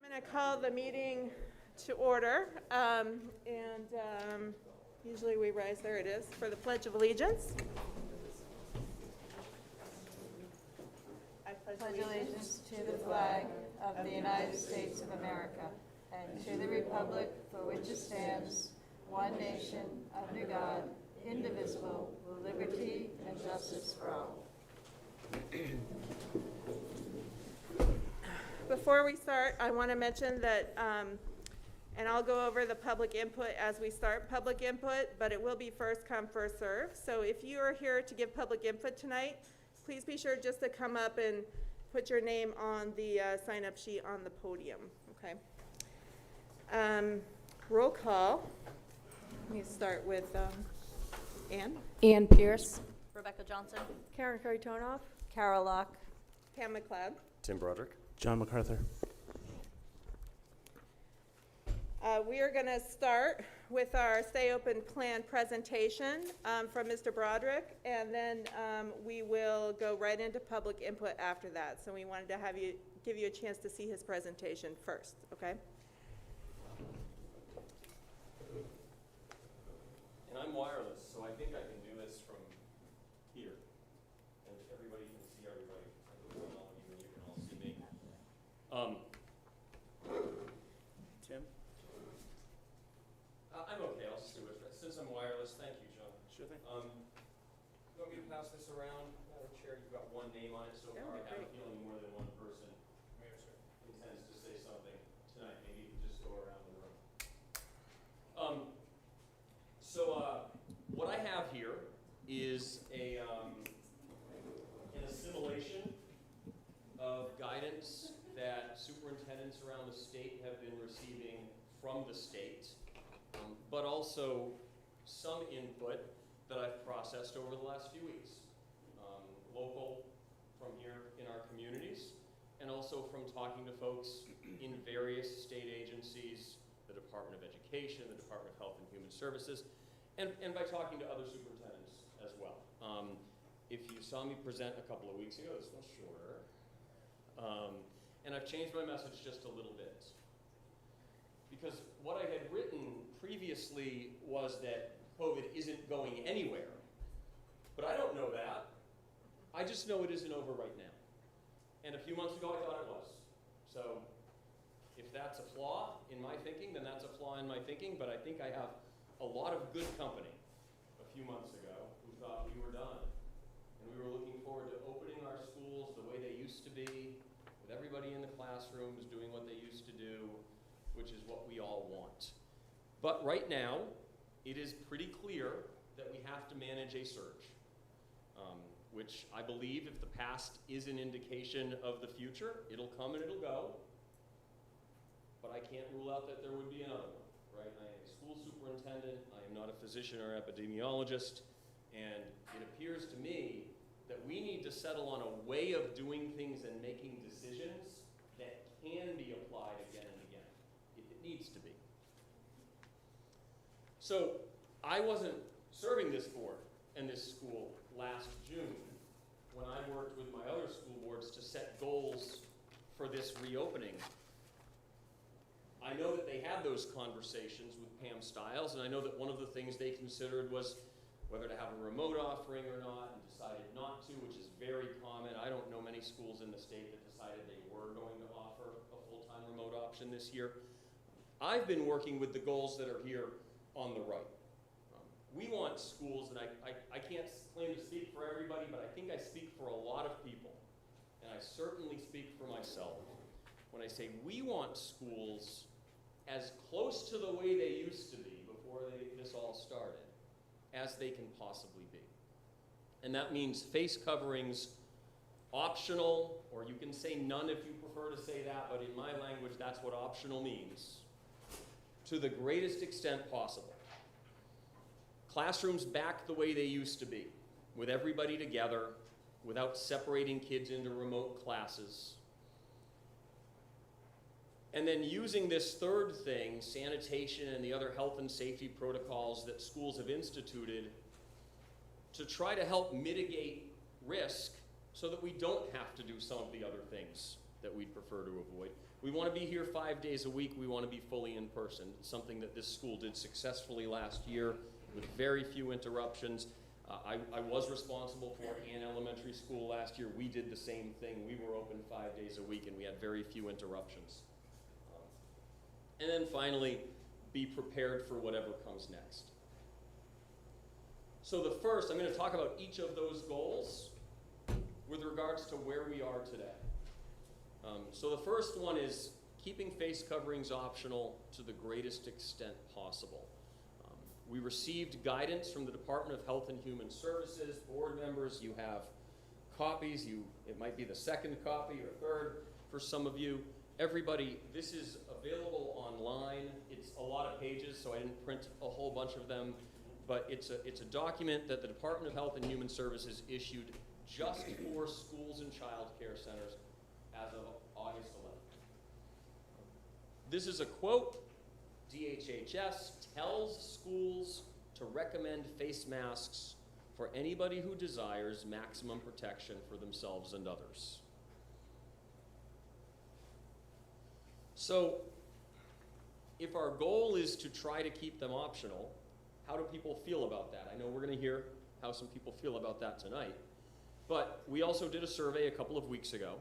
I'm going to call the meeting to order, usually we rise, there it is, for the Pledge of Allegiance. I pledge allegiance to the flag of the United States of America and to the republic for which it stands, one nation, under God, indivisible, with liberty and justice for all. Before we start, I want to mention that, and I'll go over the public input as we start public input, but it will be first come, first serve. So if you are here to give public input tonight, please be sure just to come up and put your name on the sign-up sheet on the podium, okay? Roll call. Let me start with Ann. Ann Pierce. Rebecca Johnson. Karen Curry-Tonoff. Carol Locke. Pam McLeod. Tim Broderick. John MacArthur. We are going to start with our Stay Open Plan presentation from Mr. Broderick, and then we will go right into public input after that. So we wanted to give you a chance to see his presentation first, okay? And I'm wireless, so I think I can do this from here. And everybody can see everybody. I can all of you and you can all see me. Tim? I'm okay, I'll just do it. Since I'm wireless, thank you, John. Sure thing. You want me to pass this around? Madam Chair, you've got one name on it so Yeah, far. I have a great. feeling more than one person intends to say something tonight. Maybe you can just go around the room. What I have here is an assimilation of guidance that superintendents around the state have been receiving from the state, but also some input that I've processed over the last few weeks, local from here in our communities, and also from talking to folks in various state agencies, the Department of Education, the Department of Health and Human Services, and by talking to other superintendents as well. If you saw me present a couple of weeks ago, this one's shorter, and I've changed my message just a little bit. Because what I had written previously was that COVID isn't going anywhere, but I don't know that. I just know it isn't over right now. And a few months ago I thought it was. So if that's a flaw in my thinking, then that's a flaw in my thinking, but I think I have a lot of good company a few months ago who thought we were done. And we were looking forward to opening our schools the way they used to be, with everybody in the classrooms doing what they used to do, which is what we all want. But right now, it is pretty clear that we have to manage a surge, which I believe if the past is an indication of the future, it'll come and it'll go. But I can't rule out that there would be another one. Right? I am a school superintendent, I am not a physician or epidemiologist, and it appears to me that we need to settle on a way of doing things and making decisions that can be applied again and again, if it needs to be. So I wasn't serving this board and this school last June when I worked with my other school boards to set goals for this reopening. I know that they had those conversations with Pam Stiles, and I know that one of the things they considered was whether to have a remote offering or not, and decided not to, which is very common. I don't know many schools in the state that decided they were going to offer a full-time remote option this year. I've been working with the goals that are here on the right. We want schools, and I can't claim to speak for everybody, but I think I speak for a lot of people, and I certainly speak for myself when I say we want schools as close to the way they used to be before this all started as they can possibly be. And that means face coverings optional, or you can say none if you prefer to say that, but in my language that's what optional means, to the greatest extent possible. Classrooms back the way they used to be, with everybody together, without separating kids into remote classes. And then using this third thing, sanitation and the other health and safety protocols that schools have instituted, to try to help mitigate risk so that we don't have to do some of the other things that we'd prefer to avoid. We want to be here 5 days a week. We want to be fully in person. It's something that this school did successfully last year with very few interruptions. I was responsible for Ann Elementary School last year. We did the same thing. We were open 5 days a week and we had very few interruptions. And then finally, be prepared for whatever comes next. So the first, I'm going to talk about each of those goals with regards to where we are today. So the first one is keeping face coverings optional to the greatest extent possible. We received guidance from the Department of Health and Human Services. Board members, you have copies. It might be the second copy or third for some of you. Everybody, this is available online. It's a lot of pages, so I didn't print a whole bunch of them. But it's a document that the Department of Health and Human Services issued just for schools and child care centers as of August 11th. This is a quote. DHHS tells schools to recommend face masks for anybody who desires maximum protection for themselves and others. So, if our goal is to try to keep them optional, how do people feel about that? I know we're going to hear how some people feel about that tonight. But we also did a survey a couple of weeks ago.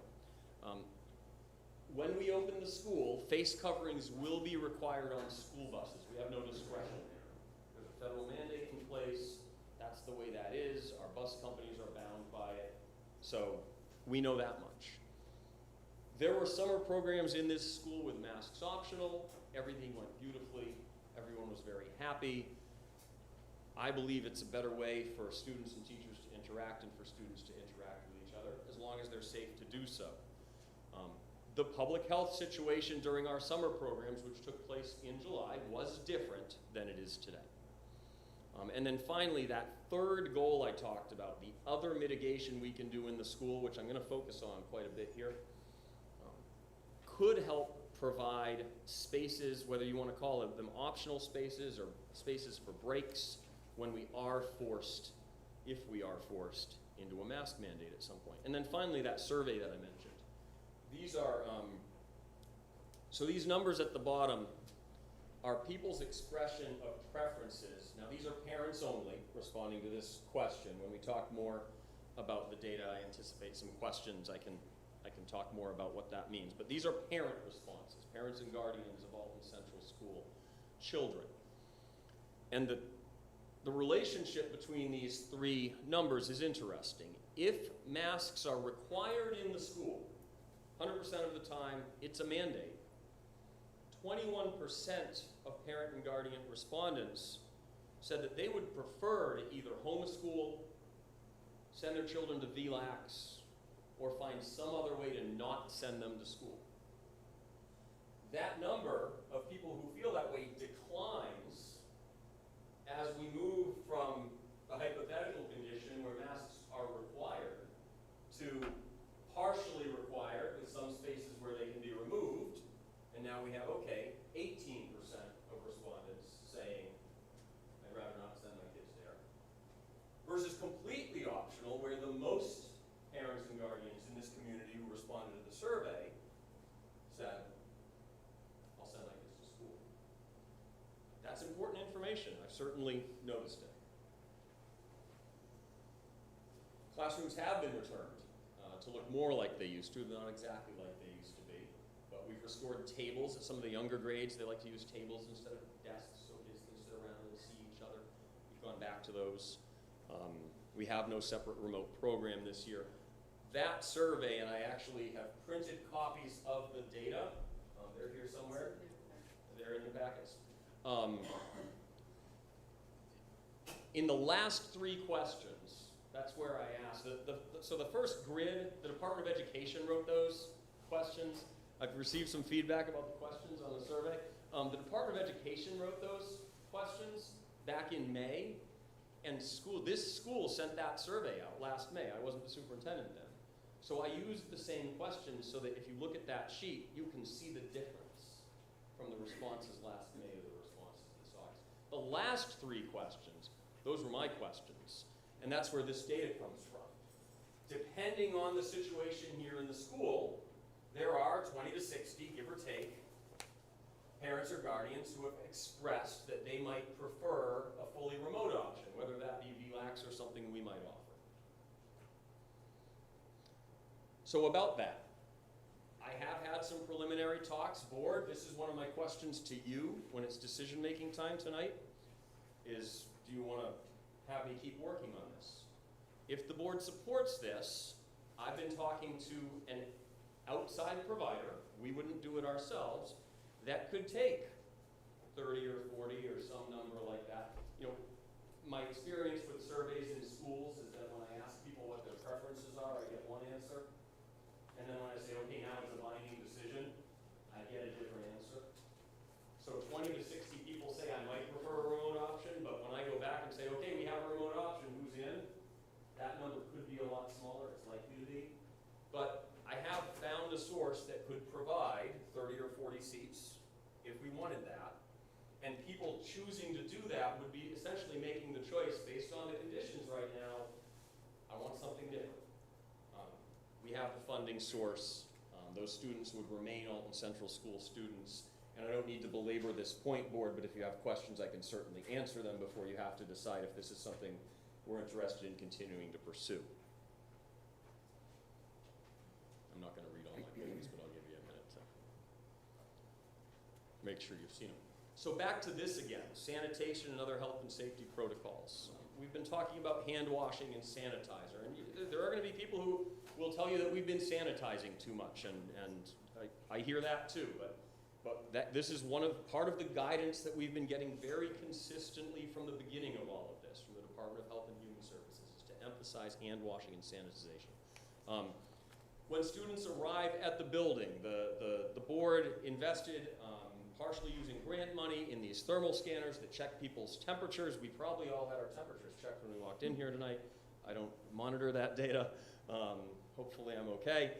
When we open the school, face coverings will be required on school buses. We have no discretion there. There's a federal mandate in place. That's the way that is. Our bus companies are bound by it. So we know that much. There were summer programs in this school with masks optional. Everything went beautifully. Everyone was very happy. I believe it's a better way for students and teachers to interact and for students to interact with each other, as long as they're safe to do so. The public health situation during our summer programs, which took place in July, was different than it is today. And then finally, that third goal I talked about, the other mitigation we can do in the school, which I'm going to focus on quite a bit here, could help provide spaces, whether you want to call them optional spaces or spaces for breaks, when we are forced, if we are forced, into a mask mandate at some point. And then finally, that survey that I mentioned. These are, so these numbers at the bottom are people's expression of preferences. Now these are parents only responding to this question. When we talk more about the data, I anticipate some questions. I can talk more about what that means. But these are parent responses, parents and guardians of Alton Central School children. And the relationship between these three numbers is interesting. If masks are required in the school, 100% of the time, it's a mandate. 21% of parent and guardian respondents said that they would prefer to either homeschool, send their children to Hvacs, or find some other way to not send them to school. That number of people who feel that way declines as we move from the hypothetical condition where masks are required to partially required with some spaces where they can be removed. And now we have, okay, 18% of respondents saying, I'd rather not send my kids there. Versus completely optional, where the most parents and guardians in this community who responded to the survey said, I'll send my kids to school. That's important information. I've certainly noticed it. Classrooms have been returned to look more like they used to, not exactly like they used to be. But we've restored tables at some of the younger grades. They like to use tables instead of desks so kids can sit around and see each other. We've gone back to those. We have no separate remote program this year. That survey, and I actually have printed copies of the data. They're here somewhere. They're in the packets. In the last three questions, that's where I asked. So the first grid, the Department of Education wrote those questions. I've received some feedback about the questions on the survey. The Department of Education wrote those questions back in May, and this school sent that survey out last May. I wasn't the superintendent then. So I used the same questions so that if you look at that sheet, you can see the difference from the responses last May to the responses this August. The last three questions, those were my questions. And that's where this data comes from. Depending on the situation here in the school, there are 20 to 60, give or take, parents or guardians who have expressed that they might prefer a fully remote option, whether that be Hvac or something we might offer. So about that, I have had some preliminary talks. Board, this is one of my questions to you when it's decision-making time tonight, is do you want to have me keep working on this? If the board supports this, I've been talking to an outside provider, we wouldn't do it ourselves, that could take 30 or 40 or some number like that. You know, my experience with surveys in schools is that when I ask people what their preferences are, I get one answer. And then when I say, okay, now it's a binding decision, I get a different answer. So 20 to 60 people say I might prefer a remote option, but when I go back and say, okay, we have a remote option, who's in? That number could be a lot smaller, it's likely to be. But I have found a source that could provide 30 or 40 seats if we wanted that. And people choosing to do that would be essentially making the choice based on the conditions right now. I want something different. We have the funding source. Those students would remain Alton Central School students. And I don't need to belabor this point, board, but if you have questions, I can certainly answer them before you have to decide if this is something we're interested in continuing to pursue. I'm not going to read all my papers, but I'll give you a minute to make sure you've seen them. So back to this again, sanitation and other health and safety protocols. We've been talking about hand washing and sanitizer, and there are going to be people who will tell you that we've been sanitizing too much, and I hear that too, but this is part of the guidance that we've been getting very consistently from the beginning of all of this, from the Department of Health and Human Services, is to emphasize hand washing and sanitization. When students arrive at the building, the board invested, partially using grant money, in these thermal scanners that check people's temperatures. We probably all had our temperatures checked when we walked in here tonight. I don't monitor that data. Hopefully I'm okay.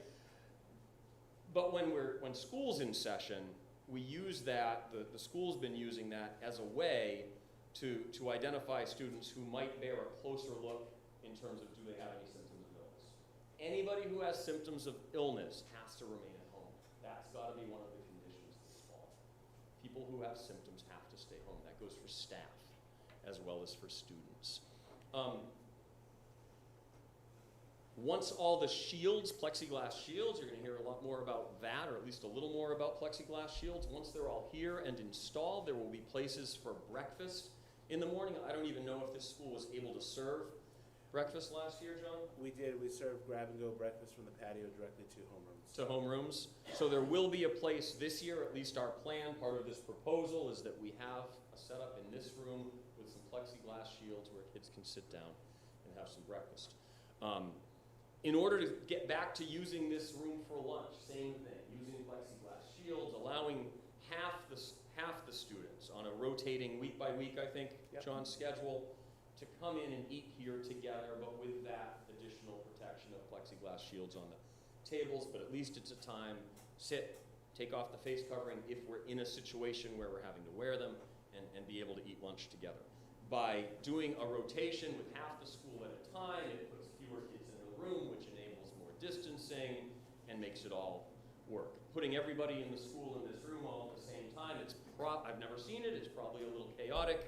But when school's in session, we use that, the school's been using that as a way to identify students who might bear a closer look in terms of do they have any symptoms of illness. Anybody who has symptoms of illness has to remain at home. That's got to be one of the conditions this fall. People who have symptoms have to stay home. That goes for staff as well as for students. Once all the shields, plexiglass shields, you're going to hear a lot more about that, or at least a little more about plexiglass shields. Once they're all here and installed, there will be places for breakfast in the morning. I don't even know if this school was able to serve breakfast last year, John? We did. We served grab-and-go breakfast from the patio directly to homerooms. To homerooms. So there will be a place this year, at least our plan, part of this proposal is that we have a setup in this room with some plexiglass shields where kids can sit down and have some breakfast. In order to get back to using this room for lunch, same thing, using plexiglass shields, allowing half the students on a rotating week by week, I think, Yep. John's schedule, to come in and eat here together, but with that additional protection of plexiglass shields on the tables, but at least it's a time, sit, take off the face covering if we're in a situation where we're having to wear them, and be able to eat lunch together. By doing a rotation with half the school at a time, it puts fewer kids in the room, which enables more distancing and makes it all work. Putting everybody in the school in this room all at the same time, I've never seen it, it's probably a little chaotic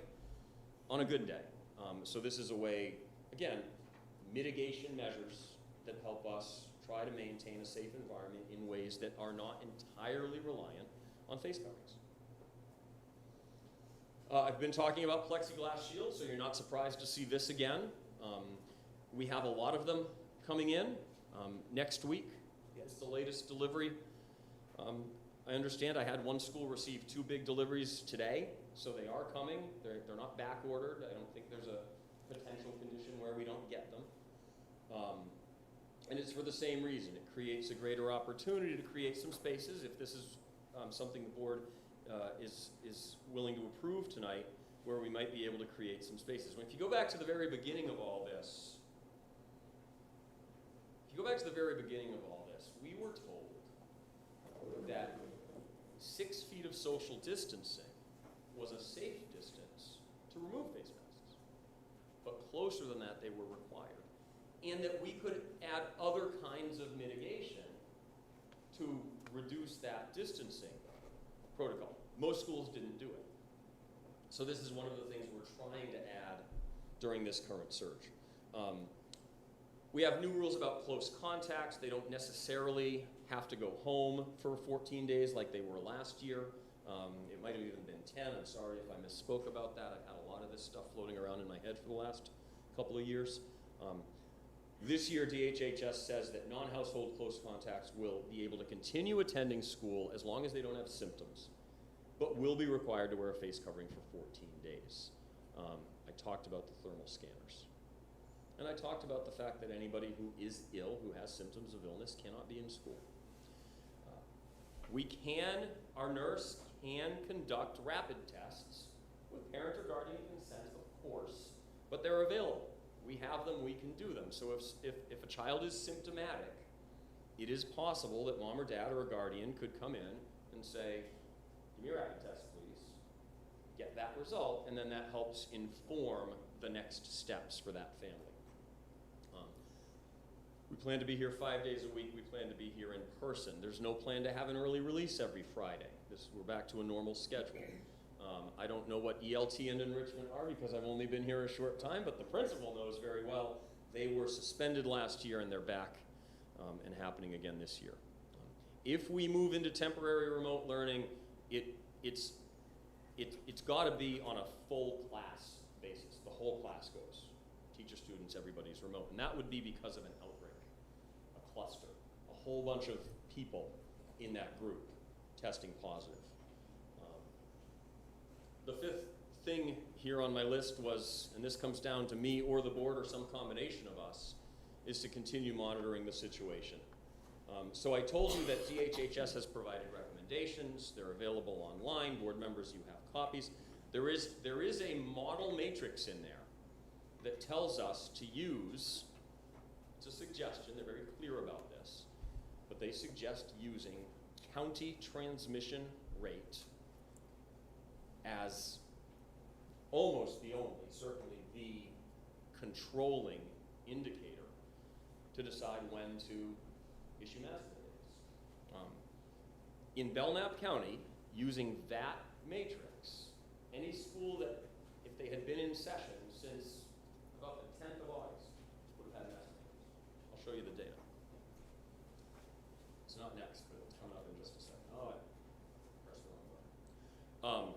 on a good day. So this is a way, again, mitigation measures that help us try to maintain a safe environment in ways that are not entirely reliant on face coverings. I've been talking about plexiglass shields, so you're not surprised to see this again. We have a lot of them coming in next week. Yes. It's the latest delivery. I understand I had one school receive 2 big deliveries today, so they are coming. They're not back ordered. I don't think there's a potential condition where we don't get them. And it's for the same reason. It creates a greater opportunity to create some spaces. If this is something the board is willing to approve tonight, where we might be able to create some spaces. If you go back to the very beginning of all this, we were told that 6 feet of social distancing was a safe distance to remove face masks. But closer than that, they were required. And that we could add other kinds of mitigation to reduce that distancing protocol. Most schools didn't do it. So this is one of the things we're trying to add during this current surge. We have new rules about close contacts. They don't necessarily have to go home for 14 days like they were last year. It might have even been 10. I'm sorry if I misspoke about that. I've had a lot of this stuff floating around in my head for the last couple of years. This year, DHHS says that non-household close contacts will be able to continue attending school as long as they don't have symptoms, but will be required to wear a face covering for 14 days. I talked about the thermal scanners. And I talked about the fact that anybody who is ill, who has symptoms of illness, cannot be in school. Our nurse can conduct rapid tests with parent or guardian consent, of course, but they're available. We have them, we can do them. So if a child is symptomatic, it is possible that mom or dad or a guardian could come in and say, give me a rapid test, please, get that result, and then that helps inform the next steps for that family. We plan to be here 5 days a week. We plan to be here in person. There's no plan to have an early release every Friday. We're back to a normal schedule. I don't know what ELT and enrichment are because I've only been here a short time, but the principal knows very well. They were suspended last year and they're back and happening again this year. If we move into temporary remote learning, it's got to be on a full class basis. The whole class goes. Teacher, students, everybody's remote. And that would be because of an outbreak, a cluster, a whole bunch of people in that group testing positive. The fifth thing here on my list was, and this comes down to me or the board or some combination of us, is to continue monitoring the situation. So I told you that DHHS has provided recommendations. They're available online. Board members, you have copies. There is a model matrix in there that tells us to use, it's a suggestion, they're very clear about this, but they suggest using county transmission rate as almost the only, certainly the controlling indicator to decide when to issue mask mandates. In Belknap County, using that matrix, any school that, if they had been in session since about the 10th of August, would have had mask mandates. I'll show you the data. It's not next, but it's coming up in just a second. Oh, I pressed the wrong button.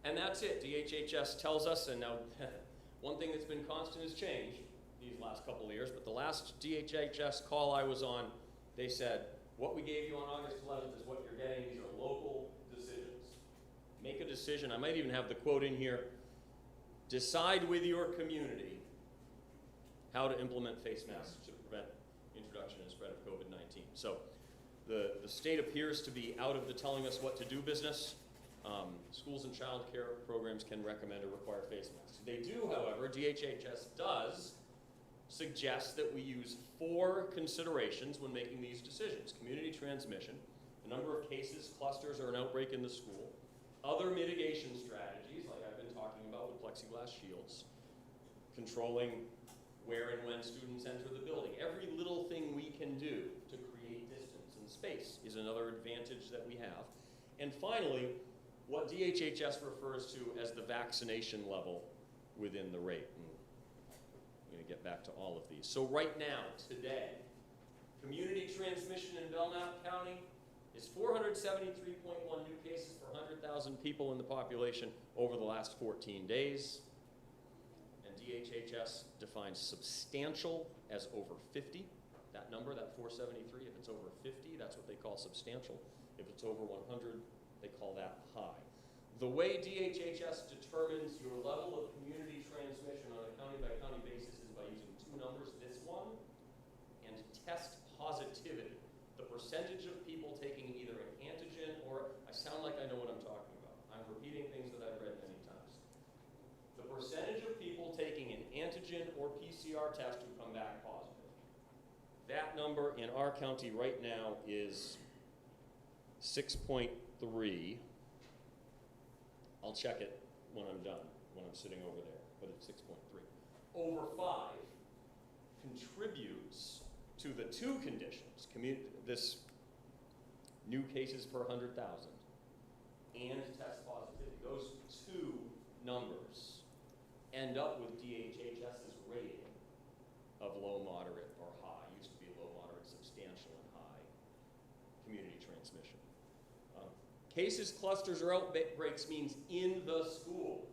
And that's it. DHHS tells us, and now one thing that's been constant is change these last couple of years, but the last DHHS call I was on, they said, what we gave you on August 11th is what you're getting. These are local decisions. Make a decision. I might even have the quote in here. Decide with your community how to implement face masks to prevent introduction and spread of COVID-19. So the state appears to be out of the telling us what to do business. Schools and child care programs can recommend or require face masks. They do, however, DHHS does suggest that we use 4 considerations when making these decisions. Community transmission, the number of cases, clusters, or an outbreak in the school, other mitigation strategies, like I've been talking about with plexiglass shields, controlling where and when students enter the building. Every little thing we can do to create distance and space is another advantage that we have. And finally, what DHHS refers to as the vaccination level within the rate. And I'm going to get back to all of these. So right now, today, community transmission in Belknap County is 473.1 new cases per 100,000 people in the population over the last 14 days. And DHHS defines substantial as over 50. That number, that 473, if it's over 50, that's what they call substantial. If it's over 100, they call that high. The way DHHS determines your level of community transmission on a county-by-county basis is by using 2 numbers, this one and test positivity. The percentage of people taking either an antigen or, I sound like I know what I'm talking about. I'm repeating things that I've read many times. The percentage of people taking an antigen or PCR test who come back positive. That number in our county right now is 6.3. I'll check it when I'm done, when I'm sitting over there, but it's 6.3. Over 5 contributes to the two conditions, this new cases per 100,000 and test positivity, those two numbers end up with DHHS's rating of low, moderate, or high. It used to be low, moderate, substantial, and high community transmission. Cases, clusters, or outbreaks means in the school.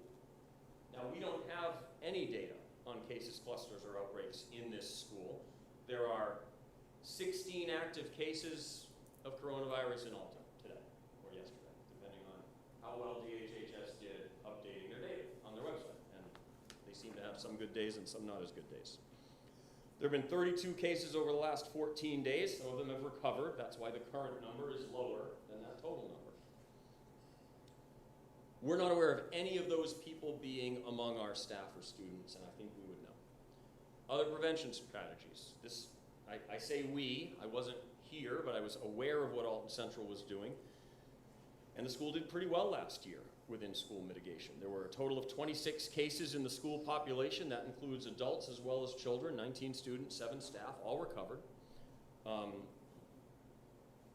Now, we don't have any data on cases, clusters, or outbreaks in this school. There are 16 active cases of coronavirus in Alton today or yesterday, depending on how well DHHS did updating their data on their website. And they seem to have some good days and some not as good days. There have been 32 cases over the last 14 days. Some of them have recovered. That's why the current number is lower than that total number. We're not aware of any of those people being among our staff or students, and I think we would know. Other prevention strategies. I say we. I wasn't here, but I was aware of what Alton Central was doing. And the school did pretty well last year within school mitigation. There were a total of 26 cases in the school population. That includes adults as well as children, 19 students, 7 staff, all recovered. I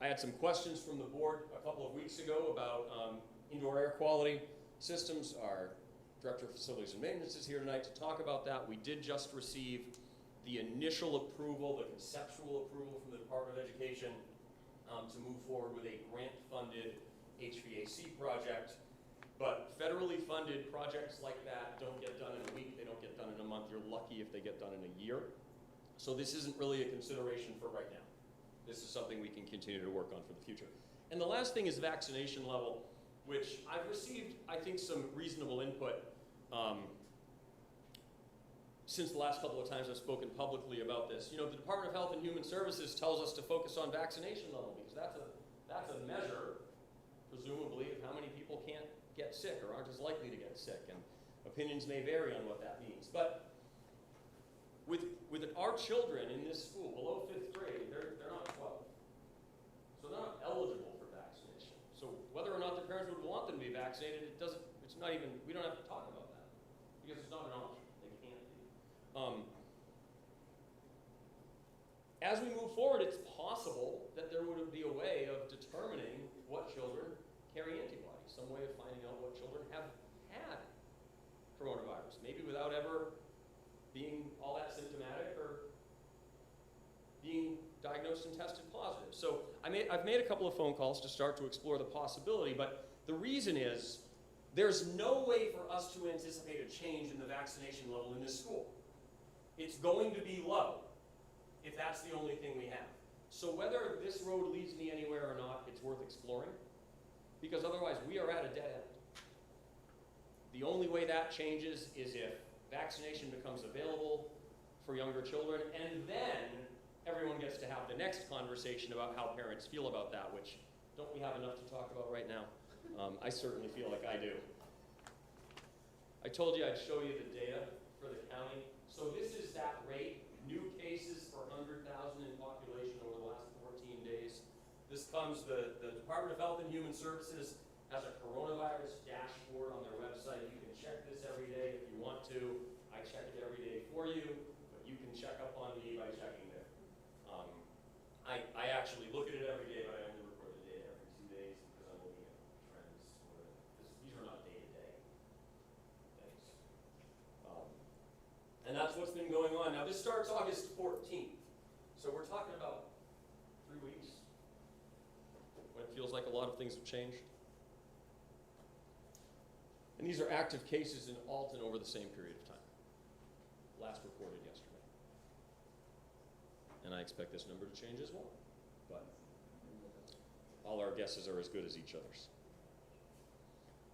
had some questions from the board a couple of weeks ago about indoor air quality systems. Our Director of Facilities and Maintenance is here tonight to talk about that. We did just receive the initial approval, the conceptual approval from the Department of Education to move forward with a grant-funded HVAC project. But federally funded projects like that don't get done in a week, they don't get done in a month. You're lucky if they get done in a year. So this isn't really a consideration for right now. This is something we can continue to work on for the future. And the last thing is vaccination level, which I've received, I think, some reasonable input since the last couple of times I've spoken publicly about this. You know, the Department of Health and Human Services tells us to focus on vaccination level because that's a measure, presumably, of how many people can't get sick or aren't as likely to get sick, and opinions may vary on what that means. But with our children in this school, below 5th grade, they're not 12. So they're not eligible for vaccination. So whether or not their parents would want them to be vaccinated, we don't have to talk about that because it's not an option. They can't be. As we move forward, it's possible that there would be a way of determining what children carry antibodies, some way of finding out what children have had coronavirus, maybe without ever being all that symptomatic or being diagnosed and tested positive. So I've made a couple of phone calls to start to explore the possibility, but the reason is there's no way for us to anticipate a change in the vaccination level in this school. It's going to be low if that's the only thing we have. So whether this road leads me anywhere or not, it's worth exploring, because otherwise we are at a dead end. The only way that changes is if vaccination becomes available for younger children, and then everyone gets to have the next conversation about how parents feel about that, which don't we have enough to talk about right now? I certainly feel like I do. I told you I'd show you the data for the county. So this is that rate, new cases per 100,000 in population over the last 14 days. This comes, the Department of Health and Human Services has a coronavirus dashboard on their website. You can check this every day if you want to. I check it every day for you, but you can check up on me by checking there. I actually look at it every day, but I only record the data every 2 days because I'm looking at trends. These are not day-to-day things. And that's what's been going on. Now, this starts August 14th, so we're talking about 3 weeks when it feels like a lot of things have changed. And these are active cases in Alton over the same period of time, last reported yesterday. And I expect this number to change as well, but all our guesses are as good as each other's.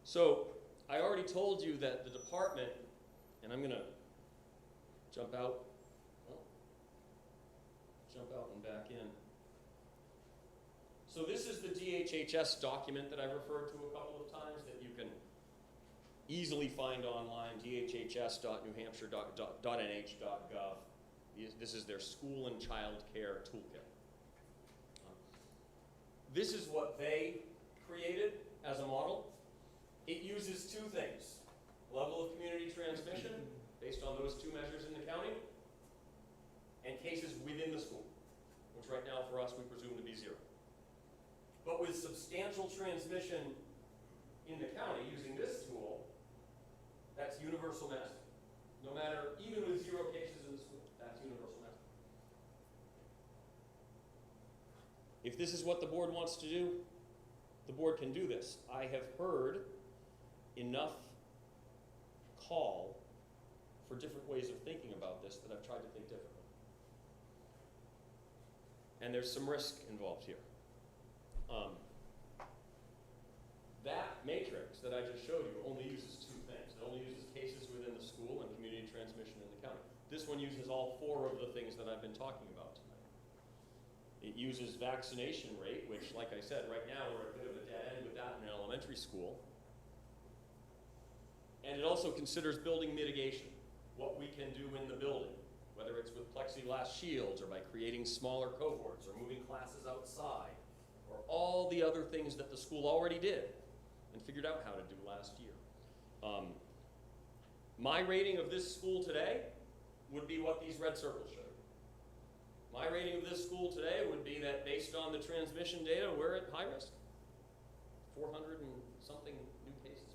So I already told you that the department, and I'm going to jump out and back in. So this is the DHHS document that I've referred to a couple of times that you can easily find online, dhhs.newhampshire.nh.gov. This is their school and child care toolkit. This is what they created as a model. It uses 2 things: level of community transmission, based on those 2 measures in the county, and cases within the school. right now for us we presume to be 0. But with substantial transmission in the county using this tool, that's universal nesting. No matter, even with 0 cases in the school, that's universal nesting. If this is what the board wants to do, the board can do this. I have heard enough call for different ways of thinking about this that I've tried to think differently. And there's some risk involved here. That matrix that I just showed you only uses 2 things. It only uses cases within the school and community transmission in the county. This one uses all 4 of the things that I've been talking about tonight. It uses vaccination rate, which, like I said, right now we're at a bit of a dead end with that in elementary school. And it also considers building mitigation, what we can do in the building, whether it's with plexiglass shields or by creating smaller cohorts or moving classes outside, or all the other things that the school already did and figured out how to do last year. My rating of this school today would be what these red circles show. My rating of this school today would be that based on the transmission data, we're at high risk. 400 and something new cases,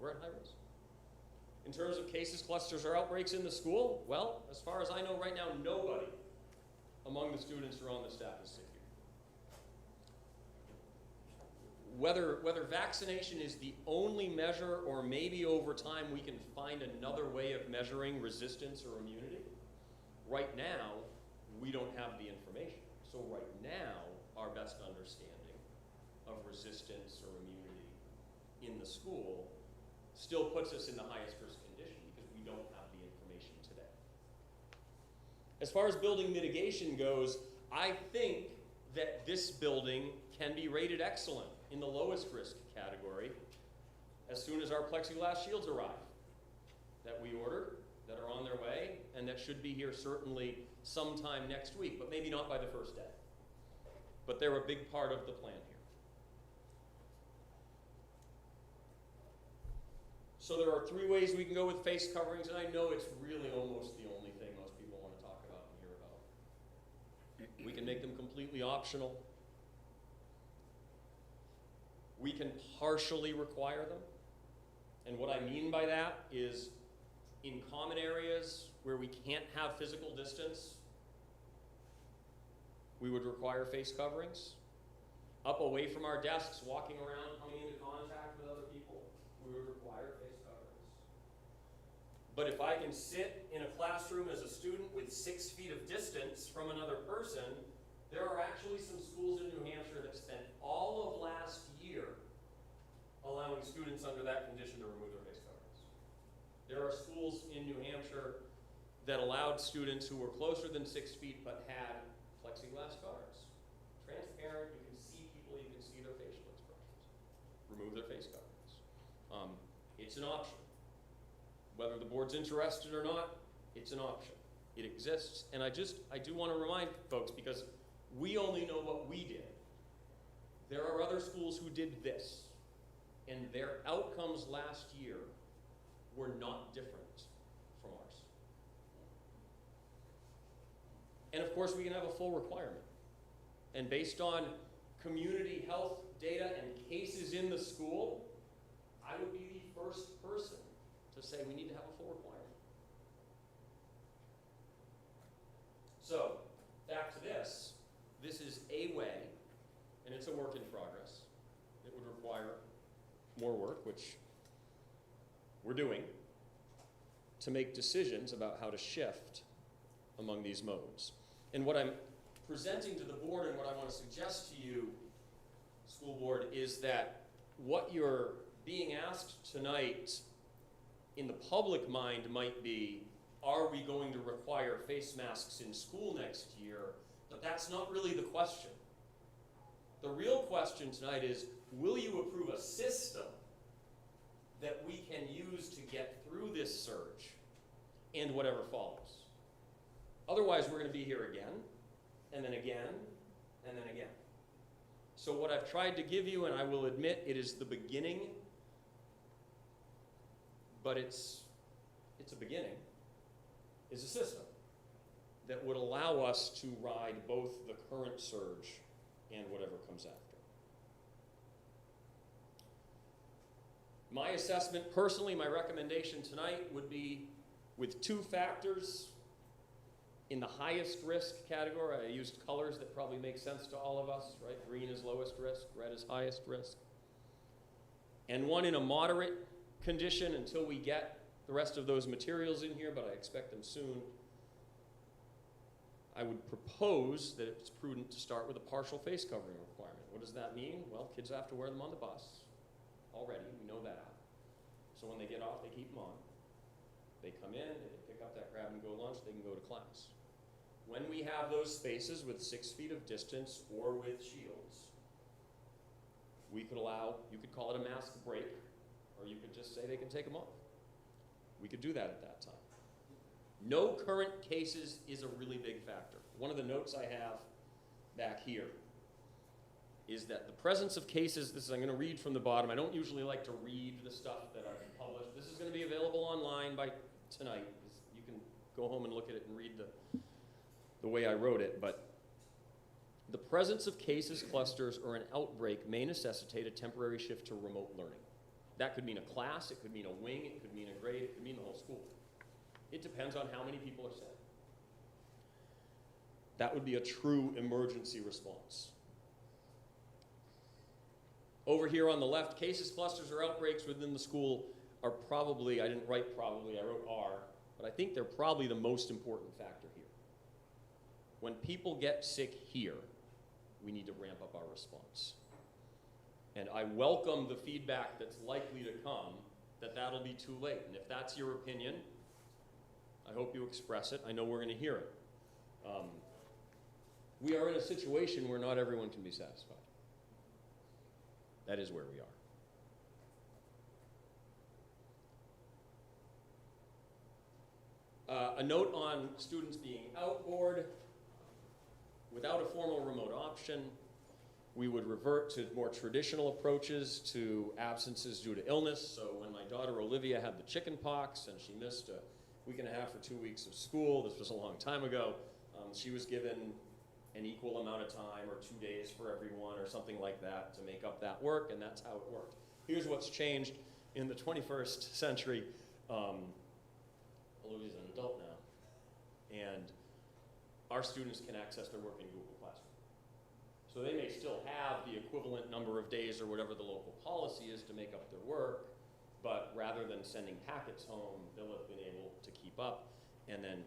we're at high risk. In terms of cases, clusters, or outbreaks in the school, well, as far as I know right now, nobody among the students or on the staff is sick here. Whether vaccination is the only measure, or maybe over time we can find another way of measuring resistance or immunity, right now, we don't have the information. So right now, our best understanding of resistance or immunity in the school still puts us in the highest risk condition because we don't have the information today. As far as building mitigation goes, I think that this building can be rated excellent in the lowest risk category as soon as our plexiglass shields arrive that we ordered, that are on their way, and that should be here certainly sometime next week, but maybe not by the first day. But they're a big part of the plan here. So there are 3 ways we can go with face coverings, and I know it's really almost the only thing most people want to talk about and hear about. We can make them completely optional. We can partially require them. And what I mean by that is in common areas where we can't have physical distance, we would require face coverings. Up away from our desks, walking around, coming into contact with other people, we would require face coverings. But if I can sit in a classroom as a student with 6 feet of distance from another person, there are actually some schools in New Hampshire that spent all of last year allowing students under that condition to remove their face coverings. There are schools in New Hampshire that allowed students who were closer than 6 feet but had plexiglass guards. Transparent, you can see people, you can see their facial expressions. Remove their face coverings. It's an option. Whether the board's interested or not, it's an option. It exists, and I do want to remind folks, because we only know what we did. There are other schools who did this, and their outcomes last year were not different from ours. And of course, we can have a full requirement. And based on community health data and cases in the school, I would be the first person to say we need to have a full requirement. So, back to this. This is a way, and it's a work in progress. It would require more work, which we're doing, to make decisions about how to shift among these modes. And what I'm presenting to the board and what I want to suggest to you, school board, is that what you're being asked tonight in the public mind might be, are we going to require face masks in school next year? But that's not really the question. The real question tonight is, will you approve a system that we can use to get through this surge and whatever follows? Otherwise, we're going to be here again, and then again, and then again. So what I've tried to give you, and I will admit it is the beginning, but it's a beginning, is a system. that would allow us to ride both the current surge and whatever comes after. My assessment, personally, my recommendation tonight would be with 2 factors in the highest risk category. I used colors that probably make sense to all of us, right? Green is lowest risk, red is highest risk. And 1 in a moderate condition until we get the rest of those materials in here, but I expect them soon. I would propose that it's prudent to start with a partial face covering requirement. What does that mean? Well, kids have to wear them on the bus already, we know that. So when they get off, they keep them on. They come in, they pick up that grab and go lunch, they can go to class. When we have those spaces with 6 feet of distance or with shields, we could allow, you could call it a mask break, or you could just say they can take them off. We could do that at that time. No current cases is a really big factor. One of the notes I have back here is that the presence of cases, I'm going to read from the bottom. I don't usually like to read the stuff that I've published. This is going to be available online by tonight. You can go home and look at it and read the way I wrote it. But the presence of cases, clusters, or an outbreak may necessitate a temporary shift to remote learning. That could mean a class, it could mean a wing, it could mean a grade, it could mean the whole school. It depends on how many people are sick. That would be a true emergency response. Over here on the left, cases, clusters, or outbreaks within the school are probably, I didn't write probably, I wrote are, but I think they're probably the most important factor here. When people get sick here, we need to ramp up our response. And I welcome the feedback that's likely to come that that'll be too late. And if that's your opinion, I hope you express it. I know we're going to hear it. We are in a situation where not everyone can be satisfied. That is where we are. A note on students being outboard. Without a formal remote option, we would revert to more traditional approaches to absences due to illness. So when my daughter Olivia had the chicken pox and she missed a week and a half or 2 weeks of school, this was a long time ago, she was given an equal amount of time or 2 days for everyone or something like that to make up that work, and that's how it worked. Here's what's changed in the 21st century. Olivia's an adult now, and our students can access their work in Google Classroom. So they may still have the equivalent number of days or whatever the local policy is to make up their work, but rather than sending packets home, they'll have been able to keep up. And then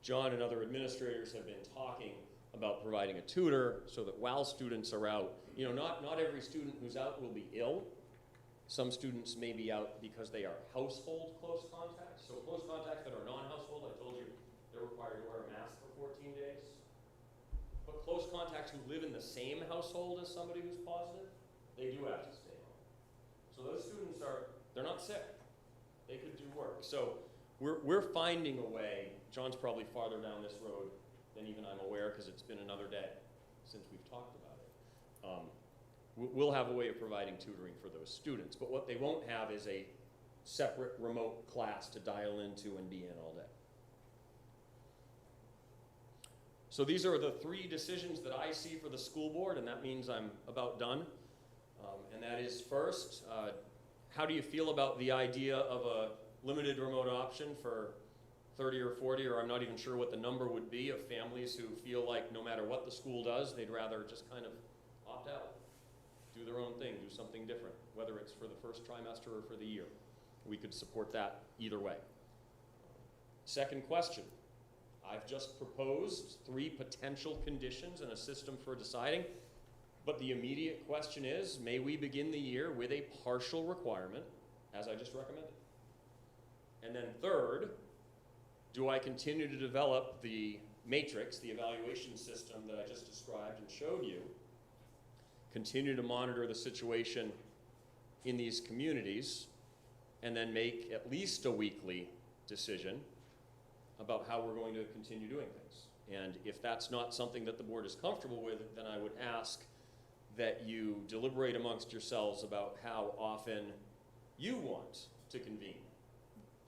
John and other administrators have been talking about providing a tutor so that while students are out, not every student who's out will be ill. Some students may be out because they are household close contacts. So close contacts that are non-household, I told you, they're required to wear a mask for 14 days. But close contacts who live in the same household as somebody who's positive, they do have to stay home. So those students they're not sick. They could do work. So we're finding a way. John's probably farther down this road than even I'm aware because it's been another day since we've talked about it. We'll have a way of providing tutoring for those students, but what they won't have is a separate remote class to dial into and be in all day. So these are the 3 decisions that I see for the school board, and that means I'm about done. And that is first, how do you feel about the idea of a limited remote option for 30 or 40, or I'm not even sure what the number would be, of families who feel like no matter what the school does, they'd rather just kind of opt out, do their own thing, do something different, whether it's for the first trimester or for the year. We could support that either way. Second question, I've just proposed 3 potential conditions and a system for deciding, but the immediate question is, may we begin the year with a partial requirement, as I just recommended? And then third, do I continue to develop the matrix, the evaluation system that I just described and showed you, continue to monitor the situation in these communities, and then make at least a weekly decision about how we're going to continue doing things? And if that's not something that the board is comfortable with, then I would ask that you deliberate amongst yourselves about how often you want to convene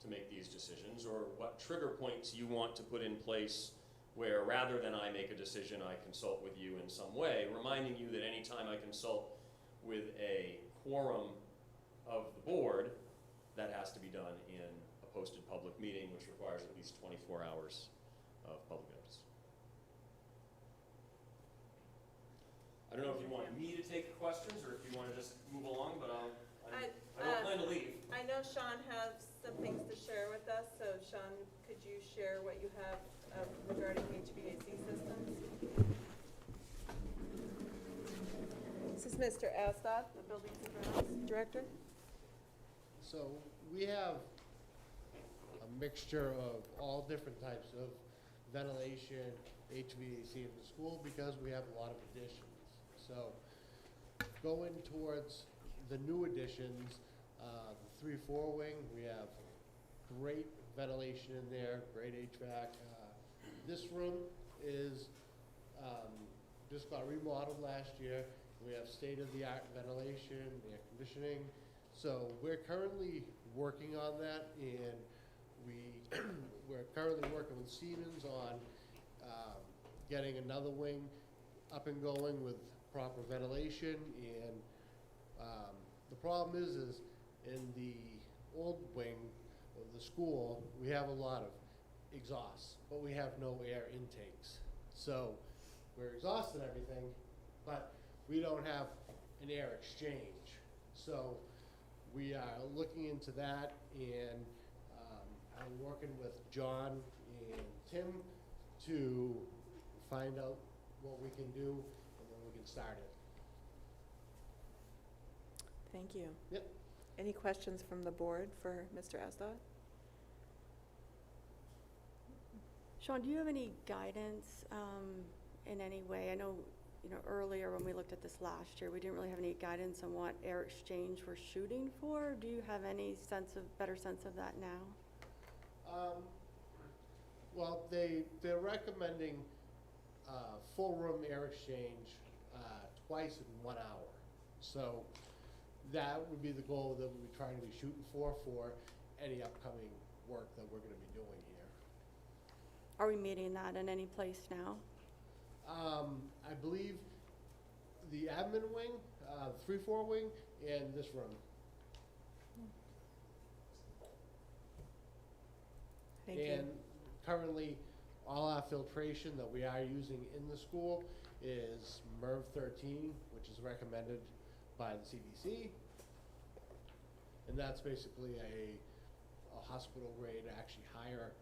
to make these decisions, or what trigger points you want to put in place where rather than I make a decision, I consult with you in some way, reminding you that anytime I consult with a quorum of the board, that has to be done in a posted public meeting, which requires at least 24 hours of public notice. I don't know if you want me to take questions or if you want to just move along, but I don't plan to leave. I know Sean has some things to share with us, so Sean, could you share what you have regarding HVAC systems? This is Mr. Asdod, the Buildings and Grounds Director. So we have a mixture of all different types of ventilation, HVAC in the school because we have a lot of additions. So going towards the new additions, the 3-4 wing, we have great ventilation in there, great HVAC. This room is just got remodeled last year. We have state-of-the-art ventilation, air conditioning. So we're currently working on that, and we're currently working with Siemens on getting another wing up and going with proper ventilation. And the problem is in the old wing of the school, we have a lot of exhausts, but we have no air intakes. So we're exhausting everything, but we don't have an air exchange. So we are looking into that, and I'm working with John and Tim to find out what we can do, and then we can start it. Thank you. Yep. Any questions from the board for Mr. Asdod? Sean, do you have any guidance in any way? I know, earlier when we looked at this last year, we didn't really have any guidance on what air exchange we're shooting for. Do you have any better sense of that now? Well, they're recommending full room air exchange twice in 1 hour. So that would be the goal that we're trying to be shooting for any upcoming work that we're going to be doing here. Are we meeting that in any place now? I believe the admin wing, 3-4 wing, and this room. Thank you. And currently, all our filtration that we are using in the school is MERV 13, which is recommended by the CDC. And that's basically a hospital grade, actually higher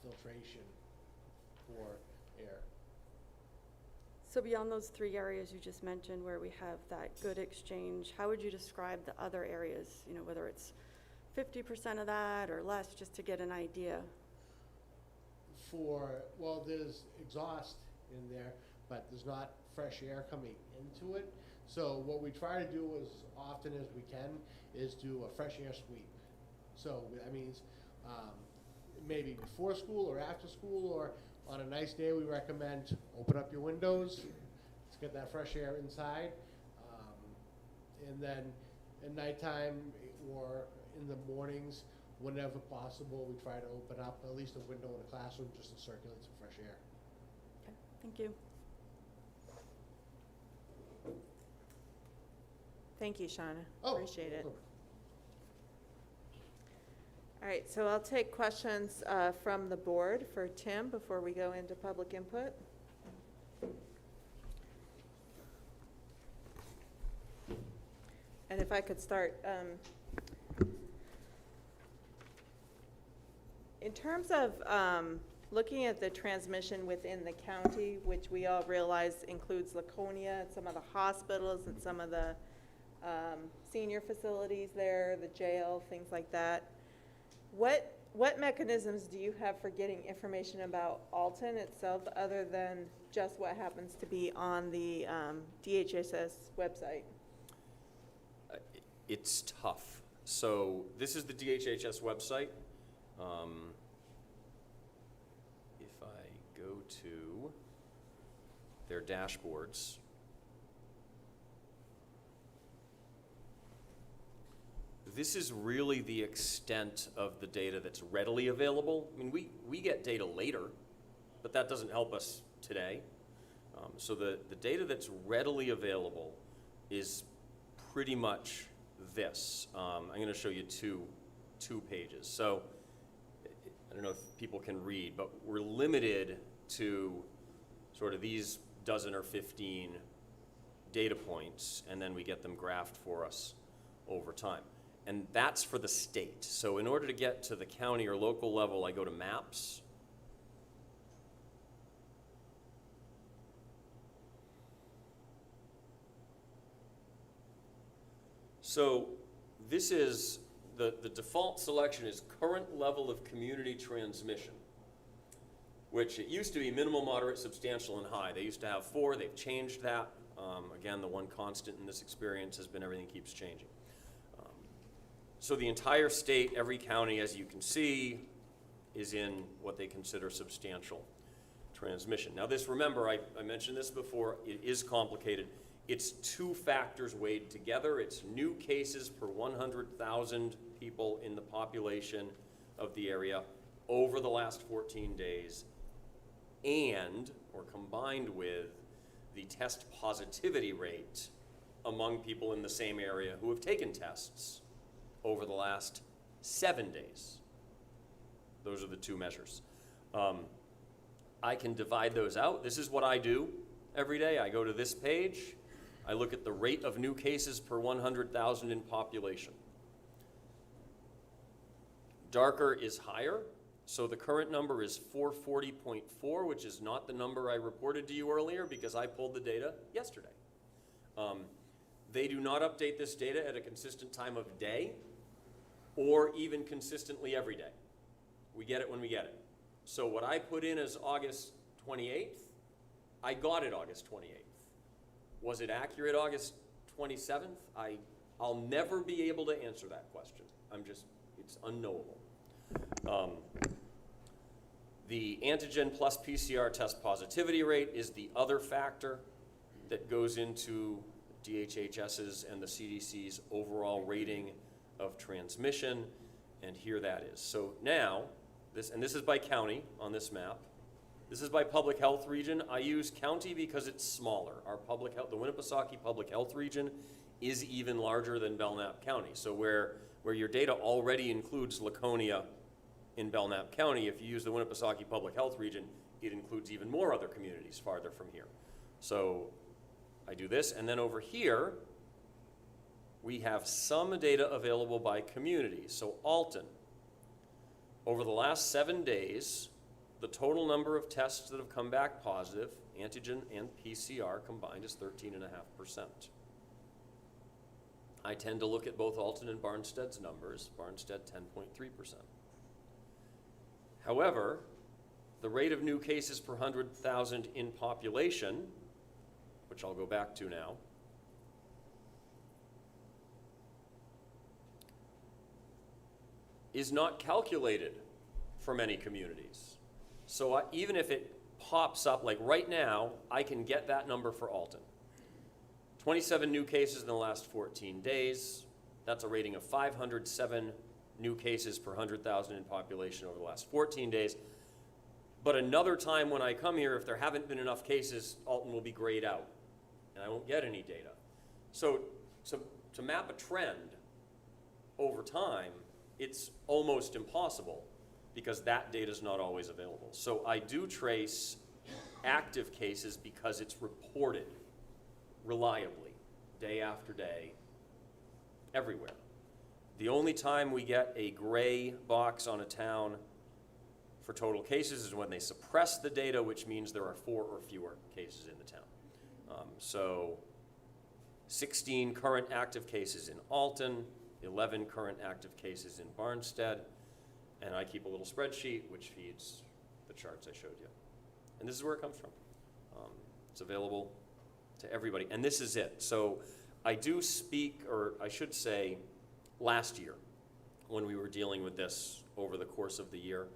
filtration for air. So beyond those 3 areas you just mentioned where we have that good exchange, how would you describe the other areas, whether it's 50% of that or less, just to get an idea? Well, there's exhaust in there, but there's not fresh air coming into it. So what we try to do as often as we can is do a fresh air sweep. So that means maybe before school or after school, or on a nice day, we recommend open up your windows, let's get that fresh air inside. And then at nighttime or in the mornings, whenever possible, we try to open up at least a window in a classroom just to circulate some fresh air. Okay, thank you. Thank you, Shauna. Oh, Appreciate it. welcome. All right, so I'll take questions from the board for Tim before we go into public input. And if I could start, in terms of looking at the transmission within the county, which we all realize includes Laconia, and some of the hospitals and some of the senior facilities there, the jail, things like that. What mechanisms do you have for getting information about Alton itself other than just what happens to be on the DHSS website? It's tough. So this is the DHHS website. If I go to their dashboards, this is really the extent of the data that's readily available. I mean, we get data later but that doesn't help us today. So the data that's readily available is pretty much this. I'm going to show you two pages. So I don't know if people can read, but we're limited to sort of these dozen or 15 data points, and then we get them graphed for us over time. And that's for the state. So in order to get to the county or local level, I go to maps. So this is, the default selection is current level of community transmission, which it used to be minimal, moderate, substantial, and high. They used to have 4, they've changed that. Again, the one constant in this experience has been everything keeps changing. So the entire state, every county, as you can see, is in what they consider substantial transmission. Now this, remember, I mentioned this before, it is complicated. It's 2 factors weighed together. It's new cases per 100,000 people in the population of the area over the last 14 days, and, or combined with, the test positivity rate among people in the same area who have taken tests over the last 7 days. Those are the 2 measures. I can divide those out. This is what I do every day. I go to this page. I look at the rate of new cases per 100,000 in population. Darker is higher. So the current number is 440.4, which is not the number I reported to you earlier because I pulled the data yesterday. They do not update this data at a consistent time of day or even consistently every day. We get it when we get it. So what I put in as August 28th, I got it August 28th. Was it accurate August 27th? I'll never be able to answer that question. It's unknowable. The antigen plus PCR test positivity rate is the other factor that goes into DHHS's and the CDC's overall rating of transmission, and here that is. So now, this is by county on this map. This is by public health region. I use county because it's smaller. Our public health, the Winnipesaukee Public Health Region is even larger than Belknap County. So where your data already includes Laconia in Belknap County, if you use the Winnipesaukee Public Health Region, it includes even more other communities farther from here. So I do this, and then over here, we have some data available by community. So Alton, over the last 7 days, the total number of tests that have come back positive, antigen and PCR combined, is 13.5%. I tend to look at both Alton and Barnstead's numbers. Barnstead 10.3%. However, the rate of new cases per 100,000 in population, which I'll go back to now, is not calculated for many communities. So even if it pops up, like right now, I can get that number for Alton. 27 new cases in the last 14 days. That's a rating of 507 new cases per 100,000 in population over the last 14 days. But another time when I come here, if there haven't been enough cases, Alton will be grayed out, and I won't get any data. So to map a trend over time, it's almost impossible because that data is not always available. So I do trace active cases because it's reported reliably, day after day, everywhere. The only time we get a gray box on a town for total cases is when they suppress the data, which means there are 4 or fewer cases in the town. So 16 current active cases in Alton, 11 current active cases in Barnstead, and I keep a little spreadsheet which feeds the charts I showed you. And this is where it comes from. It's available to everybody, and this is it. So I do speak, or I should say, last year, when we were dealing with this over the course of the year,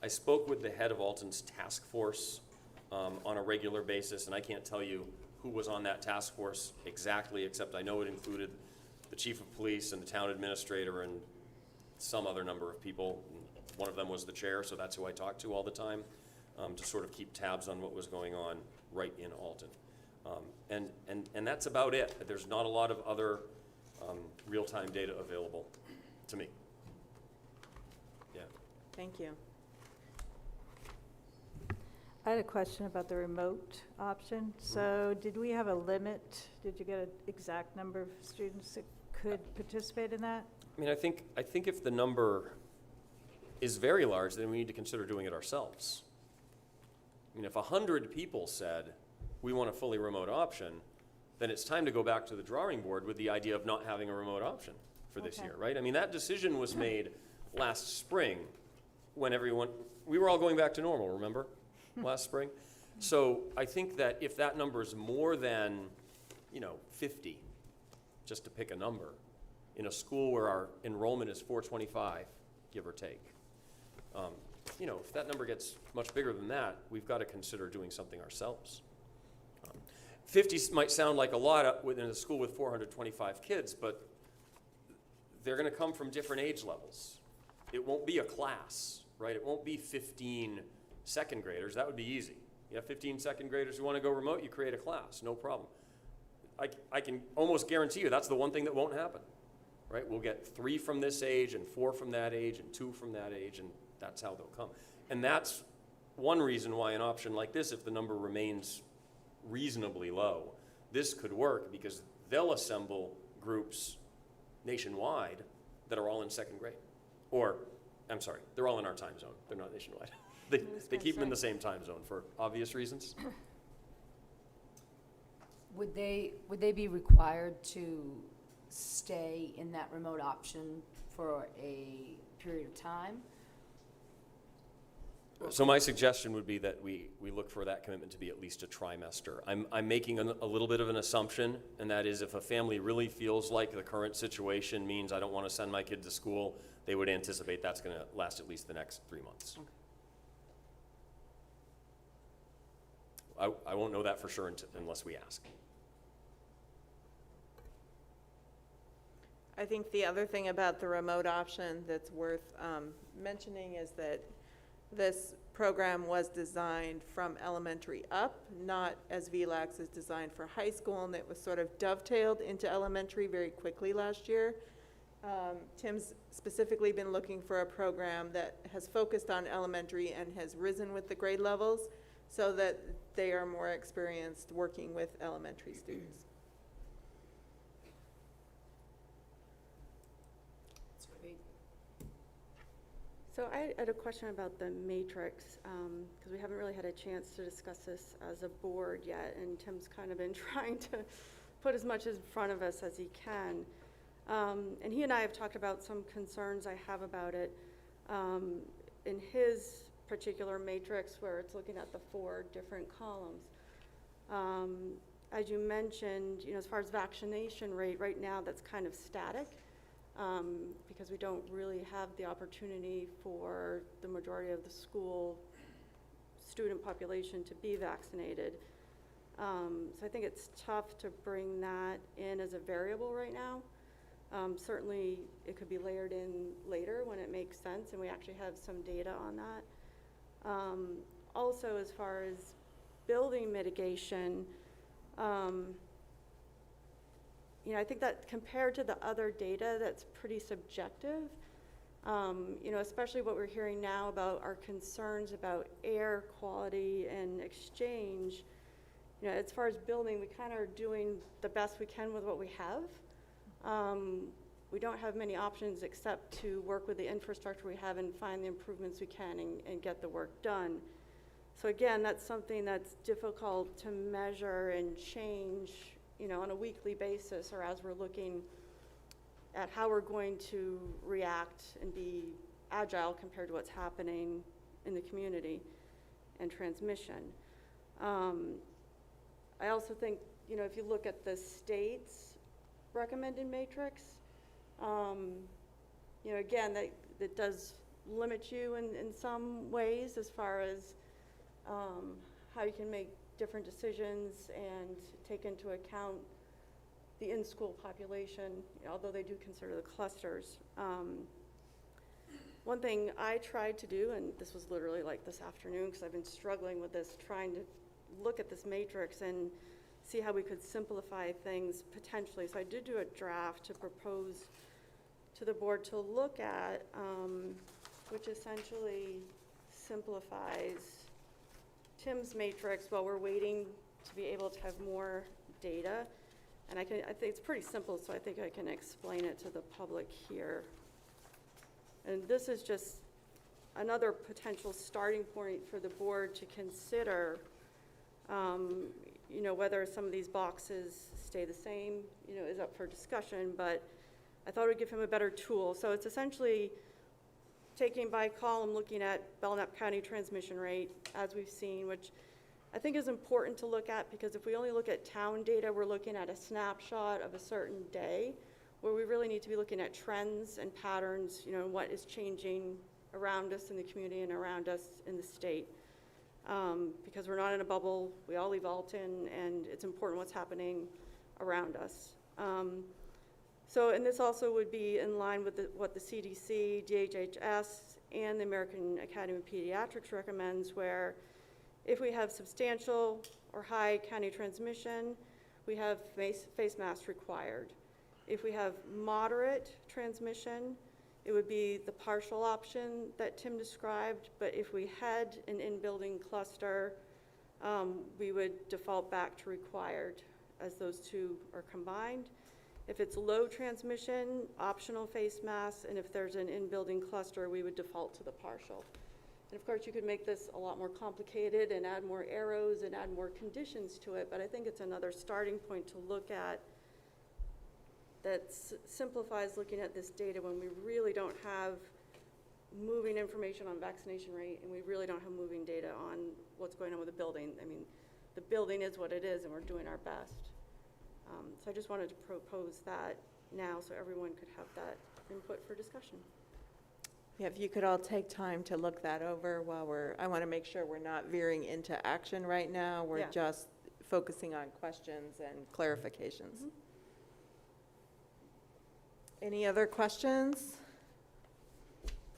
I spoke with the head of Alton's task force on a regular basis, and I can't tell you who was on that task force exactly, except I know it included the chief of police and the town administrator and some other number of people. One of them was the chair, so that's who I talked to all the time. to sort of keep tabs on what was going on right in Alton. And that's about it. There's not a lot of other real-time data available to me. Yeah. Thank you. I had a question about the remote option. So did we have a limit? Did you get an exact number of students that could participate in that? I mean, I think if the number is very large, then we need to consider doing it ourselves. I mean, if 100 people said, we want a fully remote option, then it's time to go back to the drawing board with the idea of not having a remote option for this Okay. year, right? I mean, that decision was made last spring when we were all going back to normal, remember? Last spring. So I think that if that number is more than, 50, just to pick a number, in a school where our enrollment is 425, give or take, if that number gets much bigger than that, we've got to consider doing something ourselves. 50 might sound like a lot within a school with 425 kids, but they're going to come from different age levels. It won't be a class, right? It won't be 15 second graders. That would be easy. You have 15 second graders who want to go remote, you create a class, no problem. I can almost guarantee you that's the one thing that won't happen, right? We'll get 3 from this age and 4 from that age and 2 from that age, and that's how they'll come. And that's one reason why an option like this, if the number remains reasonably low, this could work, because they'll assemble groups nationwide that are all in second grade. Or, I'm sorry, they're all in our time zone. They're not nationwide. They keep them in the same time zone for obvious reasons. Would they be required to stay in that remote option for a period of time? So my suggestion would be that we look for that commitment to be at least a trimester. I'm making a little bit of an assumption, and that is if a family really feels like the current situation means I don't want to send my kid to school, they would anticipate that's going to last at least the next 3 months. Okay. I won't know that for sure unless we ask. I think the other thing about the remote option that's worth mentioning is that this program was designed from elementary up, not as Hvac is designed for high school, and it was sort of dovetailed into elementary very quickly last year. Tim's specifically been looking for a program that has focused on elementary and has risen with the grade levels so that they are more experienced working with elementary students. That's great. So I had a question about the matrix, because we haven't really had a chance to discuss this as a board yet, and Tim's kind of been trying to put as much in front of us as he can. And he and I have talked about some concerns I have about it. In his particular matrix, where it's looking at the 4 different columns, as you mentioned, as far as vaccination rate, right now that's kind of static. Because we don't really have the opportunity for the majority of the school student population to be vaccinated. So I think it's tough to bring that in as a variable right now. Certainly it could be layered in later when it makes sense and we actually have some data on that. Also, as far as building mitigation, I think that compared to the other data, that's pretty subjective. Especially what we're hearing now about our concerns about air quality and exchange. As far as building, we kind of are doing the best we can with what we have. We don't have many options except to work with the infrastructure we have and find the improvements we can and get the work done. So again, that's something that's difficult to measure and change on a weekly basis, or as we're looking at how we're going to react and be agile compared to what's happening in the community and transmission. I also think, if you look at the state's recommended matrix, again, that does limit you in some ways as far as how you can make different decisions and take into account the in-school population, although they do consider the clusters. One thing I tried to do, and this was literally like this afternoon, because I've been struggling with this, trying to look at this matrix and see how we could simplify things potentially. So I did do a draft to propose to the board to look at, which essentially simplifies Tim's matrix while we're waiting to be able to have more data. And I think it's pretty simple, so I think I can explain it to the public here. And this is just another potential starting point for the board to consider, whether some of these boxes stay the same, is up for discussion, but I thought it would give him a better tool. So it's essentially taking by column, looking at Belknap County transmission rate, as we've seen, which I think is important to look at, because if we only look at town data, we're looking at a snapshot of a certain day, where we really need to be looking at trends and patterns, what is changing around us in the community and around us in the state. Because we're not in a bubble, we all leave Alton, and it's important what's happening around us. And this also would be in line with what the CDC, DHHS, and the American Academy of Pediatrics recommends, where if we have substantial or high county transmission, we have face masks required. If we have moderate transmission, it would be the partial option that Tim described, but if we had an in-building cluster, we would default back to required as those two are combined. If it's low transmission, optional face masks, and if there's an in-building cluster, we would default to the partial. And of course, you could make this a lot more complicated and add more arrows and add more conditions to it, but I think it's another starting point to look at that simplifies looking at this data when we really don't have moving information on vaccination rate, and we really don't have moving data on what's going on with the building. I mean, the building is what it is, and we're doing our best. So I just wanted to propose that now so everyone could have that input for discussion. Yeah, if you could all take time to look that over while I want to make sure we're not veering into action right now. We're Yeah. just focusing on questions and clarifications. Mhm. Any other questions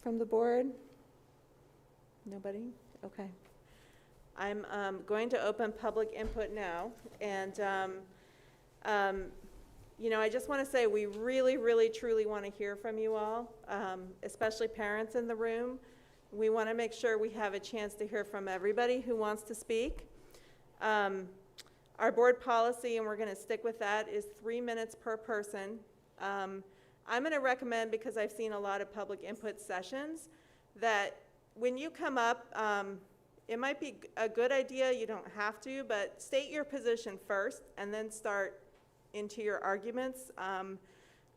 from the board? Nobody? Okay. I'm going to open public input now, and I just want to say we really, really, truly want to hear from you all, especially parents in the room. We want to make sure we have a chance to hear from everybody who wants to speak. Our board policy, and we're going to stick with that, is 3 minutes per person. I'm going to recommend, because I've seen a lot of public input sessions, that when you come up, it might be a good idea, you don't have to, but state your position first and then start into your arguments,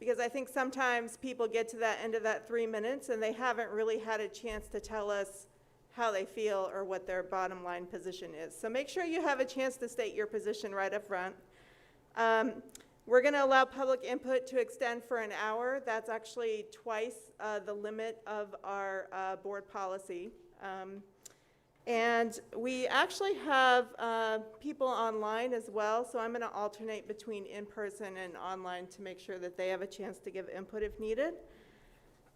because I think sometimes people get to that end of that 3 minutes and they haven't really had a chance to tell us how they feel or what their bottom line position is. So make sure you have a chance to state your position right up front. We're going to allow public input to extend for an hour. That's actually twice the limit of our board policy. And we actually have people online as well, so I'm going to alternate between in-person and online to make sure that they have a chance to give input if needed.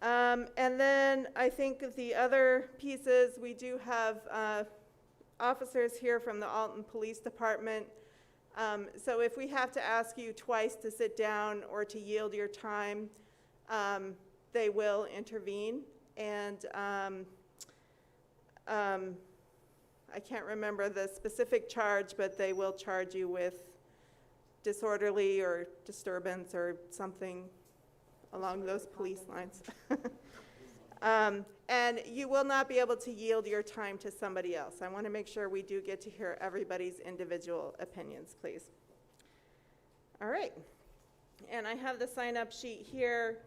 And then I think the other pieces, we do have officers here from the Alton Police Department. So if we have to ask you twice to sit down or to yield your time, they will intervene. And I can't remember the specific charge, but they will charge you with disorderly or disturbance or something along those police lines. And you will not be able to yield your time to somebody else. I want to make sure we do get to hear everybody's individual opinions, please. All right. And I have the sign-up sheet here.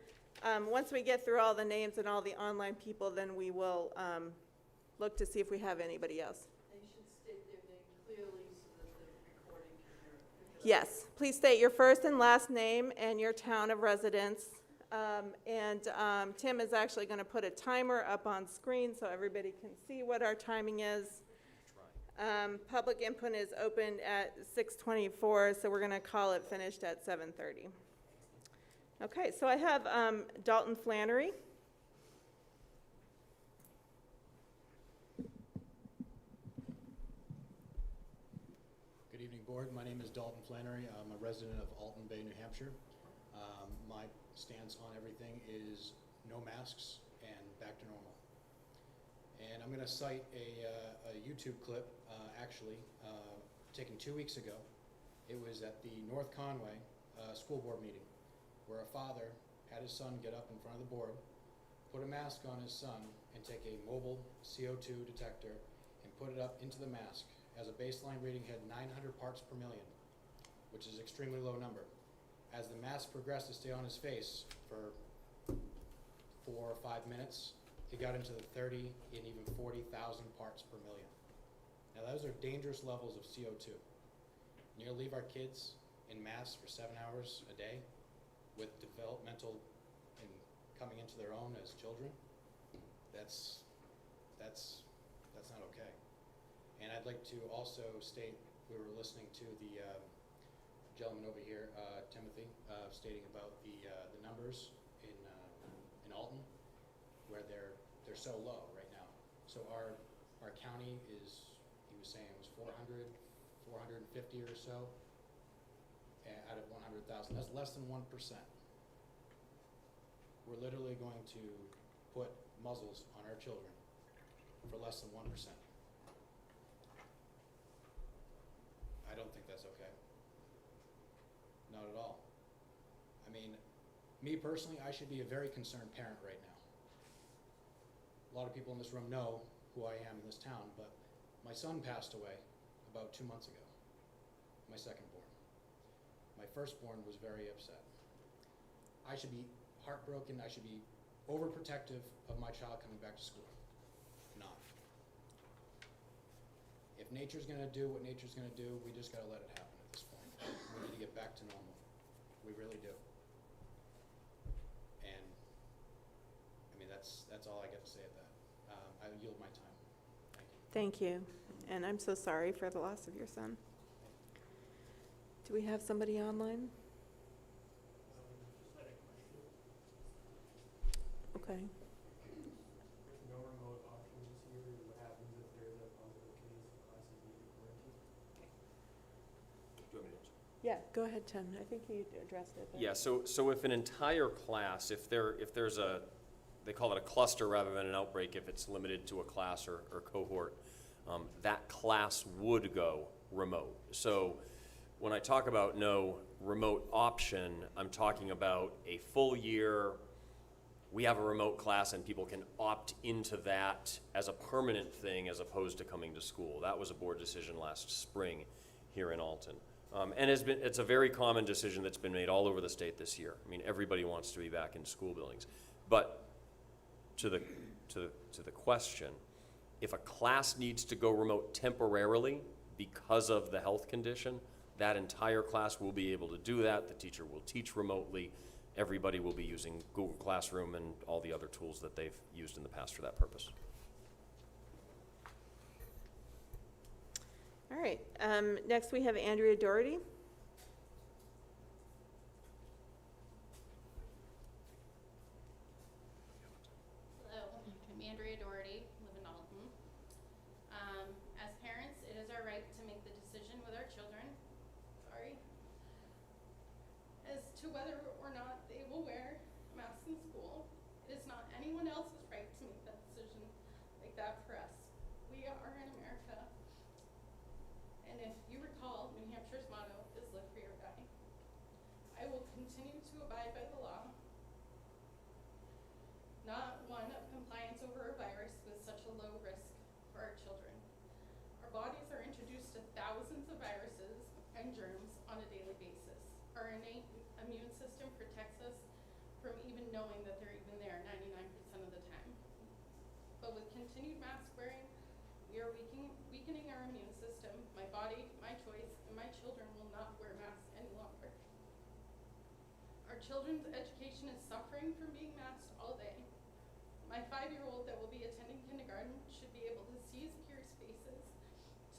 Once we get through all the names and all the online people, then we will look to see if we have anybody else. They should state their name clearly so that the recording can hear it. Yes, please state your first and last name and your town of residence. Tim is actually going to put a timer up on screen so everybody can see what our timing is. Public input is opened at 6:24, so we're going to call it finished at 7:30. Okay, so I have Dalton Flannery. board. My name is Dalton Flannery. I'm a resident of Alton Bay, New Hampshire. My stance on everything is no masks and back to normal. And I'm going to cite a YouTube clip, taken 2 weeks ago. It was at the North Conway school board meeting, where a father had his son get up in front of the board, put a mask on his son, and take a mobile CO2 detector and put it up into the mask. As a baseline reading, had 900 parts per million, which is an extremely low number. As the mask progressed to stay on his face for 4 or 5 minutes, it got into the 30 and even 40,000 parts per million. Now those are dangerous levels of CO2. And you're gonna leave our kids in masks for 7 hours a day with developmental and coming into their own as children? That's not okay. And I'd like to also state, we were listening to the gentleman over here, Timothy, stating about the numbers in Alton, where they're so low right now. So our county is, he was saying it was 400, 450 or so out of 100,000. That's less than 1%. We're literally going to put muzzles on our children for less than 1%. I don't think that's okay. Not at all. I mean, me personally, I should be a very concerned parent right now. A lot of people in this room know who I am in this town, but my son passed away about 2 months ago, my second born. My firstborn was very upset. I should be heartbroken, I should be overprotective of my child coming back to school. Not. If nature's gonna do what nature's gonna do, we just gotta let it happen at this point. We need to get back to normal. We really do. And, I mean, that's all I got to say at that. I yield my time. Thank you. Thank you. And I'm so sorry for the loss of your son. Do we have somebody online? Okay. With no remote option this year, what happens if there's a positive case and classes need to quarantine? Do you want me to answer? Yeah, go ahead, Tim. I think you addressed it. but- Yeah, so if an entire class, if there's a, they call it a cluster rather than an outbreak, if it's limited to a class or cohort, that class would go remote. So when I talk about no remote option, I'm talking about a full year, we have a remote class and people can opt into that as a permanent thing as opposed to coming to school. That was a board decision last spring here in Alton. And it's a very common decision that's been made all over the state this year. I mean, everybody wants to be back in school buildings. But to the question, if a class needs to go remote temporarily because of the health condition, that entire class will be able to do that. The teacher will teach remotely. Everybody will be using Google Classroom and all the other tools that they've used in the past for that purpose. All right. Next, we have Andrea Dougherty. Hello, I'm Andrea Dougherty, live in Alton. As parents, it is our right to make the decision with our children, as to whether or not they will wear masks in school. It is not anyone else's right to make that decision like that for us. We are in America, and if you recall, New Hampshire's motto is live free or die. I will continue to abide by the law, not one of compliance over a virus with such a low risk for our children. Our bodies are introduced to thousands of viruses and germs on a daily basis. Our innate immune system protects us from even knowing that they're even there 99% of the time. But with continued mask wearing, we are weakening our immune system. My body, my choice, and my children will not wear masks any longer. Our children's education is suffering from being masked all day. My 5-year-old that will be attending kindergarten should be able to see his peers' faces,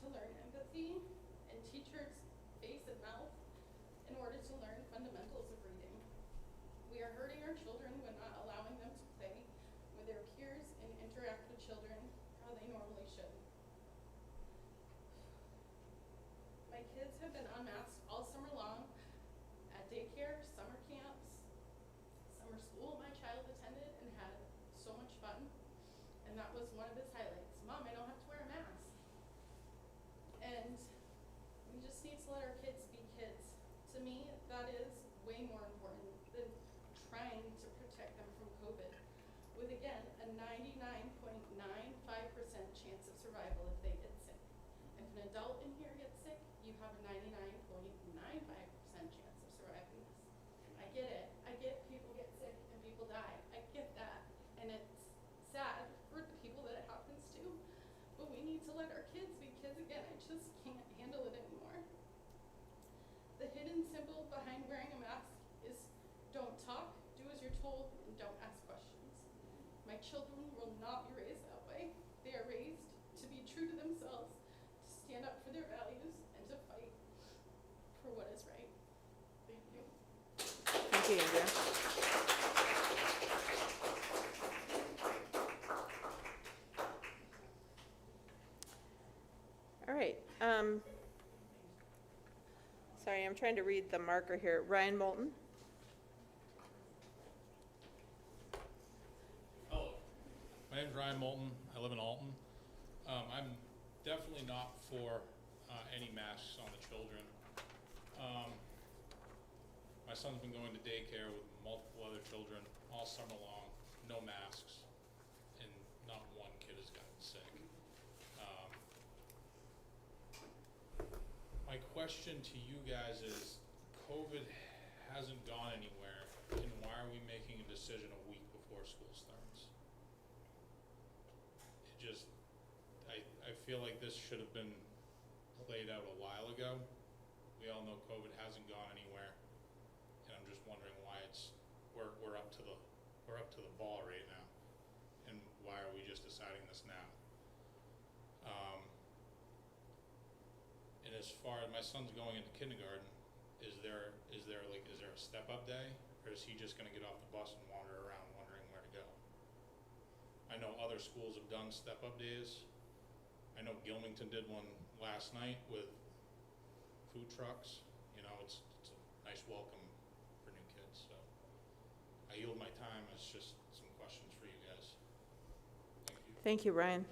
to learn empathy, and teachers' face and mouth in order to learn fundamentals of reading. We are hurting our children when not allowing them to play with their peers and interact with children how they normally should. My kids have been unmasked all summer long at daycare, summer camps, summer school my child attended, and had so much fun. And that was one of his highlights. Mom, I don't have to wear a mask. And we just need to let our kids be kids. To me, that is way more important than trying to protect them from COVID. With, again, a 99.95% chance of survival if they get sick. If an adult in here gets sick, you have a 99.95% chance of surviving this. I get it. I get people get sick and people die. I get that. And it's sad for the people that it happens to. But we need to let our kids be kids again. I just can't handle it anymore. The hidden symbol behind wearing a mask is don't talk, do as you're told, and don't ask questions. My children will not be raised that way. They are raised to be true to themselves, to stand up for their values, and to fight for what is right. Thank you. Thank you, Andrea. All right. Sorry, I'm trying to read the marker here. Ryan Moulton. Hello, my name's Ryan Moulton. I live in Alton. I'm definitely not for any masks on the children. My son's been going to daycare with multiple other children all summer long, no masks, and not one kid has gotten sick. My question to you guys is, COVID hasn't gone anywhere, and why are we making a decision a week before school starts? It just, I feel like this should have been played out a while ago. We all know COVID hasn't gone anywhere, and I'm just wondering why we're up to the ball right now, and why are we just deciding this now? And as far as my son's going into kindergarten, is there a step up day, or is he just gonna get off the bus and wander around wondering where to go? I know other schools have done step up days. I know Gilmington did one last night with food trucks. You know, it's a nice welcome for new kids. So I yield my time. It's just some questions for you guys. Thank you. Thank you, Ryan.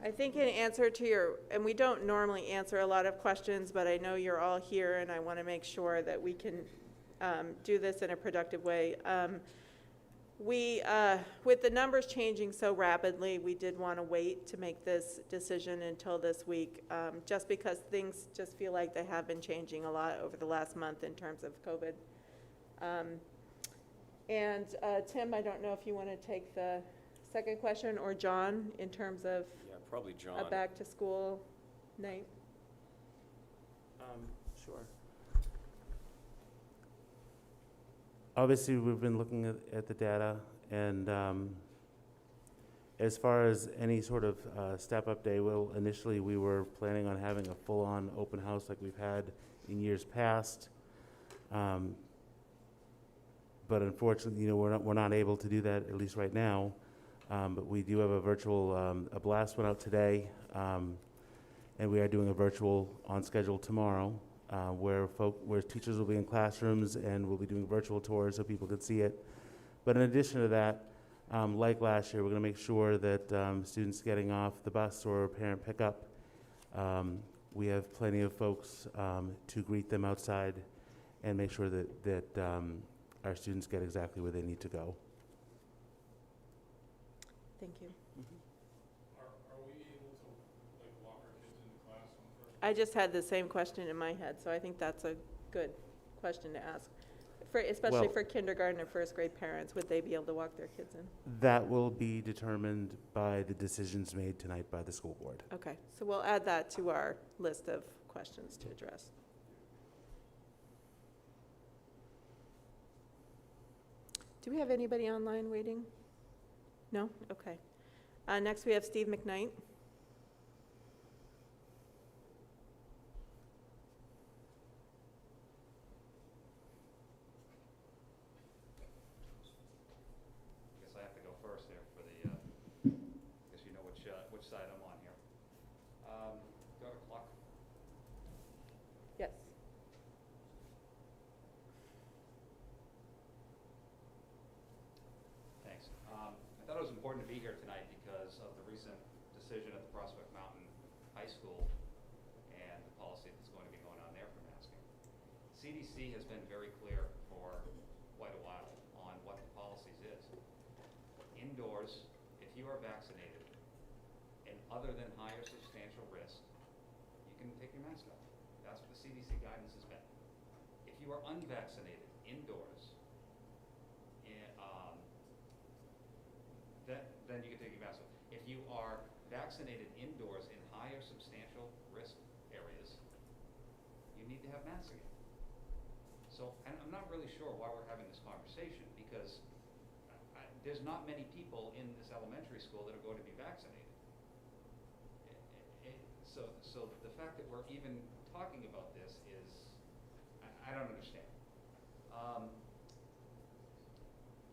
I think in answer to your, and we don't normally answer a lot of questions, but I know you're all here and I want to make sure that we can do this in a productive way. With the numbers changing so rapidly, we did want to wait to make this decision until this week, just because things just feel like they have been changing a lot over the last month in terms of COVID. Tim, I don't know if you want to take the second question, or John, in terms of Probably John. a back to school night. Sure. Obviously, we've been looking at the data, and as far as any sort of step-up day, initially we were planning on having a full-on open house like we've had in years past. But unfortunately, we're not able to do that, at least right now. But we do have a virtual, a blast went out today, and we are doing a virtual on schedule tomorrow, where teachers will be in classrooms and we'll be doing virtual tours so people can see it. But in addition to that, like last year, we're going to make sure that students getting off the bus or parent pickup, we have plenty of folks to greet them outside and make sure that our students get exactly where they need to go. Thank you. Are we able to walk our kids into class on the first? I just had the same question in my head, so I think that's a good question to ask. Especially Well- for kindergarten or first grade parents, would they be able to walk their kids in? That will be determined by the decisions made tonight by the school board. Okay, so we'll add that to our list of questions to address. Do we have anybody online waiting? No? Okay. Next we have Steve McKnight. I guess I have to go first here for the, I guess you know which side I'm on here. CDC has been very clear for quite a while on what the policies is. Indoors, if you are vaccinated and other than higher substantial risk, you can take your mask off. That's what the CDC guidance has been. If you are unvaccinated indoors, then you can take your mask off. If you are vaccinated indoors in higher substantial risk areas, you need to have masks again. So, and I'm not really sure why we're having this conversation, because there's not many people in this elementary school that are going to be vaccinated. So the fact that we're even talking about this is, I don't understand.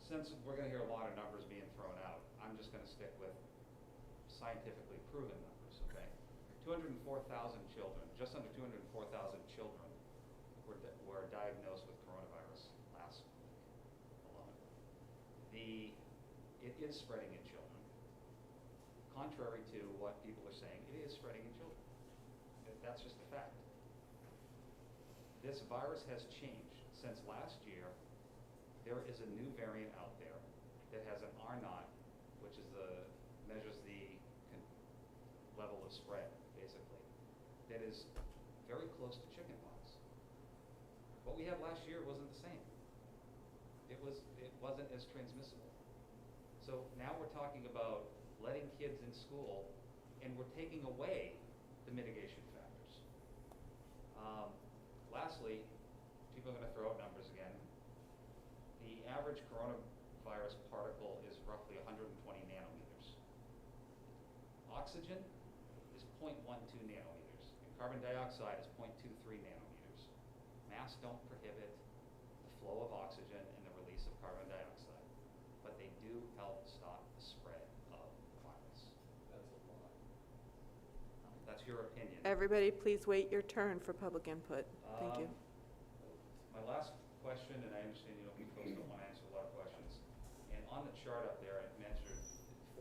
Since we're going to hear a lot of numbers being thrown out, I'm just going to stick with scientifically proven numbers, okay? 204,000 children, just under 204,000 children were diagnosed with coronavirus last week alone. It is spreading in children. Contrary to what people are saying, it is spreading in children. That's just a fact. This virus has changed. Since last year, there is a new variant out there that has an R0, which is measures the level of spread, basically, that is very close to chickenpox. What we had last year wasn't the same. It wasn't as transmissible. So now we're talking about letting kids in school, and we're taking away the mitigation factors. Lastly, people are going to throw out numbers again. The average coronavirus particle is roughly 120 nanometers. Oxygen is 0.12 nanometers, and carbon dioxide is 0.23 nanometers. Masks don't prohibit the flow of oxygen and the release of carbon dioxide, but they do help stop the spread of the virus. That's a lot. That's your opinion. Everybody, please wait your turn for public input. Thank you. My last question, and I understand you folks don't want to answer a lot of questions, and on the chart up there, I mentioned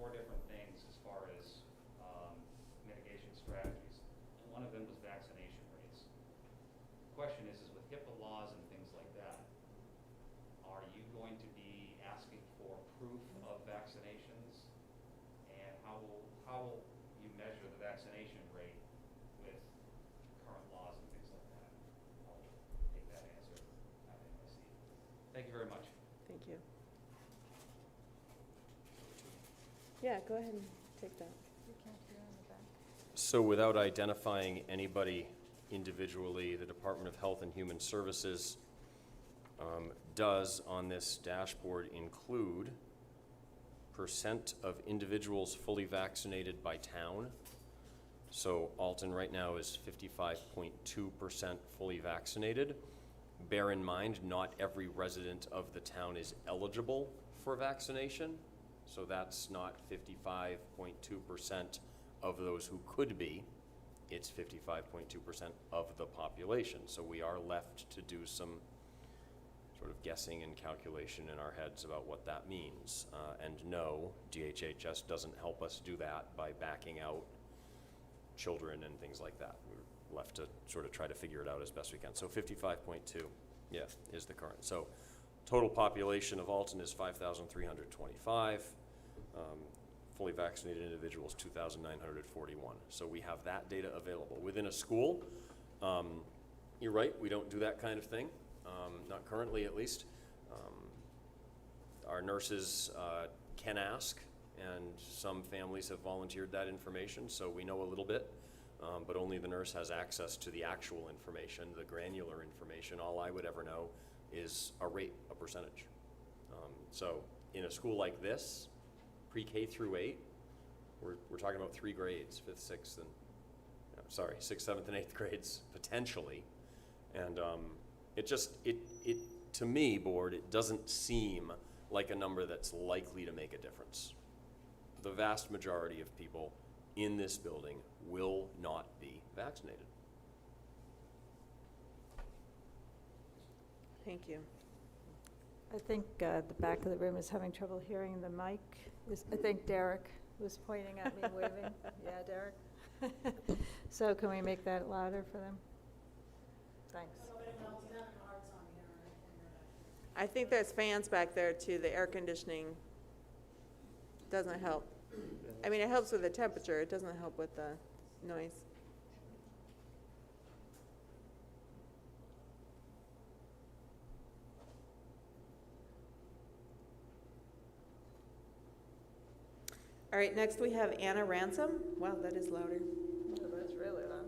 4 different things as far as mitigation strategies, and one of them was vaccination rates. The question is with HIPAA laws and things like that, are you going to be asking for proof of vaccinations, and how will you measure the vaccination rate with current laws and things like that? I'll take that answer at NYC. Thank you very much. Thank you. Yeah, go ahead and take that. You can't hear in the back. So without identifying anybody individually, the Department of Health and Human Services does on this dashboard include percent of individuals fully vaccinated by town. So Alton right now is 55.2% fully vaccinated. Bear in mind, not every resident of the town is eligible for vaccination. So that's not 55.2% of those who could be. It's 55.2% of the population. So we are left to do some sort of guessing and calculation in our heads about what that means. And no, DHHS doesn't help us do that by backing out children and things like that. We're left to sort of try to figure it out as best we can. So 55.2, yeah, is the current. So total population of Alton is 5,325. Fully vaccinated individuals, 2,941. So we have that data available. Within a school, you're right, we don't do that kind of thing, not currently at least. Our nurses can ask, and some families have volunteered that information, so we know a little bit, but only the nurse has access to the actual information, the granular information. All I would ever know is a rate, a percentage. So in a school like this, pre-K through 8, we're talking about 3 grades, 5th, 6th, and 6th, 7th, and 8th grades potentially, and it to me, board, it doesn't seem like a number that's likely to make a difference. The vast majority of people in this building will not be vaccinated. Thank you. I think the back of the room is having trouble hearing the mic. I think Derek was pointing at me, waving. Yeah, Derek. So can we make that louder for them? Thanks. I think there's fans back there too. The air conditioning doesn't help. I mean, it helps with the temperature. It doesn't help with the noise. All right, next we have Anna Ransom. Wow, that is louder. Oh, that's really loud.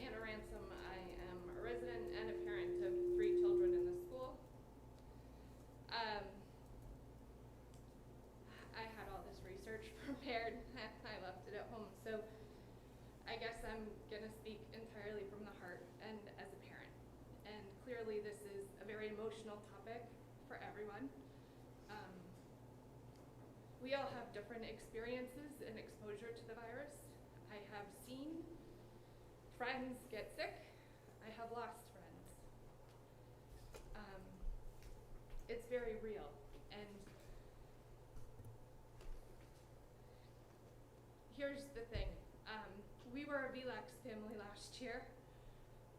Anna Ransom, I am a resident and a parent of 3 children in the school. I had all this research prepared. I left it at home. So I guess I'm going to speak entirely from the heart and as a parent. And clearly this is a very emotional topic for everyone. We all have different experiences and exposure to the virus. I have seen friends get sick. I have lost friends. It's very real. And here's the thing. We were a Hvac family last year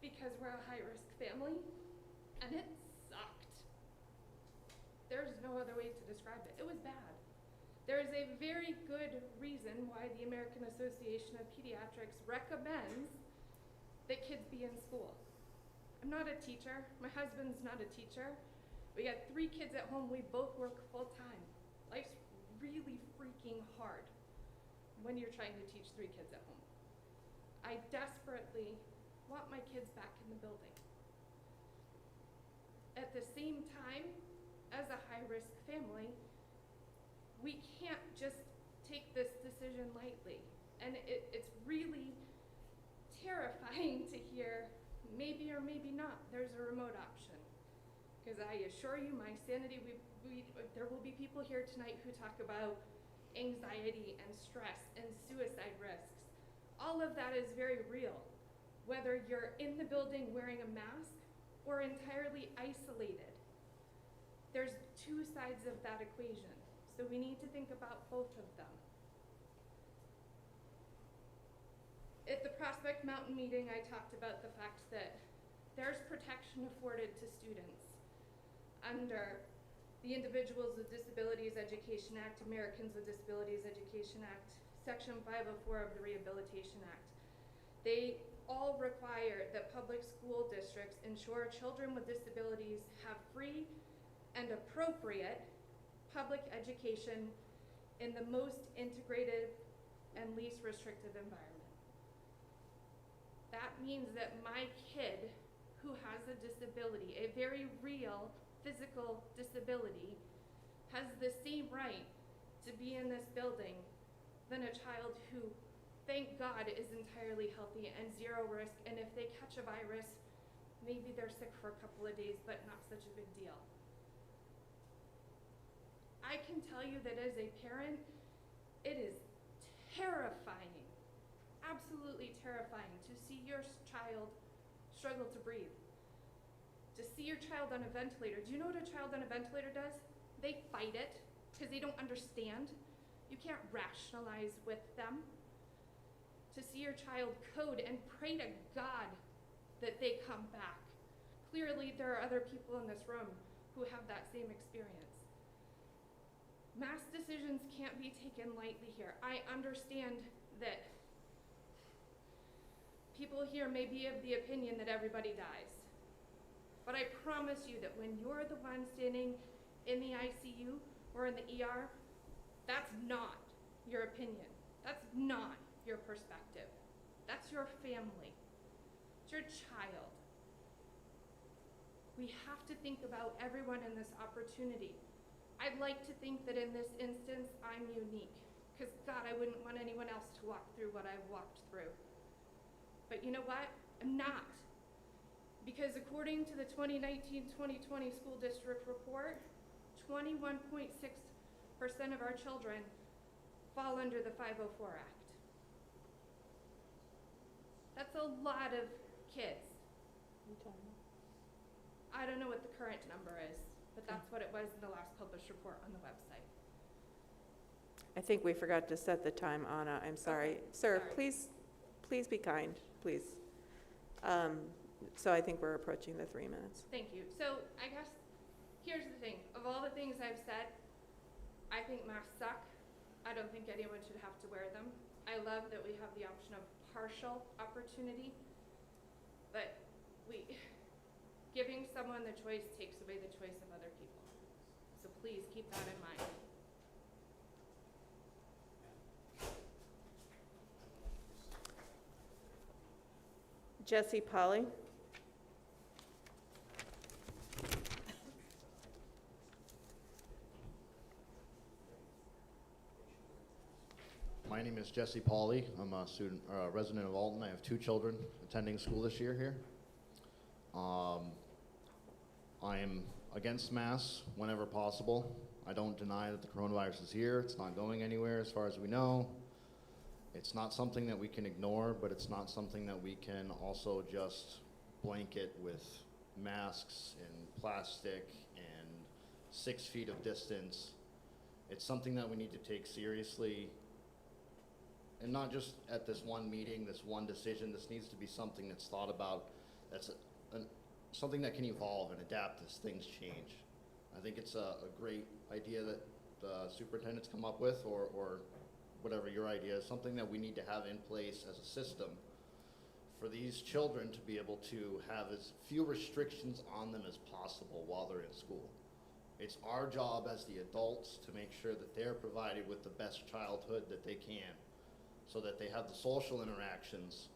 because we're a high-risk family, and it sucked. There's no other way to describe it. It was bad. There is a very good reason why the American Association of Pediatrics recommends that kids be in school. I'm not a teacher. My husband's not a teacher. We got 3 kids at home. We both work full-time. Life's really freaking hard when you're trying to teach 3 kids at home. I desperately want my kids back in the building. At the same time, as a high-risk family, we can't just take this decision lightly. And it's really terrifying to hear maybe or maybe not there's a remote option. Because I assure you, my sanity, there will be people here tonight who talk about anxiety and stress and suicide risks. All of that is very real, whether you're in the building wearing a mask or entirely isolated. There's 2 sides of that equation, so we need to think about both of them. At the Prospect Mountain meeting, I talked about the fact that there's protection afforded to students under the Individuals with Disabilities Education Act, Americans with Disabilities Education Act, Section 504 of the Rehabilitation Act. They all require that public school districts ensure children with disabilities have free and appropriate public education in the most integrated and least restrictive environment. That means that my kid who has a disability, a very real physical disability, has the same right to be in this building than a child who, thank God, is entirely healthy and 0 risk, and if they catch a virus, maybe they're sick for a couple of days, but not such a big deal. I can tell you that as a parent, it is terrifying, absolutely terrifying to see your child struggle to breathe, to see your child on a ventilator. Do you know what a child on a ventilator does? They fight it because they don't understand. You can't rationalize with them. To see your child code and pray to God that they come back. Clearly, there are other people in this room who have that same experience. Mass decisions can't be taken lightly here. I understand that people here may be of the opinion that everybody dies. But I promise you that when you're the one standing in the ICU or in the ER, that's not your opinion. That's not your perspective. That's your family. It's your child. We have to think about everyone in this opportunity. I'd like to think that in this instance, I'm unique, because God, I wouldn't want anyone else to walk through what I've walked through. But you know what? I'm not. Because according to the 2019-2020 school district report, 21.6% of our children fall under the 504 Act. That's a lot of kids. I don't know what the current number is, but that's what it was in the last published report on the website. I think we forgot to set the time, Anna, I'm sorry. Okay, Sir, sorry. please be kind, please. So I think we're approaching the 3 minutes. Thank you. So I guess, here's the thing. Of all the things I've said, I think masks suck. I don't think anyone should have to wear them. I love that we have the option of partial opportunity, but giving someone the choice takes away the choice of other people. So please keep that in mind. Jesse Polly? My name is Jesse Pauley. I'm a student, resident of Alton. I have 2 children attending school this year here. I am against masks whenever possible. I don't deny that the coronavirus is here. It's not going anywhere as far as we know. It's not something that we can ignore, but it's not something that we can also just blanket with masks and plastic and 6 feet of distance. It's something that we need to take seriously. And not just at this one meeting, this one decision. This needs to be something that's thought about, that's something that can evolve and adapt as things change. I think it's a great idea that the superintendent's come up with, or whatever your idea is, something that we need to have in place as a system for these children to be able to have as few restrictions on them as possible while they're in school. It's our job as the adults to make sure that they're provided with the best childhood that they can, so that they have the social interactions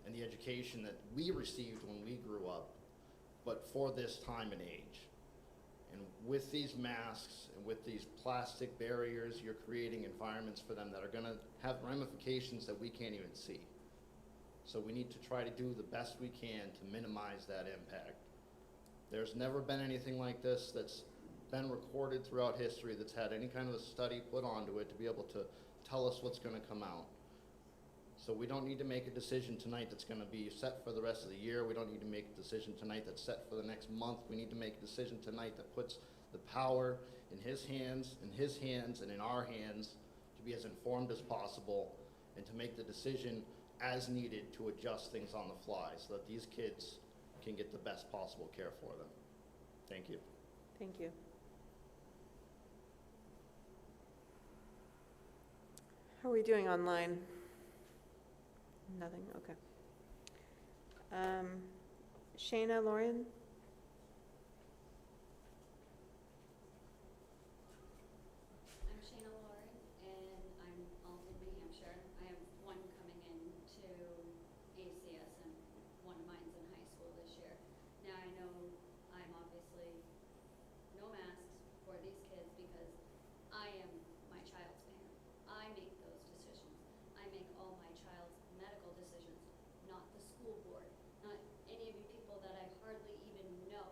and the education that we received when we grew up, but for this time and age. And with these masks and with these plastic barriers, you're creating environments for them that are gonna have ramifications that we can't even see. So we need to try to do the best we can to minimize that impact. There's never been anything like this that's been recorded throughout history that's had any kind of a study put onto it to be able to tell us what's gonna come out. So we don't need to make a decision tonight that's gonna be set for the rest of the year. We don't need to make a decision tonight that's set for the next month. We need to make a decision tonight that puts the power in his hands, and in our hands to be as informed as possible and to make the decision as needed to adjust things on the fly so that these kids can get the best possible care for them. Thank you. Thank you. How are we doing online? Nothing, okay. Shayna Lauren? I'm Shayna Lauren, and I'm Alton, New Hampshire. I have one coming into ACS, and one of mine's in high school this year. Now, I know I'm obviously no masks for these kids because I am my child's parent. I make those decisions. I make all my child's medical decisions, not the school board, not any of you people that I hardly even know.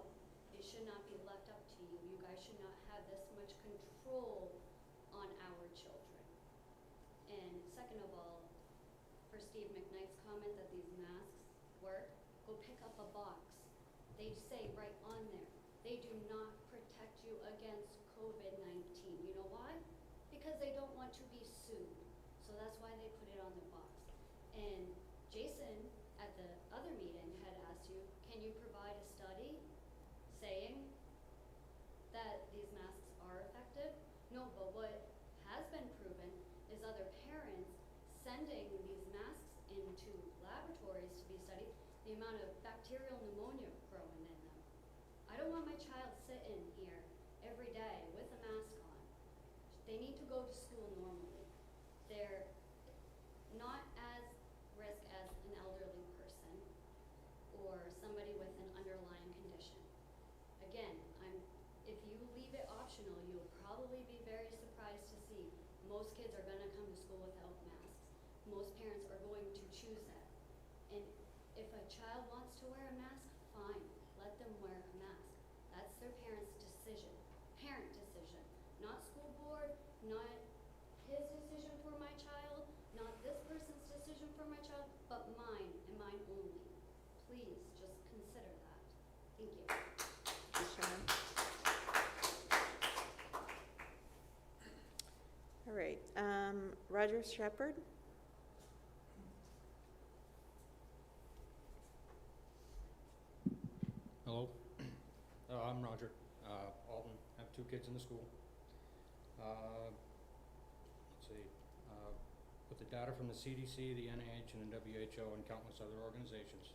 It should not be left up to you. You guys should not have this much control on our children. And second of all, for Steve McKnight's comment that these masks work, go pick up a box. They say right on there, they do not protect you against COVID-19. You know why? Because they don't want to be sued. So that's why they put it on the box. And Jason, at the other meeting, had asked you, can you provide a study saying that these masks are effective? No, but what has been proven is other parents sending these masks into laboratories to be studied, the amount of bacterial pneumonia growing in them. I don't want my child sitting here every day with a mask on. They need to go to school normally. They're not as risk as an elderly person or somebody with an underlying condition. Again, if you leave it optional, you'll probably be very surprised to see most kids are gonna come to school without masks. Most parents are going to choose that. And if a child wants to wear a mask, fine, let them wear a mask. That's their parent decision, not school board, not his decision for my child, not this person's decision for my child, but mine and mine only. Please just consider that. Thank you. Roger Shepherd. Hello, I'm Roger, Alton. I have 2 kids in the school. Let's see, with the data from the CDC, the NIH, and the WHO, and countless other organizations,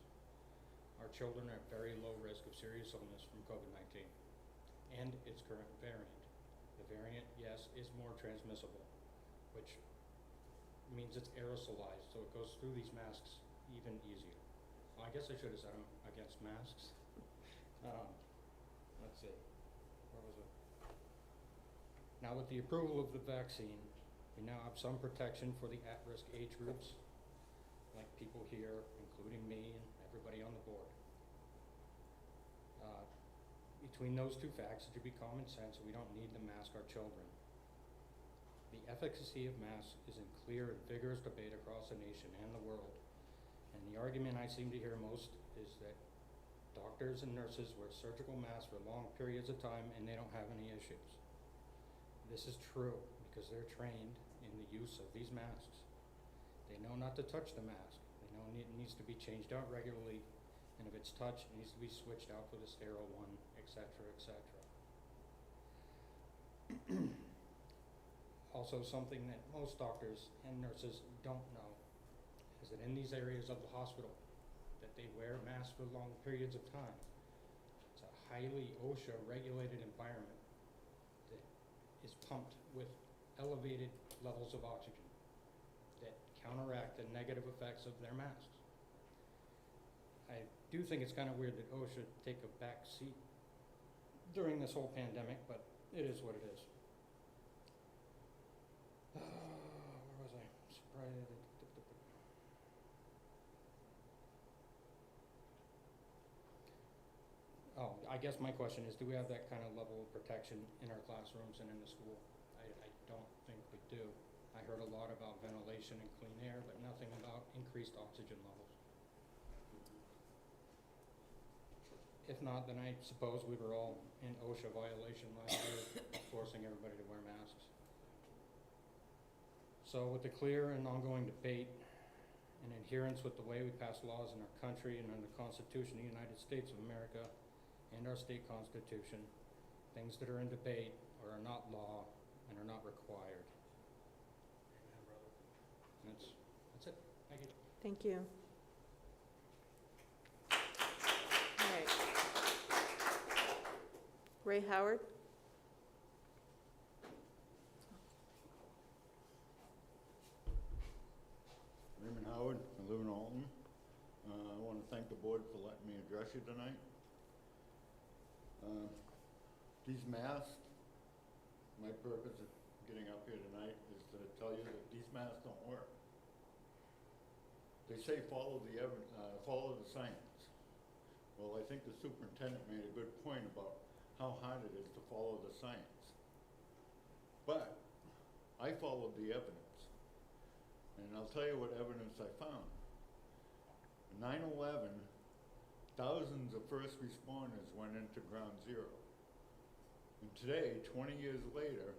our children are at very low risk of serious illness from COVID-19 and its current variant. The variant, yes, is more transmissible, which means it's aerosolized, so it goes through these masks even easier. Well, I guess I should have said I'm against masks. Let's see, where was it? Now with the approval of the vaccine, we now have some protection for the at-risk age groups, like people here, including me and everybody on the board. Between those 2 facts, it should be common sense that we don't need to mask our children. The efficacy of masks is in clear and vigorous debate across the nation and the world. And the argument I seem to hear most is that doctors and nurses wear surgical masks for long periods of time and they don't have any issues. This is true because they're trained in the use of these masks. They know not to touch the mask. They know it needs to be changed out regularly, and if it's touched, it needs to be switched out for the sterile one, etc., etc. Also, something that most doctors and nurses don't know is that in these areas of the hospital that they wear masks for long periods of time, it's a highly OSHA regulated environment that is pumped with elevated levels of oxygen that counteract the negative effects of their masks. I do think it's kind of weird that OSHA take a back seat during this whole pandemic, but it is what it is. Where was I? Oh, I guess my question is, do we have that kind of level of protection in our classrooms and in the school? I don't think we do. I heard a lot about ventilation and clean air, but nothing about increased oxygen levels. If not, then I suppose we were all in OSHA violation last year, forcing everybody to wear masks. So with the clear and ongoing debate and adherence with the way we pass laws in our country and under the Constitution of the United States of America and our state constitution, things that are in debate are not law and are not required. That's it. Thank you. Thank you. All right. Ray Howard. Raymond Howard, I live in Alton. I want to thank the board for letting me address you tonight. These masks, my purpose of getting up here tonight is to tell you that these masks don't work. They say follow the science. Well, I think the superintendent made a good point about how hard it is to follow the science. But I followed the evidence. And I'll tell you what evidence I found. 9/11, thousands of first responders went into ground zero. And today, 20 years later,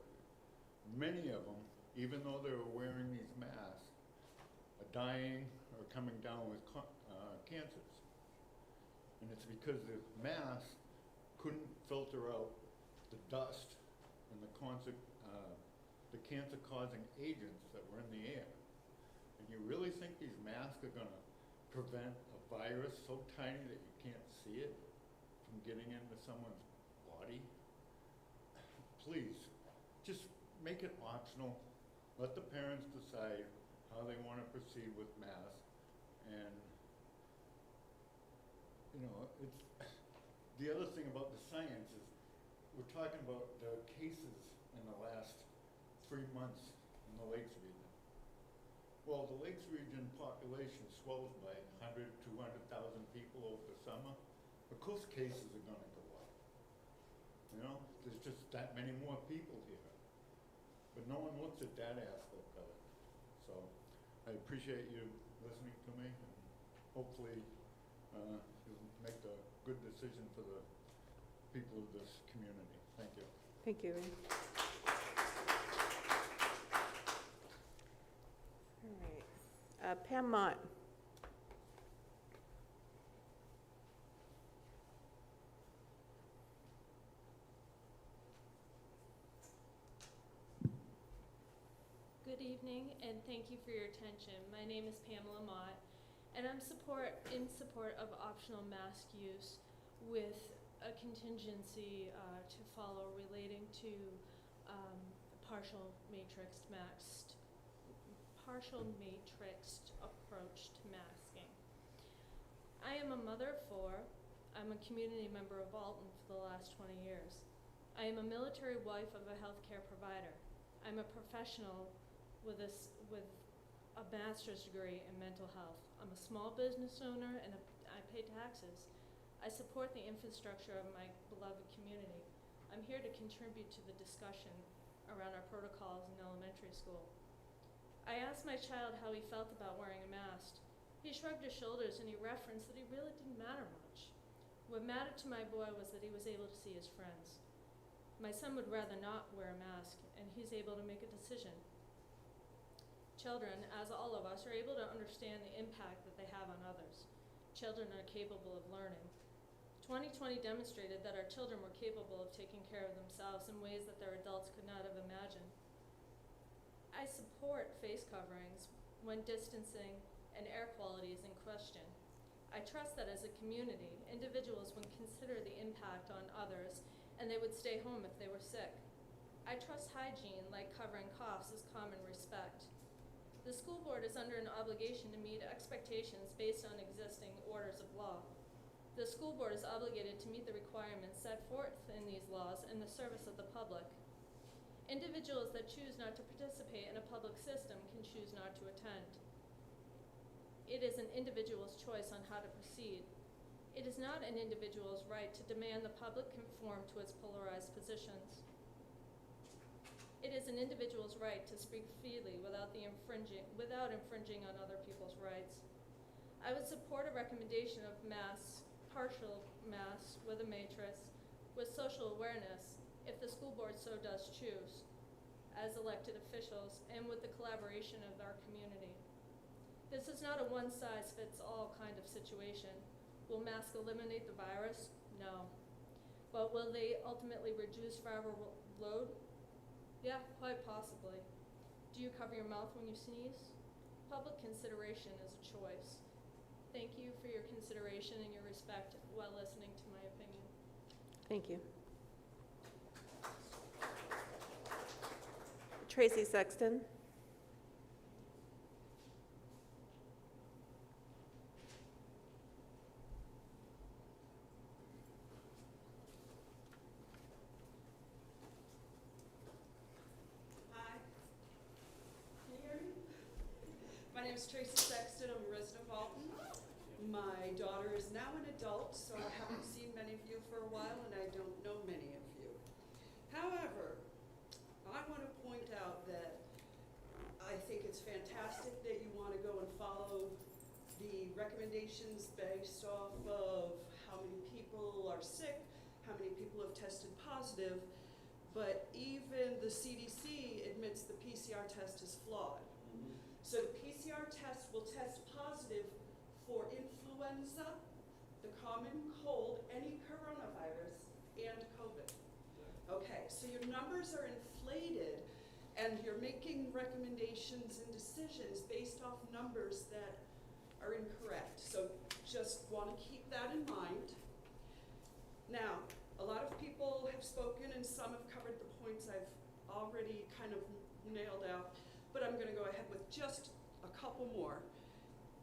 many of them, even though they were wearing these masks, are dying or coming down with cancers. And it's because the mask couldn't filter out the dust and the cancer-causing agents that were in the air. And you really think these masks are going to prevent a virus so tiny that you can't see it from getting into someone's body? Please, just make it optional. Let the parents decide how they want to proceed with masks. And, you know, it's the other thing about the science is we're talking about the cases in the last 3 months in the Lakes region. Well, the Lakes region population swells by 100, 200,000 people over the summer. Of course cases are going to go up. You know, there's just that many more people here. But no one looks at that aspect of it. So I appreciate you listening to me, and hopefully you'll make a good decision for the people of this community. Thank you. Thank you, Ray. Pam Mott. Good evening, and thank you for your attention. My name is Pamela Mott, and I'm in support of optional mask use with a contingency to follow relating to partial matrixed approach to masking. I am a mother of 4. I'm a community member of Alton for the last 20 years. I am a military wife of a healthcare provider. I'm a professional with a master's degree in mental health. I'm a small business owner and I pay taxes. I support the infrastructure of my beloved community. I'm here to contribute to the discussion around our protocols in elementary school. I asked my child how he felt about wearing a mask. He shrugged his shoulders and he referenced that he really didn't matter much. What mattered to my boy was that he was able to see his friends. My son would rather not wear a mask, and he's able to make a decision. Children, as all of us, are able to understand the impact that they have on others. Children are capable of learning. 2020 demonstrated that our children were capable of taking care of themselves in ways that their adults could not have imagined. I support face coverings when distancing and air quality is in question. I trust that as a community, individuals would consider the impact on others and they would stay home if they were sick. I trust hygiene, like covering coughs, as common respect. The school board is under an obligation to meet expectations based on existing orders of law. The school board is obligated to meet the requirements set forth in these laws in the service of the public. Individuals that choose not to participate in a public system can choose not to attend. It is an individual's choice on how to proceed. It is not an individual's right to demand the public conform to its polarized positions. It is an individual's right to speak freely without infringing on other people's rights. I would support a recommendation of partial masks with a matrix, with social awareness, if the school board so does choose, as elected officials, and with the collaboration of our community. This is not a one-size-fits-all kind of situation. Will masks eliminate the virus? No. But will they ultimately reduce viral load? Yeah, quite possibly. Do you cover your mouth when you sneeze? Public consideration is a choice. Thank you for your consideration and your respect while listening to my opinion. Thank you. Tracy Sexton. My name is Tracy Sexton. I'm a resident of Alton. My daughter is now an adult, so I haven't seen many of you for a while, and I don't know many of you. However, I want to point out that I think it's fantastic that you want to go and follow the recommendations based off of how many people are sick, how many people have tested positive, but even the CDC admits the PCR test is flawed. So the PCR test will test positive for influenza, the common cold, any coronavirus, and COVID. Okay, so your numbers are inflated and you're making recommendations and decisions based off numbers that are incorrect. So just want to keep that in mind. Now, a lot of people have spoken and some have covered the points I've already kind of nailed out. But I'm going to go ahead with just a couple more.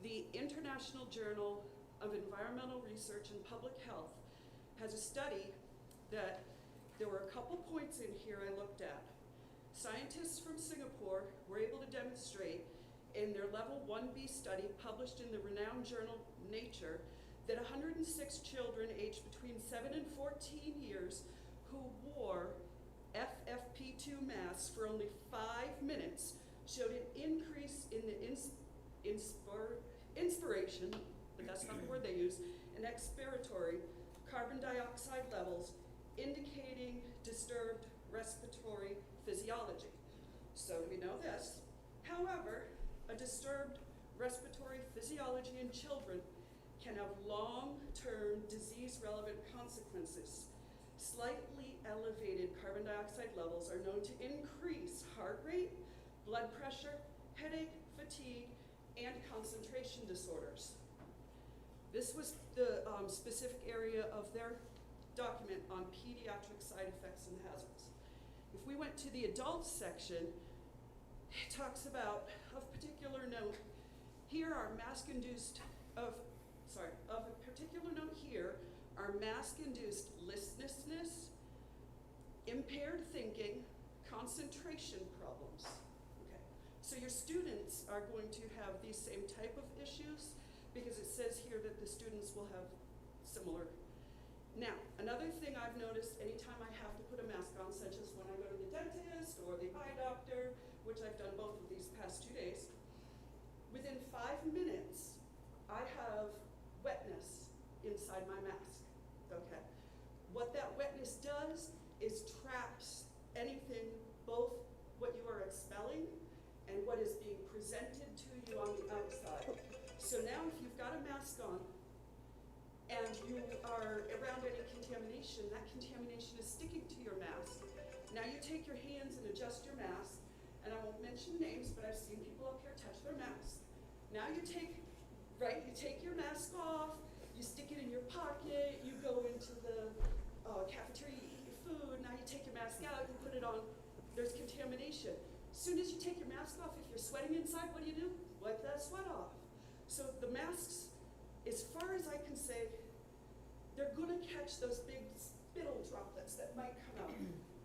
The International Journal of Environmental Research and Public Health has a study that there were a couple points in here I looked at. Scientists from Singapore were able to demonstrate in their level 1B study published in the renowned journal Nature that 106 children aged between 7 and 14 years who wore FFP2 masks for only 5 minutes showed an increase in the inspiration, but that's not the word they use, and expiratory carbon dioxide levels, indicating disturbed respiratory physiology. So we know this. However, a disturbed respiratory physiology in children can have long-term disease-relevant consequences. Slightly elevated carbon dioxide levels are known to increase heart rate, blood pressure, headache, fatigue, and concentration disorders. This was the specific area of their document on pediatric side effects and hazards. If we went to the adults section, it talks about, of particular note, here are mask-induced, of a particular note here, are mask-induced listlessness, impaired thinking, concentration problems. Okay, so your students are going to have these same type of issues because it says here that the students will have similar. Now, another thing I've noticed anytime I have to put a mask on, such as when I go to the dentist or the eye doctor, which I've done both of these past 2 days, within 5 minutes, I have wetness inside my mask, okay? What that wetness does is traps anything, both what you are expelling and what is being presented to you on the outside. So now if you've got a mask on and you are around any contamination, that contamination is sticking to your mask. Now you take your hands and adjust your mask, and I won't mention names, but I've seen people up here touch their mask. Now you take your mask off, you stick it in your pocket, you go into the cafeteria, you eat your food, now you take your mask out, you put it on, there's contamination. As soon as you take your mask off, if you're sweating inside, what do? Wipe that sweat off. So the masks, as far as I can say, they're gonna catch those big spittle droplets that might come out.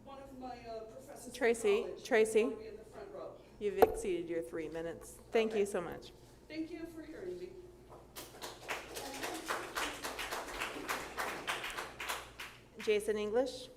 One of my professors in Tracy, college Tracy. wanted me in the front row. You've exceeded your 3 minutes. Thank you so much. Thank you for hearing me. Jason English?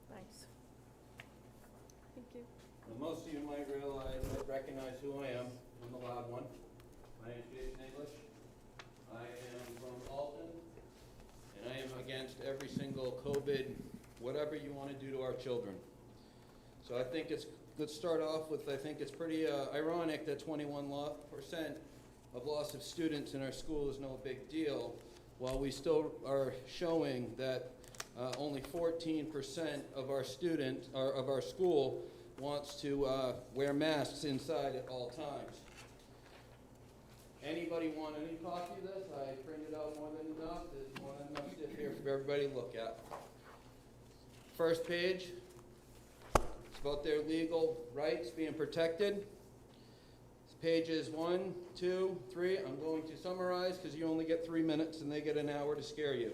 Thanks. Thank you. Well, most of you might recognize who I am. I'm the loud one. My name is Jason English. I am from Alton, and I am against every single COVID, whatever you want to do to our children. So I think let's start off with, I think it's pretty ironic that 21% of loss of students in our school is no big deal, while we still are showing that only 14% of our students, or of our school, wants to wear masks inside at all times. Anybody want any copy of this? I printed out more than enough. There's more than enough stuff here for everybody to look at. First page, it's about their legal rights being protected. Pages 1, 2, 3. I'm going to summarize because you only get 3 minutes and they get an hour to scare you.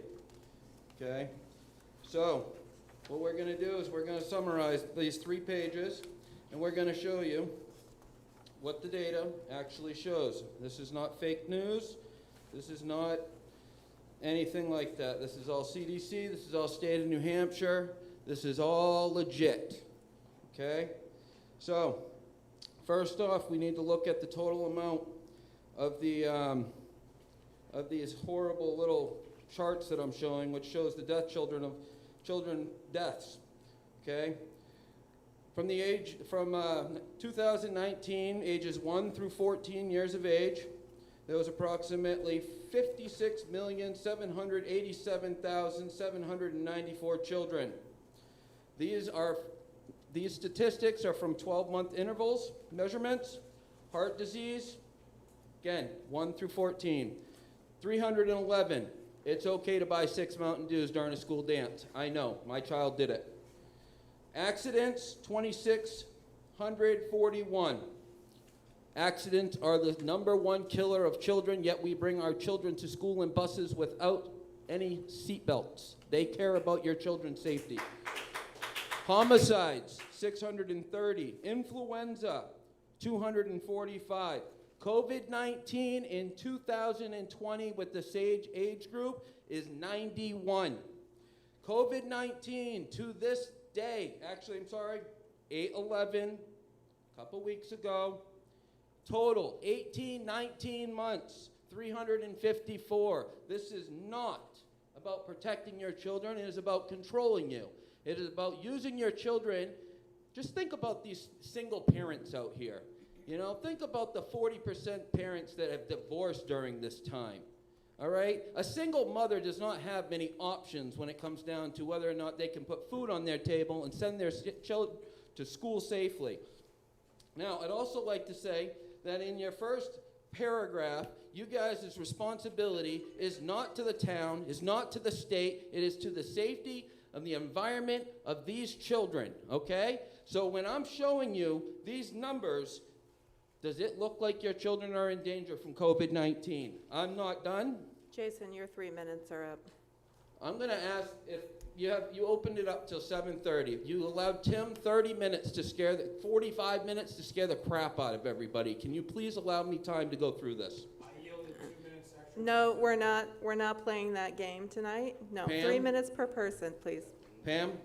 Okay? So, what we're going to do is we're going to summarize these 3 pages and we're going to show you what the data actually shows. This is not fake news. This is not anything like that. This is all CDC. This is all state of New Hampshire. This is all legit. Okay? So, first off, we need to look at the total amount of the of these horrible little charts that I'm showing, which shows the children deaths. Okay, from 2019, ages 1 through 14 years of age, there was approximately 56,787,794 children. These statistics are from 12-month intervals, measurements, heart disease, again, 1 through 14. 311, it's okay to buy 6 Mountain Dews during a school dance. I know, my child did it. Accidents, 2,641. Accidents are the #1 killer of children, yet we bring our children to school in buses without any seatbelts. They care about your children's safety. Homicides, 630. Influenza, 245. COVID-19 in 2020 with the age group is 91. COVID-19 to this day, actually, I'm sorry, 8/11, a couple weeks ago, total 18, 19 months, 354. This is not about protecting your children. It is about controlling you. It is about using your children. Just think about these single parents out here. You know, think about the 40% parents that have divorced during this time. All right? A single mother does not have many options when it comes down to whether or not they can put food on their table and send their children to school safely. Now, I'd also like to say that in your first paragraph, you guys' responsibility is not to the town, is not to the state, it is to the safety of the environment of these children, okay? So when I'm showing you these numbers, does it look like your children are in danger from COVID-19? I'm not done. Jason, your 3 minutes are up. I'm gonna ask if you opened it up till 7:30. You allowed Tim 30 minutes to 45 minutes to scare the crap out of everybody. Can you please allow me time to go through this? I yielded 2 minutes extra. No, we're not playing that game tonight. No, Pam? 3 minutes per person, please. Pam,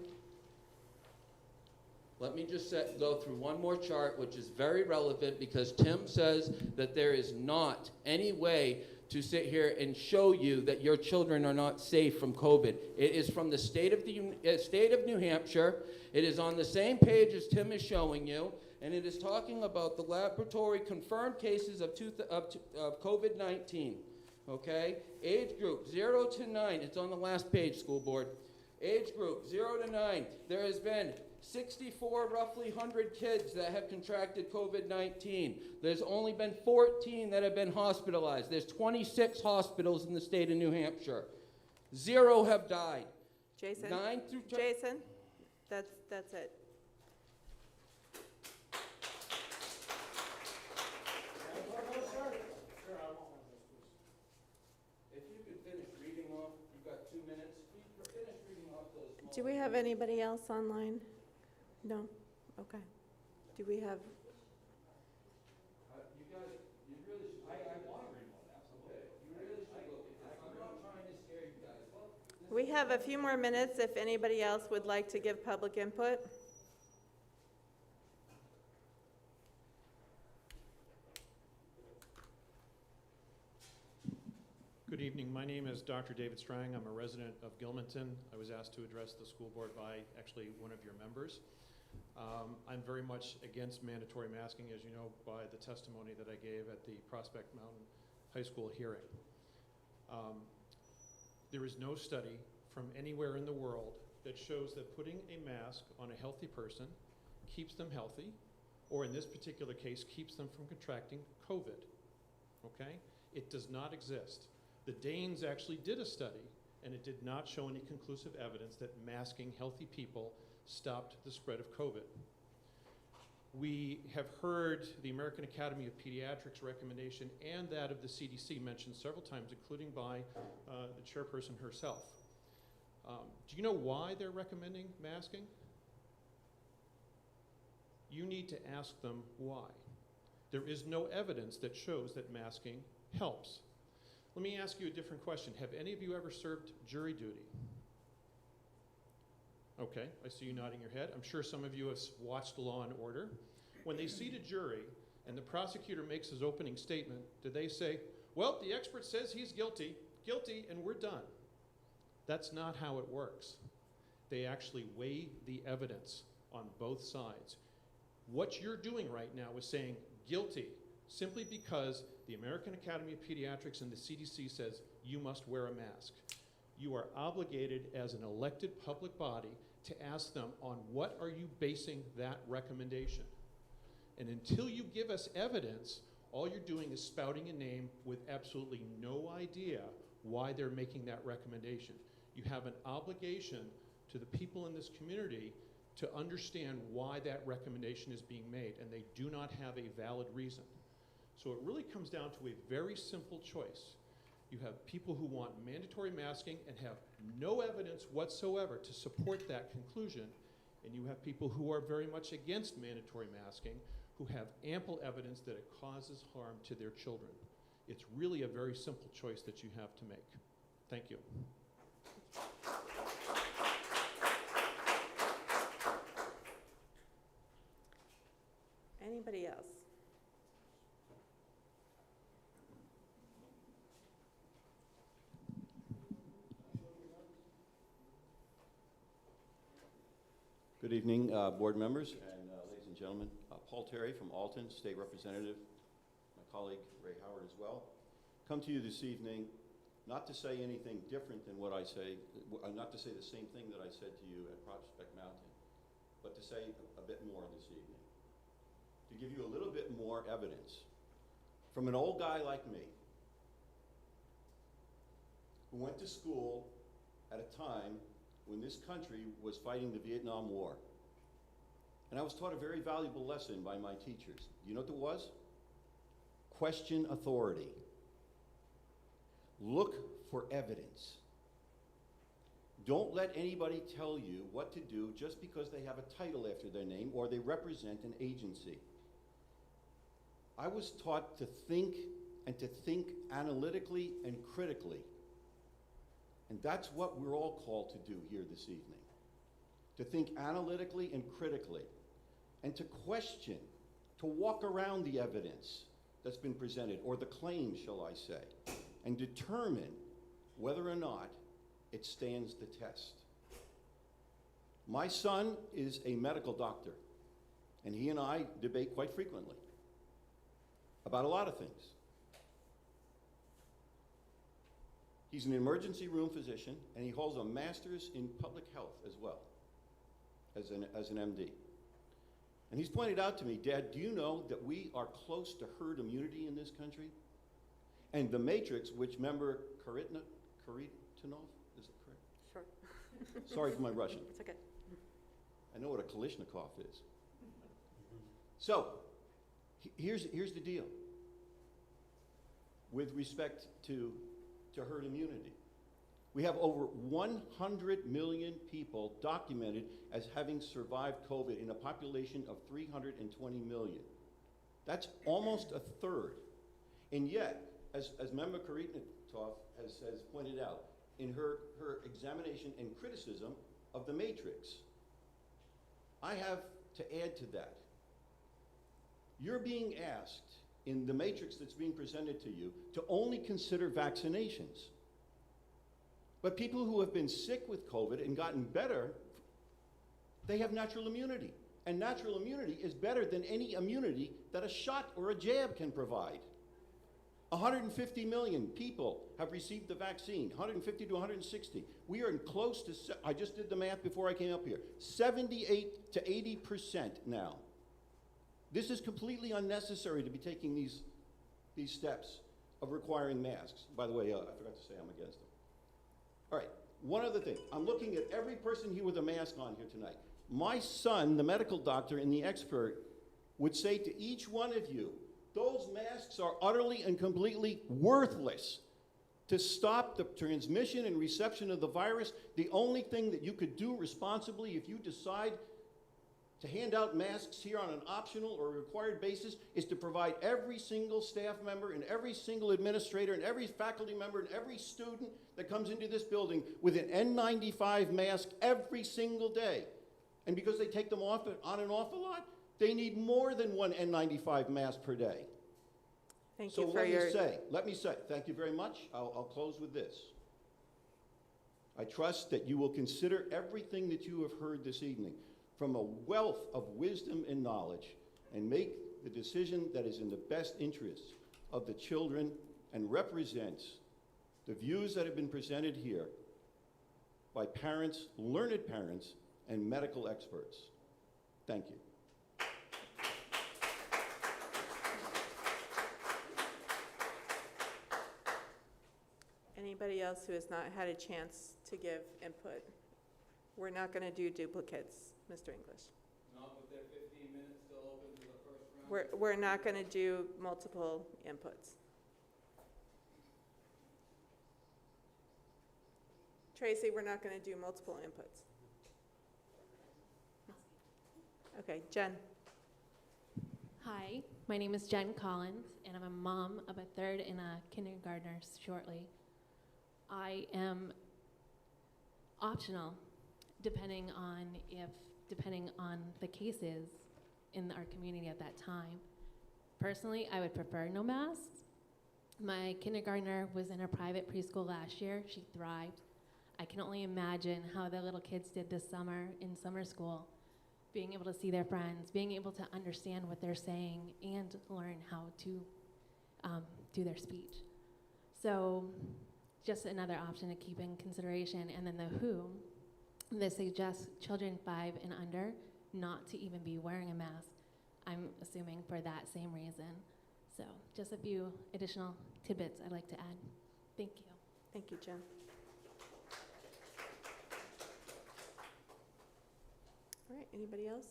let me just go through one more chart, which is very relevant because Tim says that there is not any way to sit here and show you that your children are not safe from COVID. It is from the state of New Hampshire. It is on the same page as Tim is showing you, and it is talking about the laboratory confirmed cases of COVID-19. Okay? Age group 0 to 9. It's on the last page, school board. Age group 0 to 9. There has been 64, roughly 100 kids that have contracted COVID-19. There's only been 14 that have been hospitalized. There's 26 hospitals in the state of New Hampshire. 0 have died. Jason? 9 through Jason? That's it. If you could finish reading off, you've got 2 minutes. Finish reading off those small. Do we have anybody else online? No? Okay. Do we have, You guys, you really should. I want to read more, absolutely. You really should look at this. I'm not trying to scare you guys. we have a few more minutes if anybody else would like to give public input. Good evening. My name is Dr. David Strang. I'm a resident of Gilmanton. I was asked to address the school board by actually one of your members. I'm very much against mandatory masking, as you know, by the testimony that I gave at the Prospect Mountain High School hearing. There is no study from anywhere in the world that shows that putting a mask on a healthy person keeps them healthy, or in this particular case, keeps them from contracting COVID, okay? It does not exist. The Danes actually did a study, and it did not show any conclusive evidence that masking healthy people stopped the spread of COVID. We have heard the American Academy of Pediatrics recommendation and that of the CDC mentioned several times, including by the chairperson herself. Do you know why they're recommending masking? You need to ask them why. There is no evidence that shows that masking helps. Let me ask you a different question. Have any of you ever served jury duty? Okay, I see you nodding your head. I'm sure some of you have watched Law and Order. When they seat a jury and the prosecutor makes his opening statement, do they say, well, the expert says he's guilty, and we're done? That's not how it works. They actually weigh the evidence on both sides. What you're doing right now is saying guilty simply because the American Academy of Pediatrics and the CDC says you must wear a mask. You are obligated as an elected public body to ask them on what are you basing that recommendation. And until you give us evidence, all you're doing is spouting a name with absolutely no idea why they're making that recommendation. You have an obligation to the people in this community to understand why that recommendation is being made, and they do not have a valid reason. So it really comes down to a very simple choice. You have people who want mandatory masking and have no evidence whatsoever to support that conclusion, and you have people who are very much against mandatory masking, who have ample evidence that it causes harm to their children. It's really a very simple choice that you have to make. Thank you. Anybody else? Good evening, board members and ladies and gentlemen. Paul Terry from Alton, State Representative, my colleague Ray Howard as well. Come to you this evening not to say anything different than what I say, not to say the same thing that I said to you at Prospect Mountain, but to say a bit more this evening. To give you a little bit more evidence from an old guy like me who went to school at a time when this country was fighting the Vietnam War. And I was taught a very valuable lesson by my teachers. You know what it was? Question authority. Look for evidence. Don't let anybody tell you what to do just because they have a title after their name or they represent an agency. I was taught to think and to think analytically and critically. And that's what we're all called to do here this evening. To think analytically and critically, and to question, to walk around the evidence that's been presented, or the claims, shall I say, and determine whether or not it stands the test. My son is a medical doctor, and he and I debate quite frequently about a lot of things. He's an emergency room physician, and he holds a master's in public health as well, as an MD. And he's pointed out to me, Dad, do you know that we are close to herd immunity in this country? And the matrix, which member Karitanov, is it correct? Sure. Sorry for my Russian. It's okay. I know what a Kalishnikov is. So, here's the deal. With respect to herd immunity, we have over 100 million people documented as having survived COVID in a population of 320 million. That's almost a third. And yet, as Member Karitanov has pointed out in her examination and criticism of the matrix, I have to add to that. You're being asked in the matrix that's being presented to you to only consider vaccinations. But people who have been sick with COVID and gotten better, they have natural immunity. And natural immunity is better than any immunity that a shot or a jab can provide. 150 million people have received the vaccine, 150 to 160. We are close to, I just did the math before I came up here, 78 to 80% now. This is completely unnecessary to be taking these steps of requiring masks. By the way, I forgot to say I'm against them. All right, one other thing. I'm looking at every person here with a mask on here tonight. My son, the medical doctor and the expert, would say to each one of you, those masks are utterly and completely worthless to stop the transmission and reception of the virus. The only thing that you could do responsibly if you decide to hand out masks here on an optional or required basis is to provide every single staff member and every single administrator and every faculty member and every student that comes into this building with an N95 mask every single day. And because they take them off on and off a lot, they need more than one N95 mask per day. Thank you for your... Let me say, thank you very much. I'll close with this. I trust that you will consider everything that you have heard this evening from a wealth of wisdom and knowledge and make the decision that is in the best interests of the children and represents the views that have been presented here by parents, learned parents, and medical experts. Thank you. Anybody else who has not had a chance to give input? We're not going to do duplicates, Mr. English. Not with their 15 minutes still open to the first round? We're not going to do multiple inputs. Tracy, we're not going to do multiple inputs. Okay, Jen. Hi, my name is Jen Collins, and I'm a mom of a third and a kindergartner shortly. I am optional, depending on the cases in our community at that time. Personally, I would prefer no masks. My kindergartner was in a private preschool last year. She thrived. I can only imagine how the little kids did this summer in summer school, being able to see their friends, being able to understand what they're saying, and learn how to do their speech. So just another option to keep in consideration. And then the WHO, they suggest children 5 and under not to even be wearing a mask. I'm assuming for that same reason. So just a few additional tidbits I'd like to add. Thank you. Thank you, Jen. All right, anybody else?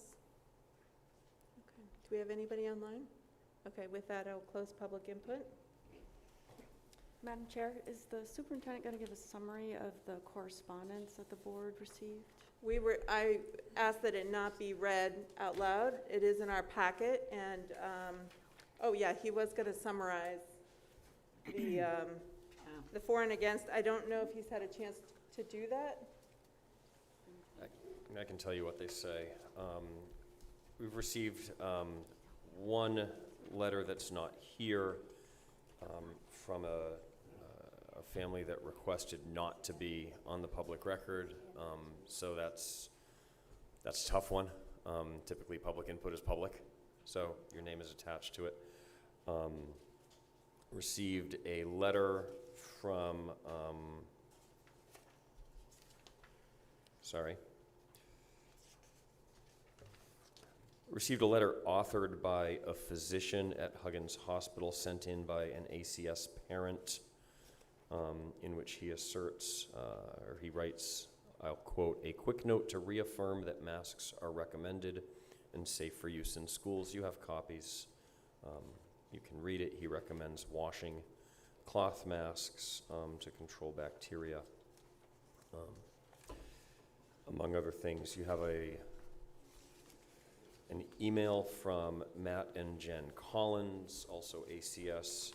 Okay, do we have anybody online? Okay, with that, I'll close public input. Madam Chair, is the superintendent going to give a summary of the correspondence that the board received? I asked that it not be read out loud. It is in our packet, and, oh yeah, he was gonna summarize the for and against. I don't know if he's had a chance to do that. I can tell you what they say. We've received one letter that's not here from a family that requested not to be on the public record. So that's a tough one. Typically, public input is public, so your name is attached to it. Received a letter from, received a letter authored by a physician at Huggins Hospital, sent in by an ACS parent, in which he asserts, or he writes, I'll quote, "A quick note to reaffirm that masks are recommended and safe for use in schools." You have copies. You can read it. He recommends washing cloth masks to control bacteria. Among other things, you have an email from Matt and Jen Collins, also ACS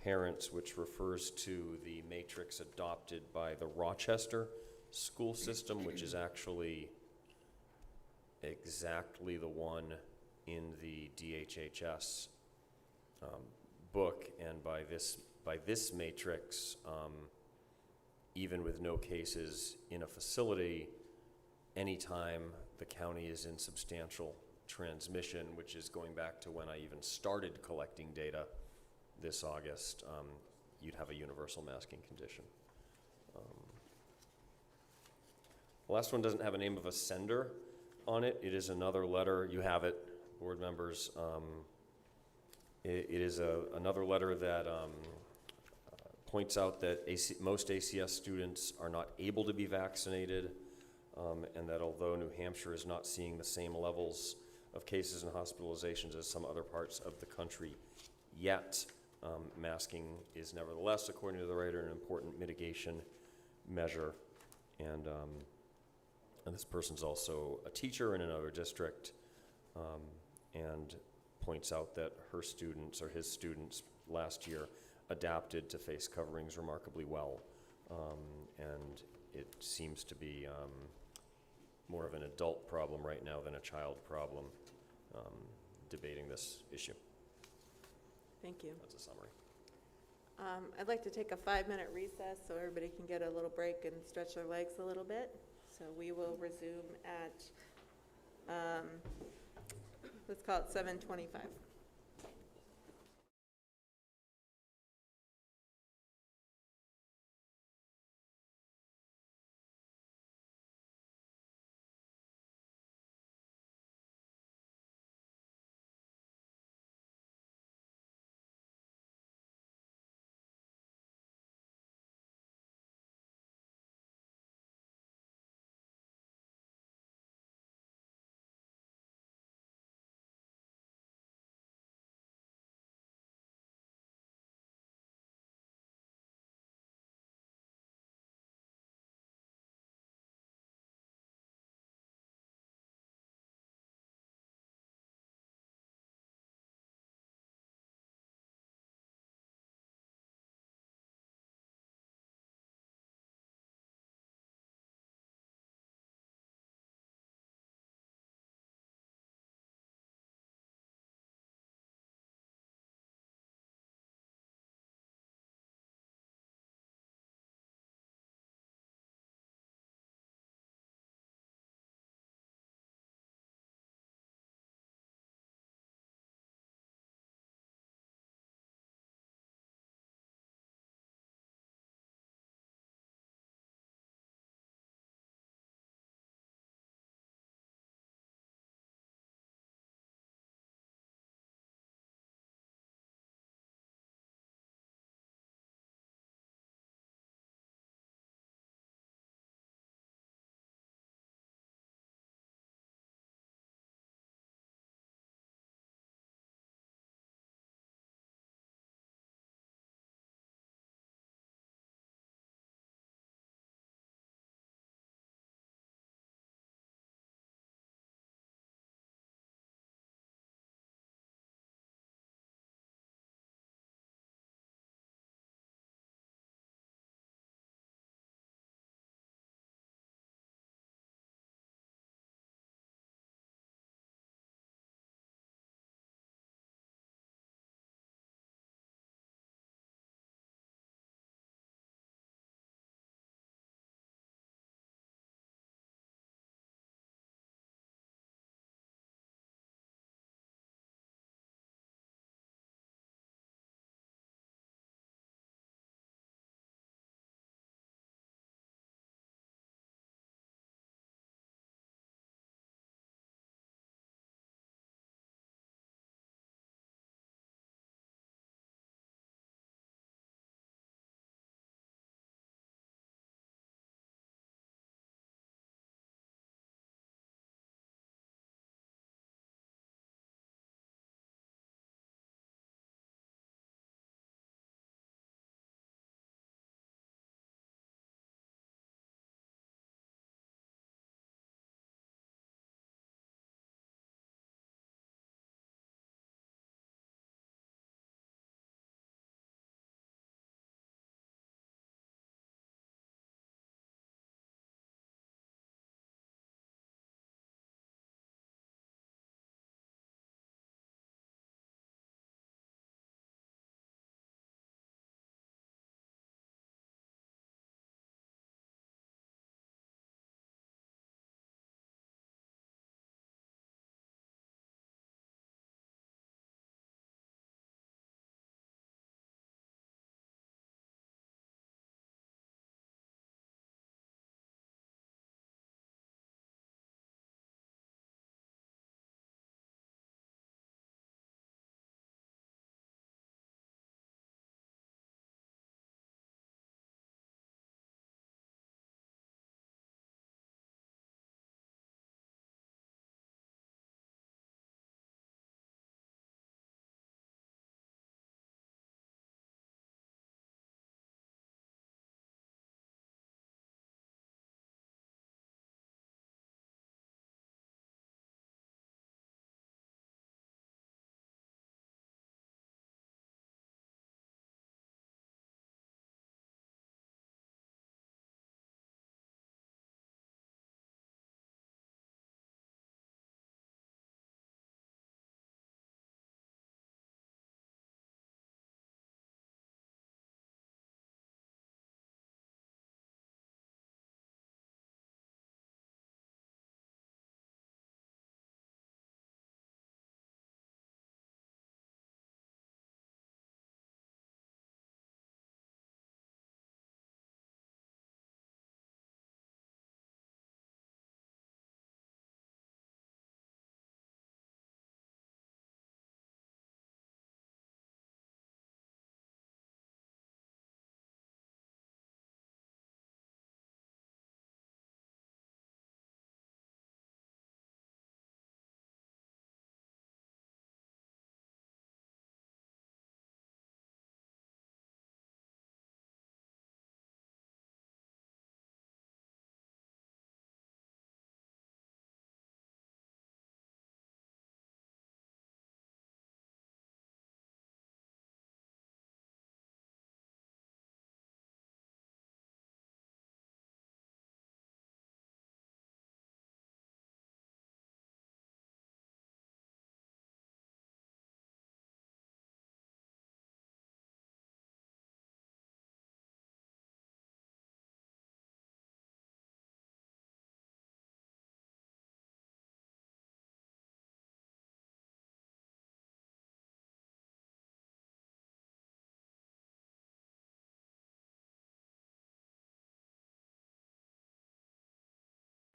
parents, which refers to the matrix adopted by the Rochester school system, which is actually exactly the one in the DHHS book. And by this matrix, even with no cases in a facility, anytime the county is in substantial transmission, which is going back to when I even started collecting data this August, you'd have a universal masking condition. The last one doesn't have a name of a sender on it. It is another letter. You have it, board members. It is another letter that points out that most ACS students are not able to be vaccinated, and that although New Hampshire is not seeing the same levels of cases and hospitalizations as some other parts of the country yet, masking is nevertheless, according to the writer, an important mitigation measure. And this person's also a teacher in another district, and points out that her students, or his students, last year adapted to face coverings remarkably well. And it seems to be more of an adult problem right now than a child problem, debating this issue. Thank you. That's a summary. I'd like to take a 5-minute recess so everybody can get a little break and stretch their legs a little bit. So we will resume at, let's call it 7:25.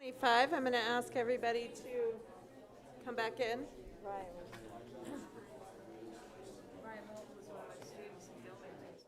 25, I'm going to ask everybody to come back in. Ryan Moulton was one of my students in building things.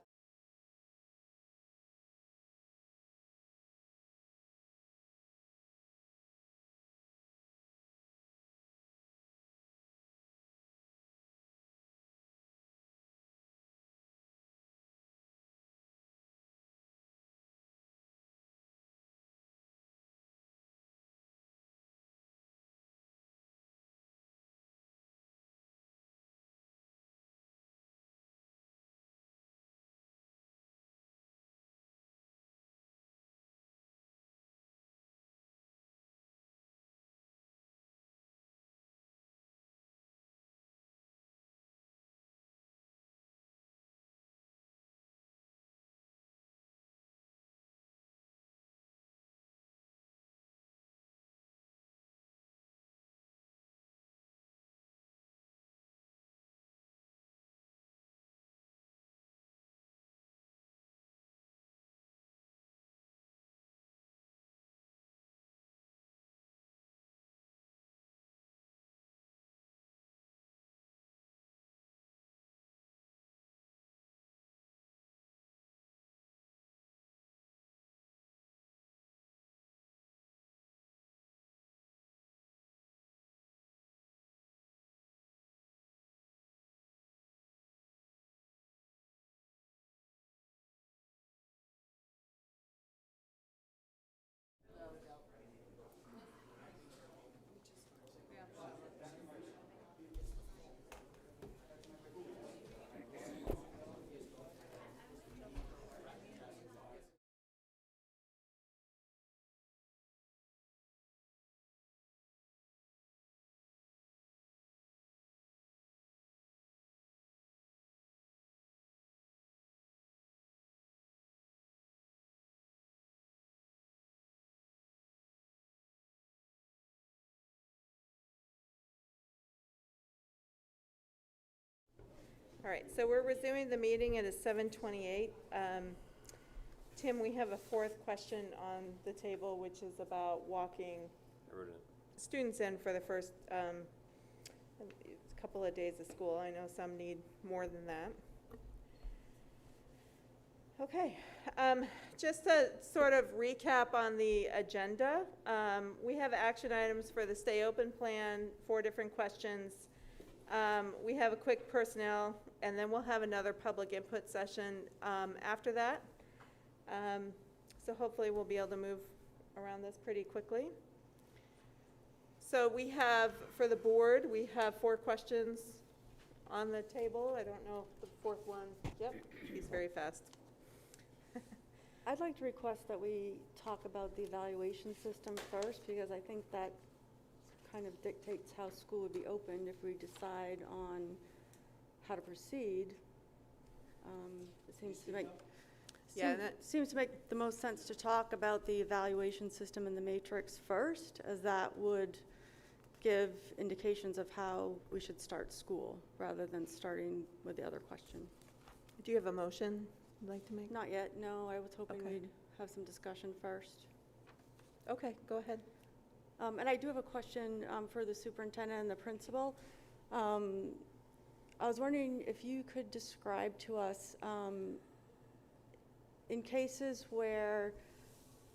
All right, so we're resuming the meeting. It is 7:28. Tim, we have a fourth question on the table, which is about walking students in for the first couple of days of school. I know some need more than that. Okay, just to sort of recap on the agenda, we have action items for the Stay Open Plan, 4 different questions. We have a quick personnel, and then we'll have another public input session after that. So hopefully we'll be able to move around this pretty quickly. So we have, for the board, we have 4 questions on the table. I don't know if the 4th one, yep, he's very fast. I'd like to request that we talk about the evaluation system first, because I think that kind of dictates how school would be opened if we decide on how to proceed. It seems to make seems to make the most sense to talk about the evaluation system and the matrix first, as that would give indications of how we should start school rather than starting with the other question. Do you have a motion you'd like to make? Not yet, no. I was hoping Okay. we'd have some discussion first. Okay, go ahead. And I do have a question for the superintendent and the principal. I was wondering if you could describe to us, in cases where,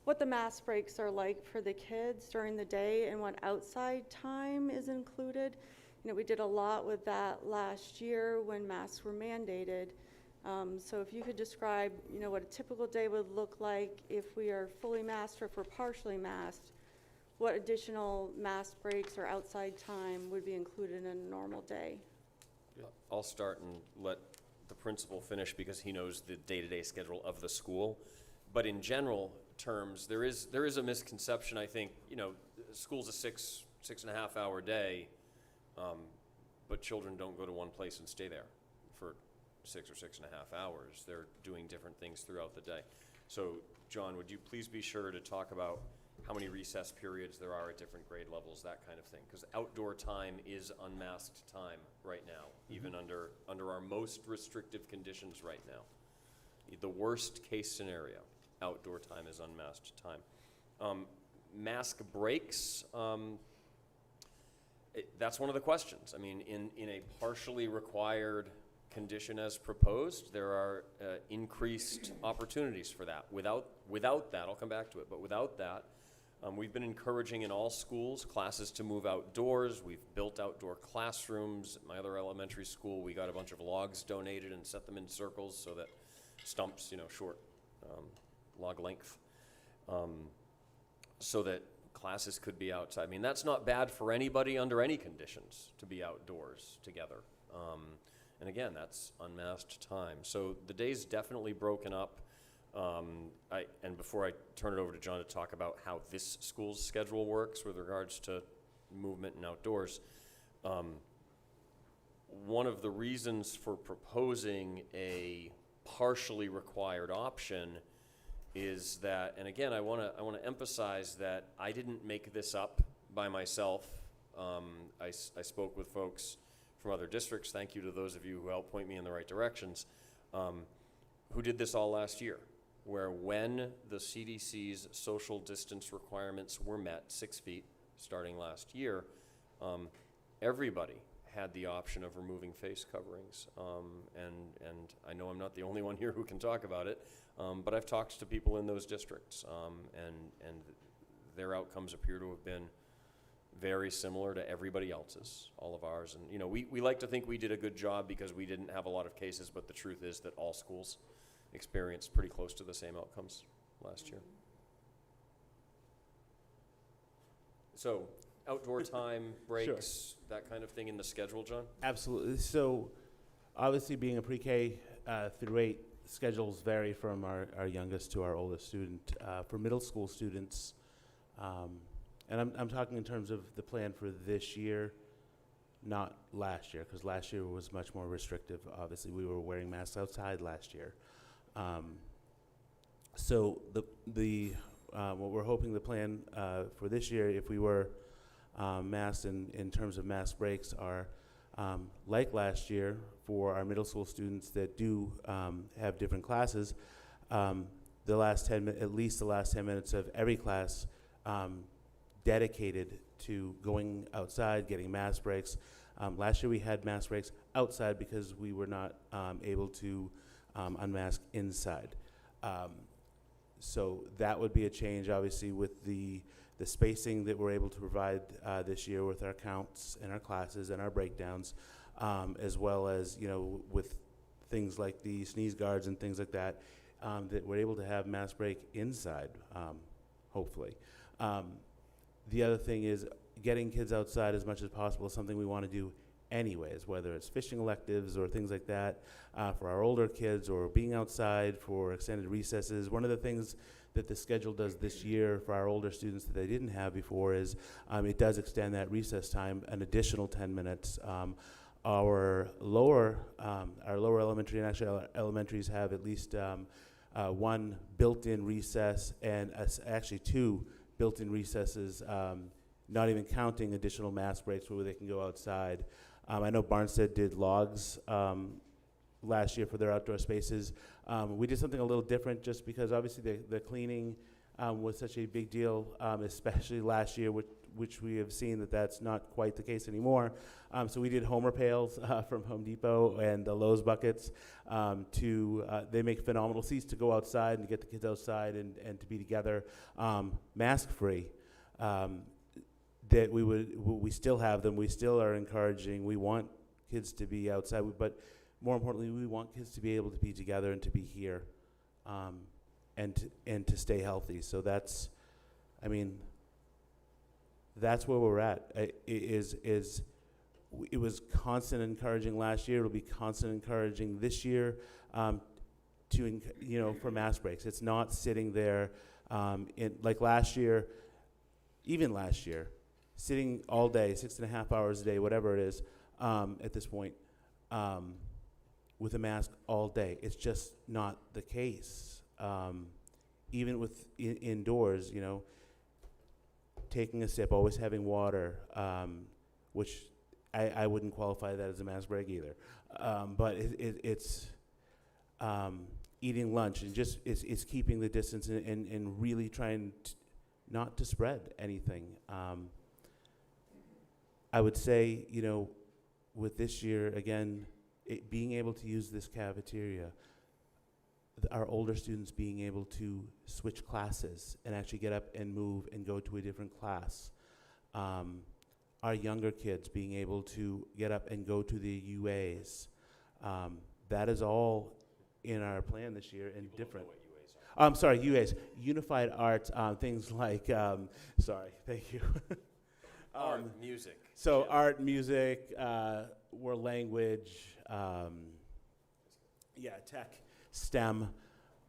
what the mass breaks are like for the kids during the day and what outside time is included. You know, we did a lot with that last year when masks were mandated. So if you could describe, you know, what a typical day would look like if we are fully masked or if we're partially masked, what additional mask breaks or outside time would be included in a normal day? I'll start and let the principal finish because he knows the day-to-day schedule of the school. But in general terms, there is a misconception, I think, you know, school's a 6.5 hour day, but children don't go to one place and stay there for 6 or 6.5 hours. They're doing different things throughout the day. So, John, would you please be sure to talk about how many recess periods there are at different grade levels, that kind of thing? Because outdoor time is unmasked time right now, even under our most restrictive conditions right now. The worst case scenario, outdoor time is unmasked time. Mask breaks, that's one of the questions. I mean, in a partially required condition as proposed, there are increased opportunities for that. Without that, I'll come back to it, but without that, we've been encouraging in all schools classes to move outdoors. We've built outdoor classrooms. At my other elementary school, we got a bunch of logs donated and set them in circles so that stumps, short log length, so that classes could be outside. I mean, that's not bad for anybody under any conditions to be outdoors together. And again, that's unmasked time. So the day's definitely broken up. And before I turn it over to John to talk about how this school's schedule works with regards to movement and outdoors, one of the reasons for proposing a partially required option is that, and again, I want to emphasize that I didn't make this up by myself. I spoke with folks from other districts. Thank you to those of you who helped point me in the right directions, who did this all last year, where when the CDC's social distance requirements were met, 6 feet, starting last year, everybody had the option of removing face coverings. And I know I'm not the only one here who can talk about it, but I've talked to people in those districts, and their outcomes appear to have been very similar to everybody else's, all of ours. And we like to think we did a good job because we didn't have a lot of cases, but the truth is that all schools experienced pretty close to the same outcomes last year. So outdoor time, breaks, that kind of thing in the schedule, John? Absolutely. So obviously being a pre-K through 8, schedules vary from our youngest to our oldest student. For middle school students, and I'm talking in terms of the plan for this year, not last year, because last year was much more restrictive. Obviously, we were wearing masks outside last year. So what we're hoping the plan for this year, if we were masked in terms of mask breaks, are like last year for our middle school students that do have different classes. At least the last 10 minutes of every class dedicated to going outside, getting mask breaks. Last year we had mask breaks outside because we were not able to unmask inside. So that would be a change, obviously, with the spacing that we're able to provide this year with our counts and our classes and our breakdowns, as well as, with things like the sneeze guards and things like that, that we're able to have mask break inside, hopefully. The other thing is getting kids outside as much as possible is something we want to do anyways, whether it's fishing electives or things like that for our older kids, or being outside for extended recesses. One of the things that the schedule does this year for our older students that they didn't have before is it does extend that recess time an additional 10 minutes. Our lower elementary, and actually our elementaries, have at least one built-in recess, and actually 2 built-in recesses, not even counting additional mask breaks where they can go outside. I know Barnstead did logs last year for their outdoor spaces. We did something a little different just because obviously the cleaning was such a big deal, especially last year, which we have seen that's not quite the case anymore. So we did Homer pails from Home Depot and the Lowe's buckets. They make phenomenal seats to go outside and get the kids outside and to be together, mask-free. That we still have them. We still are encouraging. We want kids to be outside, but more importantly, we want kids to be able to be together and to be here, and to stay healthy. So that's where we're at. It was constant encouraging last year. It'll be constant encouraging this year, for mask breaks. It's not sitting there, like last year, even last year, sitting all day, 6.5 hours a day, whatever it is, at this point, with a mask all day. It's just not the case. Even with indoors, taking a sip, always having water, which I wouldn't qualify that as a mask break either. But it's eating lunch, and just it's keeping the distance and really trying not to spread anything. I would say, with this year, again, being able to use this cafeteria, our older students being able to switch classes and actually get up and move and go to a different class. Our younger kids being able to get up and go to the UAs. That is all in our plan this year and different. I'm sorry, UAs, Unified Arts, things like, sorry, thank you. Art, music. So art, music, world language, tech, STEM,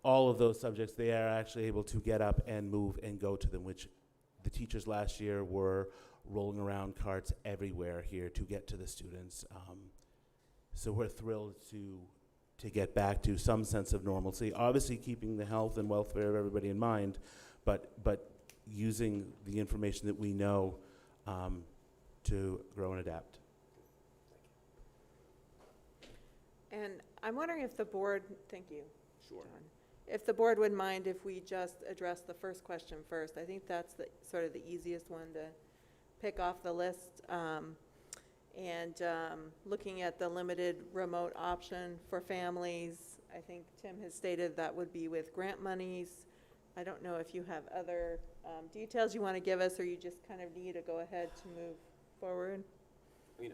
all of those subjects, they are actually able to get up and move and go to them, which the teachers last year were rolling around carts everywhere here to get to the students. So we're thrilled to get back to some sense of normalcy, obviously keeping the health and welfare of everybody in mind, but using the information that we know to grow and adapt. And I'm wondering if the board, thank you. Sure. John. If the board would mind if we just address the first question first. I think that's the sort of the easiest one to pick off the list. Looking at the limited remote option for families, I think Tim has stated that would be with grant monies. I don't know if you have other details you want to give us, or you just kind of need to go ahead to move forward. I mean,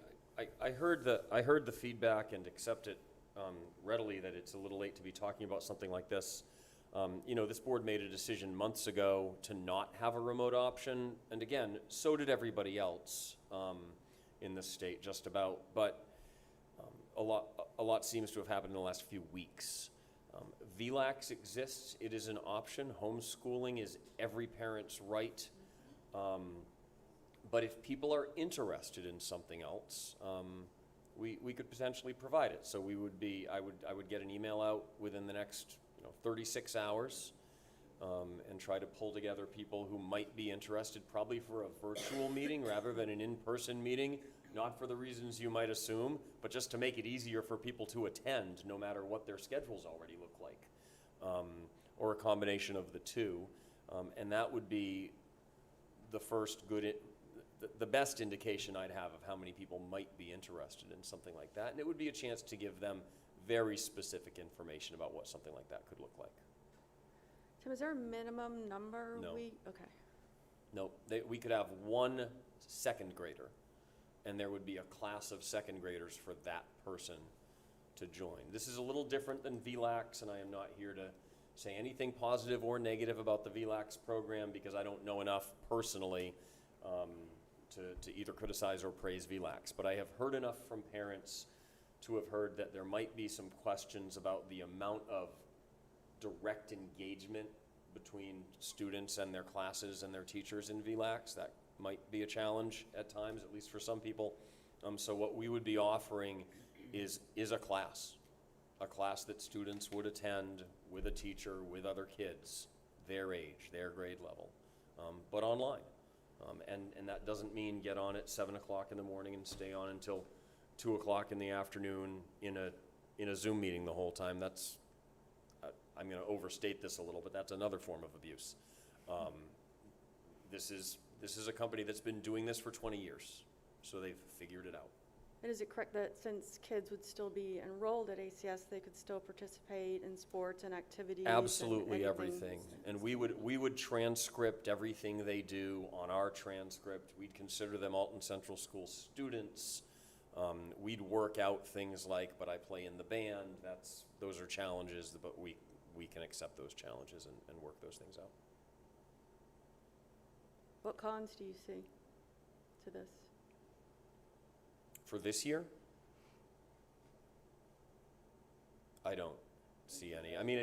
I heard the feedback and accept it readily that it's a little late to be talking about something like this. This board made a decision months ago to not have a remote option, and again, so did everybody else in the state, just about. But a lot seems to have happened in the last few weeks. Hvac exists; it is an option. Homeschooling is every parent's right. But if people are interested in something else, we could potentially provide it. So I would get an email out within the next 36 hours and try to pull together people who might be interested, probably for a virtual meeting rather than an in-person meeting, not for the reasons you might assume, but just to make it easier for people to attend no matter what their schedules already look like, or a combination of the two. And that would be the first the best indication I'd have of how many people might be interested in something like that. And it would be a chance to give them very specific information about what something like that could look like. Tim, is there a minimum number? No. Okay. No, we could have one second grader, and there would be a class of second graders for that person to join. This is a little different than Hvac, and I am not here to say anything positive or negative about the Hvac program because I don't know enough personally to either criticize or praise Hvac. But I have heard enough from parents to have heard that there might be some questions about the amount of direct engagement between students and their classes and their teachers in Hvac. That might be a challenge at times, at least for some people. So what we would be offering is a class that students would attend with a teacher, with other kids, their age, their grade level, but online. And that doesn't mean get on at 7 o'clock in the morning and stay on until 2 o'clock in the afternoon in a Zoom meeting the whole time. That's, I'm going to overstate this a little, but that's another form of abuse. This is a company that's been doing this for 20 years, so they've figured it out. And is it correct that since kids would still be enrolled at ACS, they could still participate in sports and activities? Absolutely and everything. And we would transcript everything they do on our transcript. We'd consider them Alton Central School students. We'd work out things like, but I play in the band. Those are challenges, but we can accept those challenges and work those things out. What cons do you see to this? For this year, I don't see any. I mean,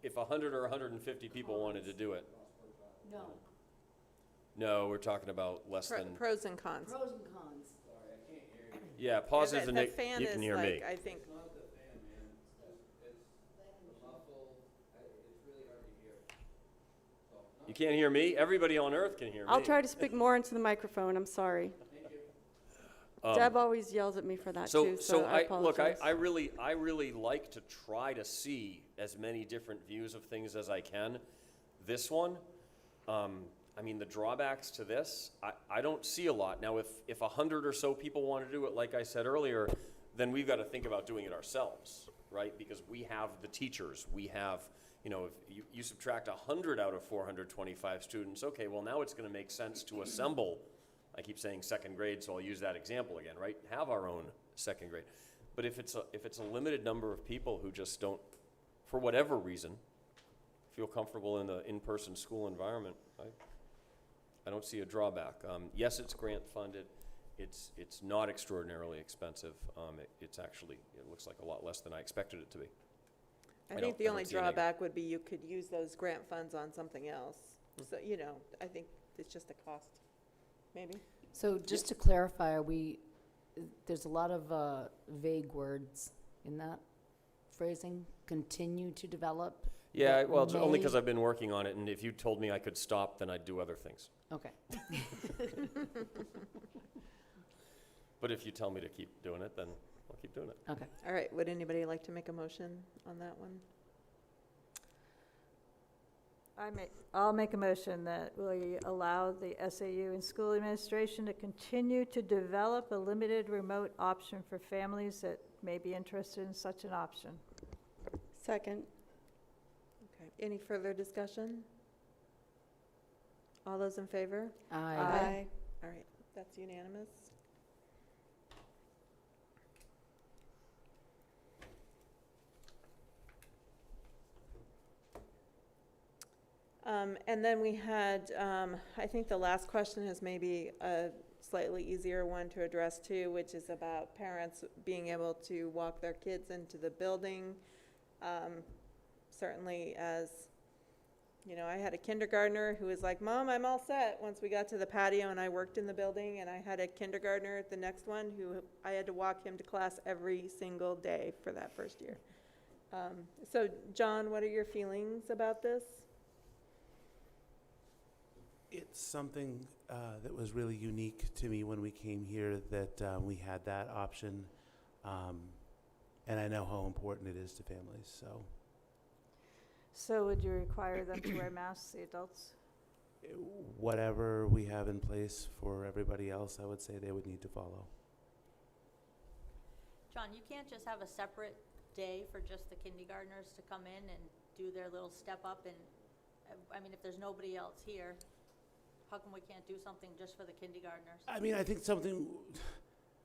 if 100 or 150 people wanted to do it. No, we're talking about less than. Pros and cons. Pros and cons. Sorry, I can't hear you. Yeah, pause is The Nick. fan You is can hear like, me. I think. It's not the fan, man. It's the muffle. It's really hard to hear. So, no. You can't hear me? Everybody on earth can hear me. I'll try to speak more into the microphone. I'm sorry. Deb always yells at me for that too, so I apologize. I really like to try to see as many different views of things as I can. This one, I mean, the drawbacks to this, I don't see a lot. Now, if 100 or so people want to do it, like I said earlier, then we've got to think about doing it ourselves, right? Because we have the teachers, we have, you know, if you subtract 100 out of 425 students, okay, well, now it's going to make sense to assemble, I keep saying second grade, so I'll use that example again, right? Have our own second grade. But if it's a limited number of people who just don't, for whatever reason, feel comfortable in the in-person school environment, I don't see a drawback. Yes, it's grant funded. It's not extraordinarily expensive. It's actually, it looks like a lot less than I expected it to be. I think the only drawback would be you could use those grant funds on something else. So, you know, I think it's just a cost, maybe. So just to clarify, there's a lot of vague words in that phrasing, continue to develop? Yeah, well, it's only because I've been working on it, and if you told me I could stop, then I'd do other things. Okay. But if you tell me to keep doing it, then I'll keep doing it. Okay. All right, would anybody like to make a motion on that one? I'll make a motion that we allow the SAU and school administration to continue to develop a limited remote option for families that may be interested in such an option. Second. Okay, any further discussion? All those in favor? Aye. All right, that's unanimous. And then we had, I think the last question is maybe a slightly easier one to address too, which is about parents being able to walk their kids into the building. Certainly as, you know, I had a kindergartner who was like, Mom, I'm all set once we got to the patio and I worked in the building, and I had a kindergartner at the next one who I had to walk him to class every single day for that first year. So John, what are your feelings about this? It's something that was really unique to me when we came here, that we had that option, and I know how important it is to families. So would you require them to wear masks, the adults? Whatever we have in place for everybody else, I would say they would need to follow. John, you can't just have a separate day for just the kindergartners to come in and do their little step up, and, I mean, if there's nobody else here, how come we can't do something just for the kindergartners? I mean, I think something,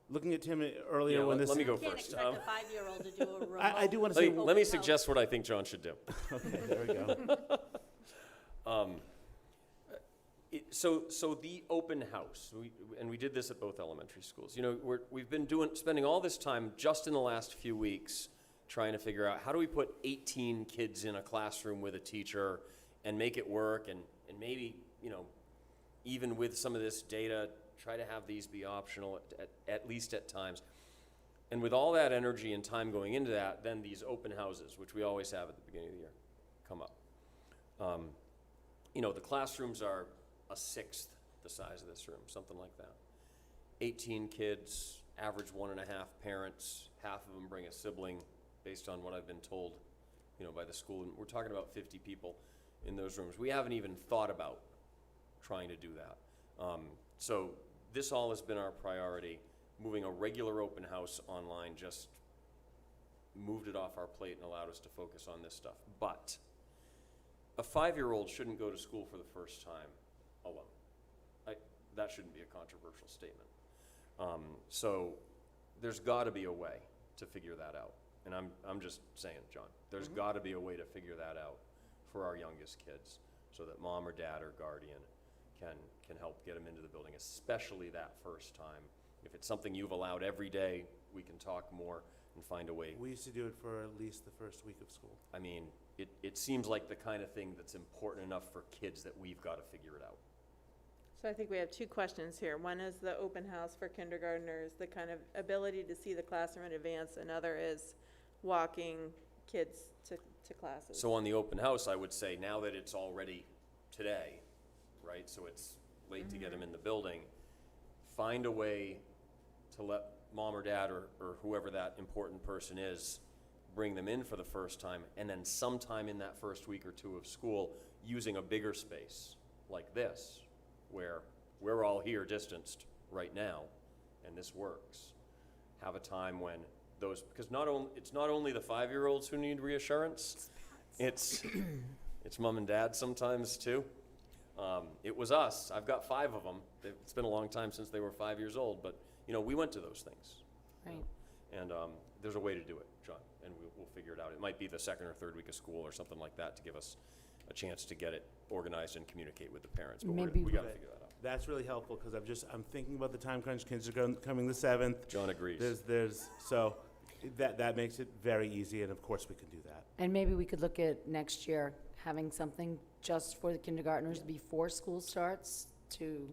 looking at Tim earlier Yeah, when this. let me go You can't first. expect a 5-year-old to do a remote. I do want to say. Let me suggest what I think John should do. Okay, there we go. So the open house, and we did this at both elementary schools. You know, we've been spending all this time just in the last few weeks trying to figure out how do we put 18 kids in a classroom with a teacher and make it work, and maybe, you know, even with some of this data, try to have these be optional at least at times. And with all that energy and time going into that, then these open houses, which we always have at the beginning of the year, come up. You know, the classrooms are a sixth the size of this room, something like that. 18 kids, average 1.5 parents, half of them bring a sibling, based on what I've been told, you know, by the school. And we're talking about 50 people in those rooms. We haven't even thought about trying to do that. So this all has been our priority. Moving a regular open house online just moved it off our plate and allowed us to focus on this stuff. But a 5-year-old shouldn't go to school for the first time alone. That shouldn't be a controversial statement. So there's got to be a way to figure that out. And I'm just saying, John, there's got to be a way to figure that out for our youngest kids, so that mom or dad or guardian can help get them into the building, especially that first time. If it's something you've allowed every day, we can talk more and find a way. We used to do it for at least the first week of school. I mean, it seems like the kind of thing that's important enough for kids that we've got to figure it out. So I think we have two questions here. One is the open house for kindergartners, the kind of ability to see the classroom in advance. Another is walking kids to classes. So on the open house, I would say now that it's already today, right? So it's late to get them in the building. Find a way to let mom or dad or whoever that important person is bring them in for the first time, and then sometime in that first week or two of school, using a bigger space like this, where we're all here distanced right now, and this works. Have a time when those, because it's not only the 5-year-olds who need reassurance, it's mom and dad sometimes too. It was us. I've got 5 of them. It's been a long time since they were 5 years old, but we went to those things. Right. And there's a way to do it, John, and we'll figure it out. It might be the 2nd or 3rd week of school or something like that to give us a chance to get it organized and communicate with the parents. But Maybe we got to figure that out. That's really helpful, because I'm thinking about the time crunch. Kids are coming the 7th. John agrees. So that makes it very easy, and of course we can do that. And maybe we could look at next year, having something just for the kindergartners before school starts to.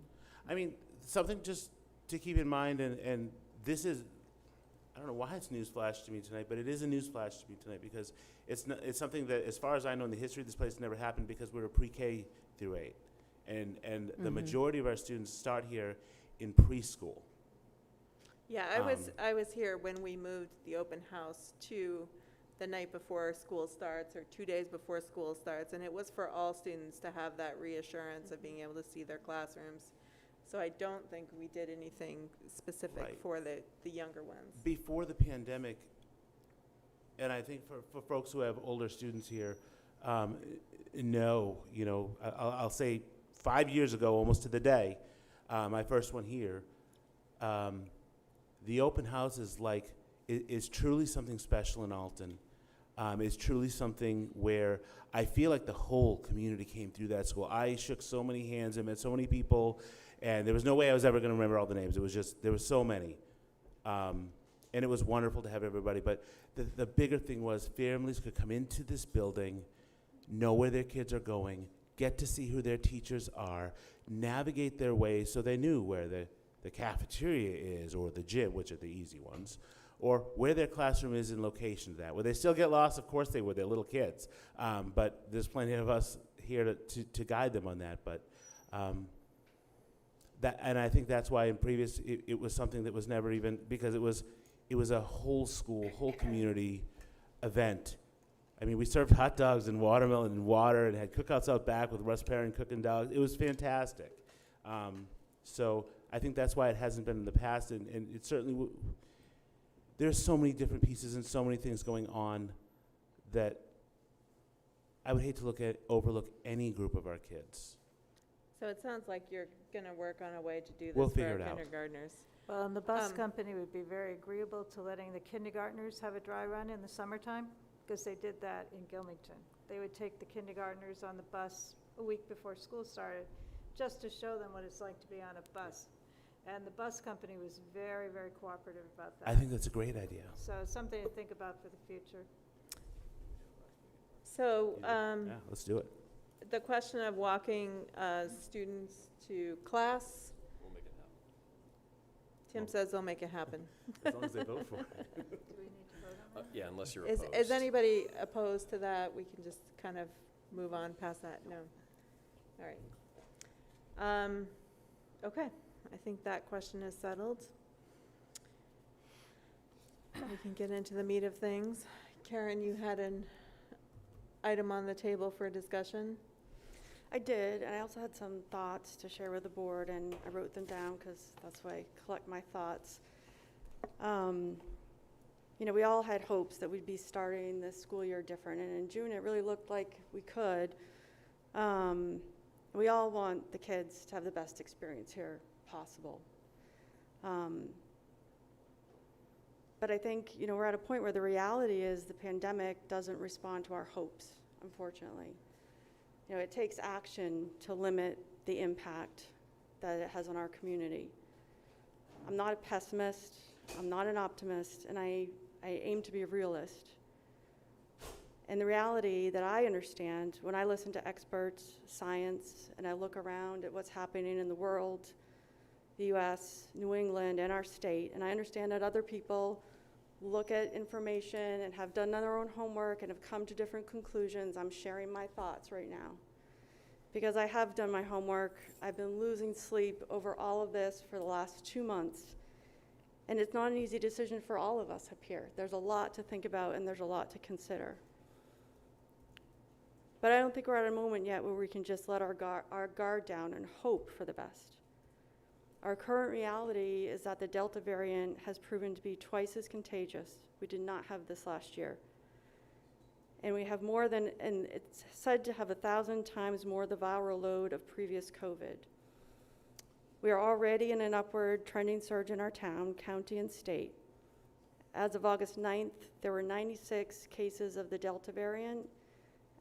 I mean, something just to keep in mind, and this is, I don't know why it's newsflash to me tonight, but it is a newsflash to me tonight, because it's something that, as far as I know, in the history of this place, never happened, because we're a pre-K through 8. And the majority of our students start here in preschool. Yeah, I was here when we moved the open house to the night before school starts, or 2 days before school starts, and it was for all students to have that reassurance of being able to see their classrooms. So I don't think we did anything specific Right. for the younger ones. Before the pandemic, and I think for folks who have older students here, I'll say 5 years ago, almost to the day, my first one here, the open house is truly something special in Alton. It's truly something where I feel like the whole community came through that school. I shook so many hands and met so many people, and there was no way I was ever going to remember all the names. It was just, there were so many. And it was wonderful to have everybody. But the bigger thing was families could come into this building, know where their kids are going, get to see who their teachers are, navigate their way so they knew where the cafeteria is, or the gym, which are the easy ones, or where their classroom is in location to that. Would they still get lost? Of course they would. They're little kids. But there's plenty of us here to guide them on that. But and I think that's why in previous, it was something that was never even, because it was a whole school, whole community event. I mean, we served hot dogs and watermelon and water, and had cookouts out back with Russ Perrin cooking dogs. It was fantastic. So I think that's why it hasn't been in the past, and it certainly there's so many different pieces and so many things going on that I would hate to overlook any group of our kids. So it sounds like you're going to work on a way to do this We'll for our figure it out. kindergartners. Well, and the bus company would be very agreeable to letting the kindergartners have a dry run in the summertime, because they did that in Gilmington. They would take the kindergartners on the bus a week before school started, just to show them what it's like to be on a bus. And the bus company was very, very cooperative about that. I think that's a great idea. So something to think about for the future. So Yeah, let's do it. the question of walking students to class, We'll make it happen. Tim says they'll make it happen. As long as they vote for it. Do we need to vote on that? Yeah, unless you're Is opposed. anybody opposed to that? We can just kind of move on past that. No. All right. Okay. I think that question is settled. We can get into the meat of things. Karen, you had an item on the table for discussion. I did, and I also had some thoughts to share with the board, and I wrote them down because that's why I collect my thoughts. We all had hopes that we'd be starting this school year different, and in June it really looked like we could. We all want the kids to have the best experience here possible. But I think, we're at a point where the reality is the pandemic doesn't respond to our hopes, unfortunately. It takes action to limit the impact that it has on our community. I'm not a pessimist, I'm not an optimist, and I aim to be a realist. And the reality that I understand when I listen to experts, science, and I look around at what's happening in the world, the US, New England, and our state, and I understand that other people look at information and have done their own homework and have come to different conclusions. I'm sharing my thoughts right now. Because I have done my homework, I've been losing sleep over all of this for the last 2 months. And it's not an easy decision for all of us up here. There's a lot to think about and there's a lot to consider. But I don't think we're at a moment yet where we can just let our guard down and hope for the best. Our current reality is that the Delta variant has proven to be twice as contagious. We did not have this last year. And we have more than, and it's said to have 1,000 times more the viral load of previous COVID. We are already in an upward trending surge in our town, county, and state. As of August 9th, there were 96 cases of the Delta variant.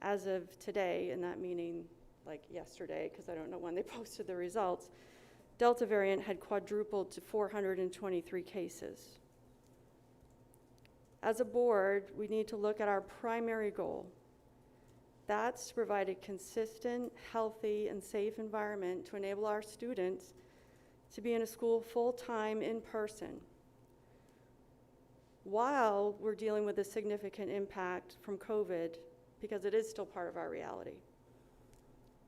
As of today, and that meaning like yesterday, because I don't know when they posted the results, Delta variant had quadrupled to 423 cases. As a board, we need to look at our primary goal. That's to provide a consistent, healthy, and safe environment to enable our students to be in a school full-time in person, while we're dealing with a significant impact from COVID, because it is still part of our reality.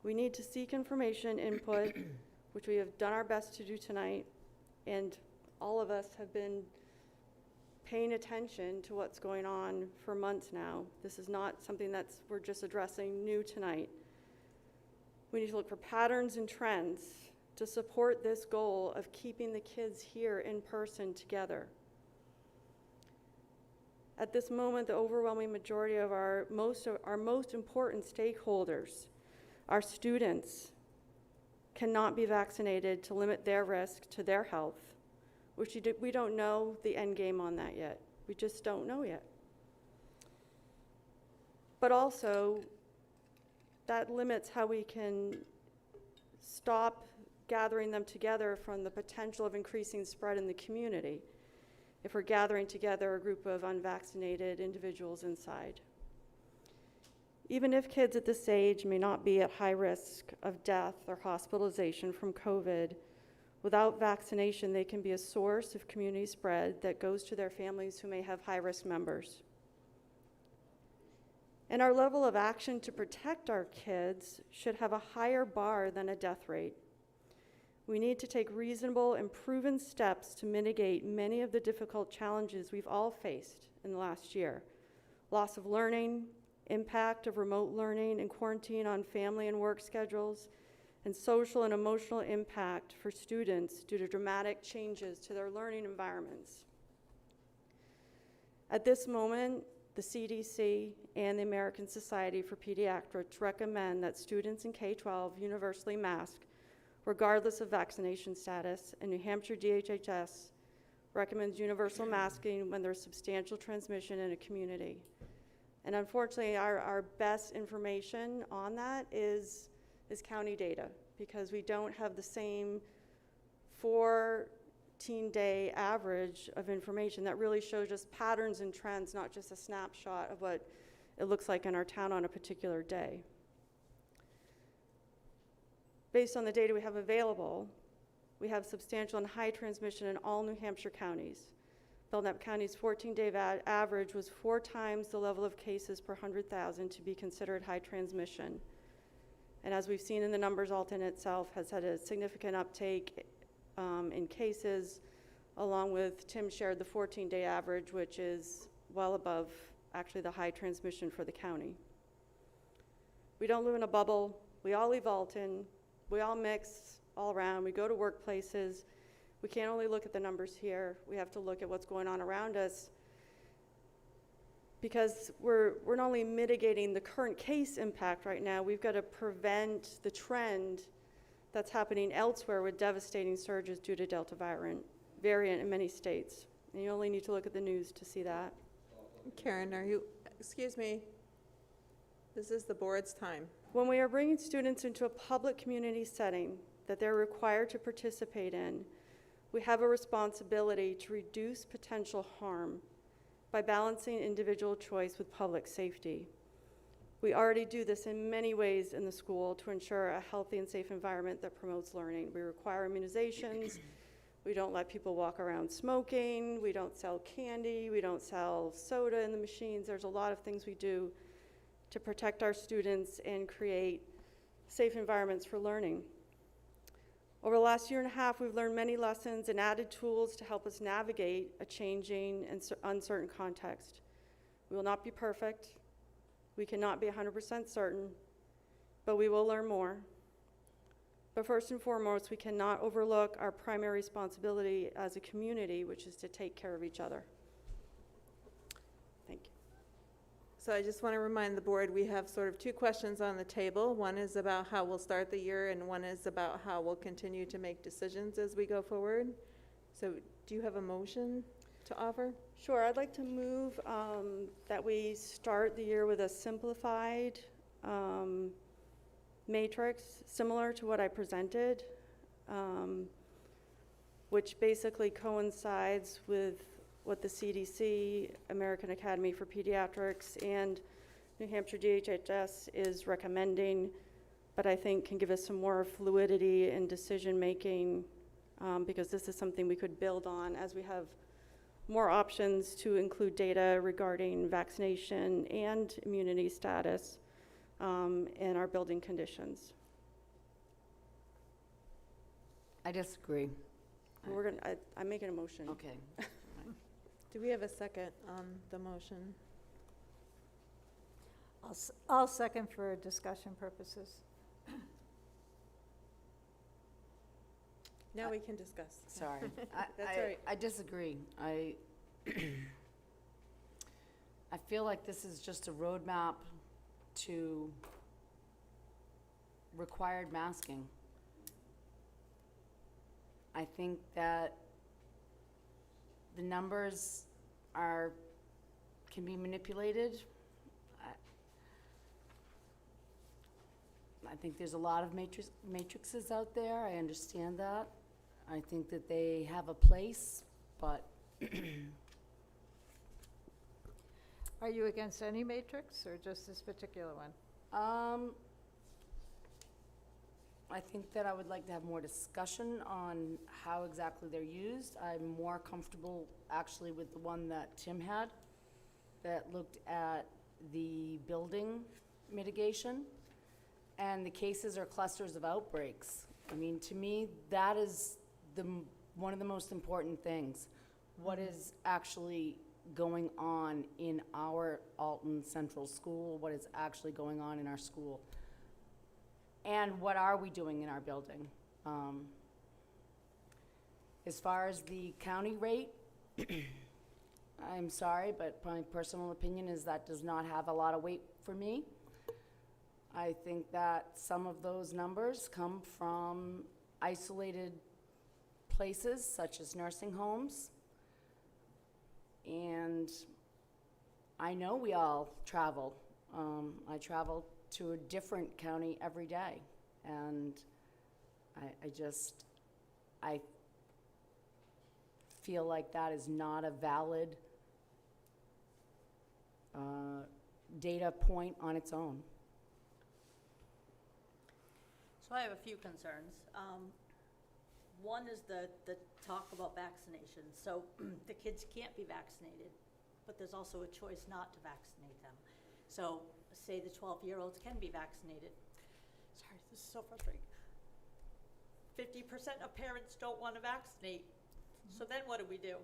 We need to seek information, input, which we have done our best to do tonight, and all of us have been paying attention to what's going on for months now. This is not something we're just addressing new tonight. We need to look for patterns and trends to support this goal of keeping the kids here in person together. At this moment, the overwhelming majority of our most important stakeholders, our students, cannot be vaccinated to limit their risk to their health, which we don't know the end game on that yet. We just don't know yet. But also, that limits how we can stop gathering them together from the potential of increasing spread in the community if we're gathering together a group of unvaccinated individuals inside. Even if kids at this age may not be at high risk of death or hospitalization from COVID, without vaccination, they can be a source of community spread that goes to their families who may have high-risk members. And our level of action to protect our kids should have a higher bar than a death rate. We need to take reasonable and proven steps to mitigate many of the difficult challenges we've all faced in the last year. Loss of learning, impact of remote learning and quarantine on family and work schedules, and social and emotional impact for students due to dramatic changes to their learning environments. At this moment, the CDC and the American Society for Pediatrics recommend that students in K-12 universally mask regardless of vaccination status, and New Hampshire DHHS recommends universal masking when there's substantial transmission in a community. And unfortunately, our best information on that is county data, because we don't have the same 14-day average of information that really shows us patterns and trends, not just a snapshot of what it looks like in our town on a particular day. Based on the data we have available, we have substantial and high transmission in all New Hampshire counties. Belknap County's 14-day average was 4 times the level of cases per 100,000 to be considered high transmission. And as we've seen in the numbers, Alton itself has had a significant uptake in cases, along with Tim shared the 14-day average, which is well above actually the high transmission for the county. We don't live in a bubble. We all leave Alton. We all mix all around. We go to workplaces. We can't only look at the numbers here. We have to look at what's going on around us, because we're not only mitigating the current case impact right now, we've got to prevent the trend that's happening elsewhere with devastating surges due to Delta variant in many states. And you only need to look at the news to see that. Karen, excuse me, this is the board's time. When we are bringing students into a public community setting that they're required to participate in, we have a responsibility to reduce potential harm by balancing individual choice with public safety. We already do this in many ways in the school to ensure a healthy and safe environment that promotes learning. We require immunizations. We don't let people walk around smoking. We don't sell candy. We don't sell soda in the machines. There's a lot of things we do to protect our students and create safe environments for learning. Over the last year and a half, we've learned many lessons and added tools to help us navigate a changing and uncertain context. We will not be perfect. We cannot be 100% certain, but we will learn more. But first and foremost, we cannot overlook our primary responsibility as a community, which is to take care of each other. Thank you. So I just want to remind the board, we have sort of two questions on the table. One is about how we'll start the year, and one is about how we'll continue to make decisions as we go forward. So do you have a motion to offer? Sure, I'd like to move that we start the year with a simplified matrix, similar to what I presented, which basically coincides with what the CDC, American Academy for Pediatrics, and New Hampshire DHHS is recommending, but I think can give us some more fluidity in decision-making, because this is something we could build on as we have more options to include data regarding vaccination and immunity status in our building conditions. I disagree. We're gonna, I'm making a motion. Okay. Do we have a second on the motion? I'll second for discussion purposes. Now we can discuss. Sorry. That's all right. I disagree. I feel like this is just a roadmap to required masking. I think that the numbers can be manipulated. I think there's a lot of matrices out there. I understand that. I think that they have a place, but Are you against any matrix or just this particular one? I think that I would like to have more discussion on how exactly they're used. I'm more comfortable actually with the one that Tim had that looked at the building mitigation and the cases or clusters of outbreaks. I mean, to me, that is one of the most important things. What is actually going on in our Alton Central School? What is actually going on in our school? And what are we doing in our building? As far as the county rate, I'm sorry, but my personal opinion is that does not have a lot of weight for me. I think that some of those numbers come from isolated places such as nursing homes. And I know we all travel. I travel to a different county every day. And I feel like that is not a valid data point on its own. So I have a few concerns. One is the talk about vaccination. So the kids can't be vaccinated, but there's also a choice not to vaccinate them. So say the 12-year-olds can be vaccinated. Sorry, this is so frustrating. 50% of parents don't want to vaccinate. So then what do?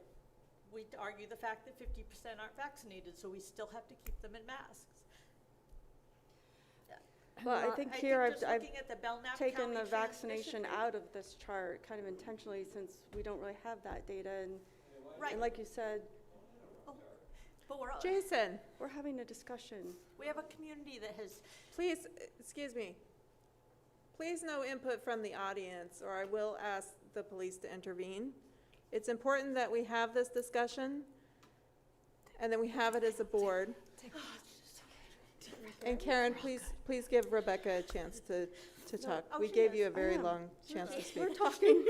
We argue the fact that 50% aren't vaccinated, so we still have to keep them in masks. Well, I think here just I've looking at the Belknap taken County the vaccination transmission out of this chart kind of intentionally, since we don't really have that data. And, Right. and like you said, But we're, Jason, we're having a discussion. we have a community that has, please, excuse me. Please no input from the audience, or I will ask the police to intervene. It's important that we have this discussion, and then we have it as a board. And Karen, please give Rebecca a chance to talk. oh, We she gave is. you a very I am. long chance to speak. We're talking.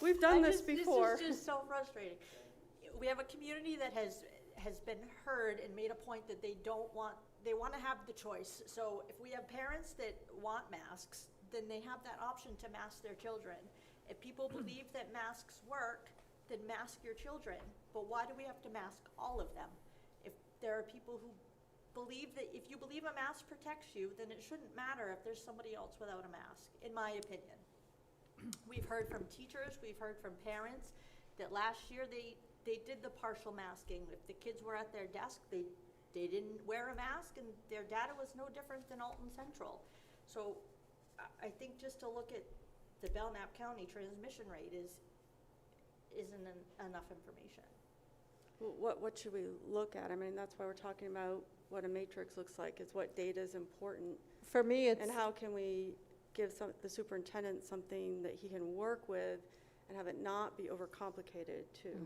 We've done this before. This is just so frustrating. We have a community that has been heard and made a point that they want to have the choice. So if we have parents that want masks, then they have that option to mask their children. If people believe that masks work, then mask your children. But why do we have to mask all of them? If there are people who believe that if you believe a mask protects you, then it shouldn't matter if there's somebody else without a mask, in my opinion. We've heard from teachers, we've heard from parents that last year they did the partial masking. If the kids were at their desk, they they didn't wear a mask and their data was no different than Alton Central. So I think just to look at the Belknap County transmission rate isn't enough information. What should we look at? I mean, that's why we're talking about what a matrix looks like, is what data is important. For me, it's. And how can we give the superintendent something that he can work with and have it not be overcomplicated too?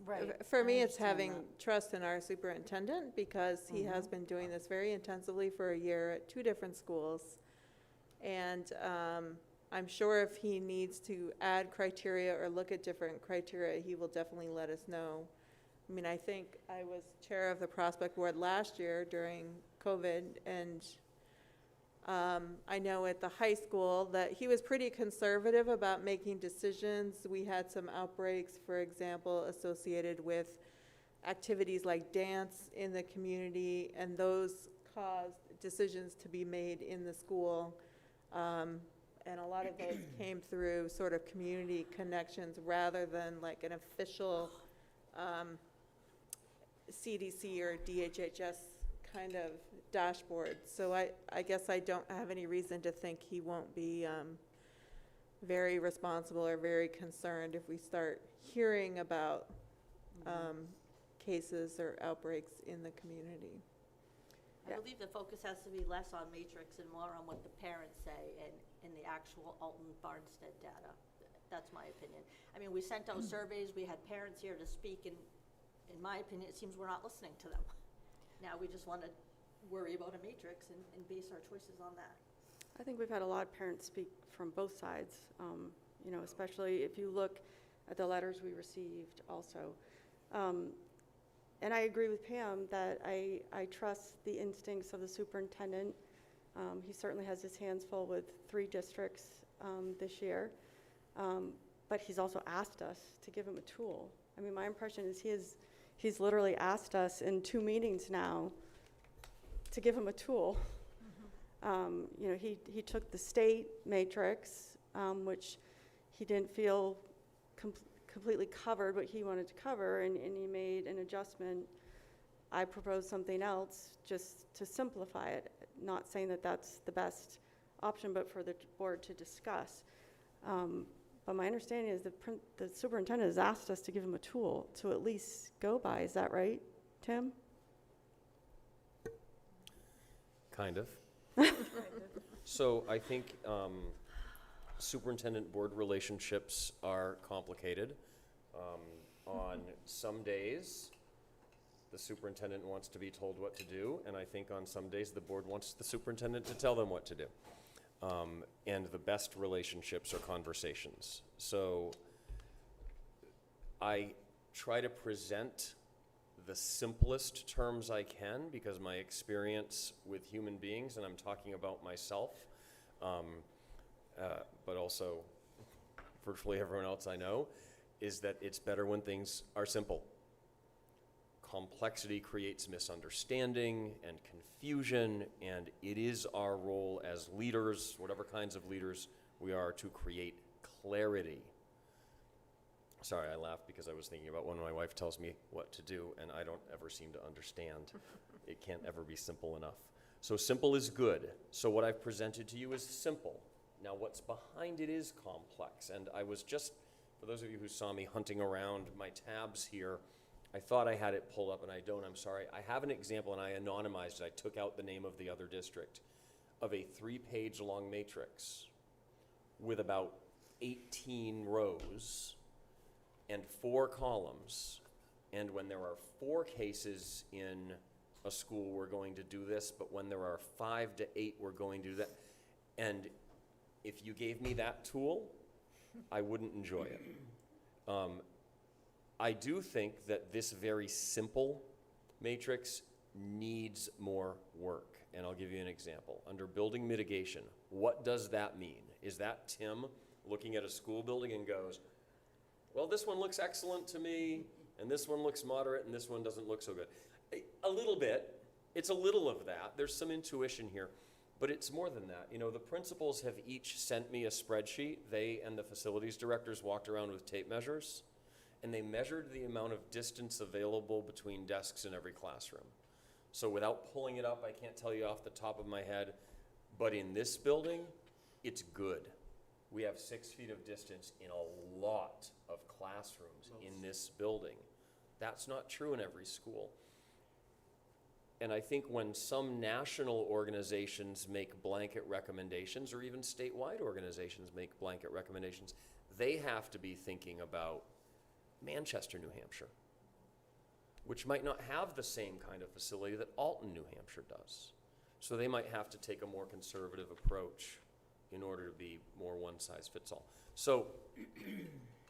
Right. For me, I it's understand having that. trust in our superintendent, because he has been doing this very intensively for a year at 2 different schools. And I'm sure if he needs to add criteria or look at different criteria, he will definitely let us know. I mean, I think I was chair of the prospect board last year during COVID, and I know at the high school that he was pretty conservative about making decisions. We had some outbreaks, for example, associated with activities like dance in the community, and those caused decisions to be made in the school. And a lot of those came through sort of community connections rather than like an official CDC or DHHS kind of dashboard. So I guess I don't have any reason to think he won't be very responsible or very concerned if we start hearing about cases or outbreaks in the community. I believe the focus has to be less on matrix and more on what the parents say and in the actual Alton Barnstead data. That's my opinion. I mean, we sent out surveys, we had parents here to speak, and in my opinion, it seems we're not listening to them. Now we just want to worry about a matrix and base our choices on that. I think we've had a lot of parents speak from both sides, you know, especially if you look at the letters we received also. And I agree with Pam that I trust the instincts of the superintendent. He certainly has his hands full with 3 districts this year, but he's also asked us to give him a tool. I mean, my impression is he's literally asked us in 2 meetings now to give him a tool. You know, he took the state matrix, which he didn't feel completely covered what he wanted to cover, and he made an adjustment. I proposed something else just to simplify it, not saying that that's the best option, but for the board to discuss. But my understanding is the superintendent has asked us to give him a tool to at least go by. Is that right, Tim? Kind of. So I think superintendent-board relationships are complicated. On some days, the superintendent wants to be told what to do, and I think on some days the board wants the superintendent to tell them what to do. And the best relationships are conversations. So I try to present the simplest terms I can, because my experience with human beings, and I'm talking about myself, but also virtually everyone else I know, is that it's better when things are simple. Complexity creates misunderstanding and confusion, and it is our role as leaders, whatever kinds of leaders we are, to create clarity. Sorry, I laughed because I was thinking about when my wife tells me what to do, and I don't ever seem to understand. It can't ever be simple enough. So simple is good. So what I've presented to you is simple. Now what's behind it is complex. And I was just, for those of you who saw me hunting around my tabs here, I thought I had it pulled up, and I don't, I'm sorry. I have an example, and I anonymized it. I took out the name of the other district, of a 3-page long matrix with about 18 rows and 4 columns. And when there are 4 cases in a school, we're going to do this, but when there are 5 to 8, we're going to do that. And if you gave me that tool, I wouldn't enjoy it. I do think that this very simple matrix needs more work. And I'll give you an example. Under building mitigation, what does that mean? Is that Tim looking at a school building and goes, well, this one looks excellent to me, and this one looks moderate, and this one doesn't look so good? A little bit. It's a little of that. There's some intuition here, but it's more than that. You know, the principals have each sent me a spreadsheet. They and the facilities directors walked around with tape measures, and they measured the amount of distance available between desks in every classroom. So without pulling it up, I can't tell you off the top of my head, but in this building, it's good. We have 6 feet of distance in a lot of classrooms in this building. That's not true in every school. And I think when some national organizations make blanket recommendations, or even statewide organizations make blanket recommendations, they have to be thinking about Manchester, New Hampshire, which might not have the same kind of facility that Alton, New Hampshire does. So they might have to take a more conservative approach in order to be more one size fits all. So,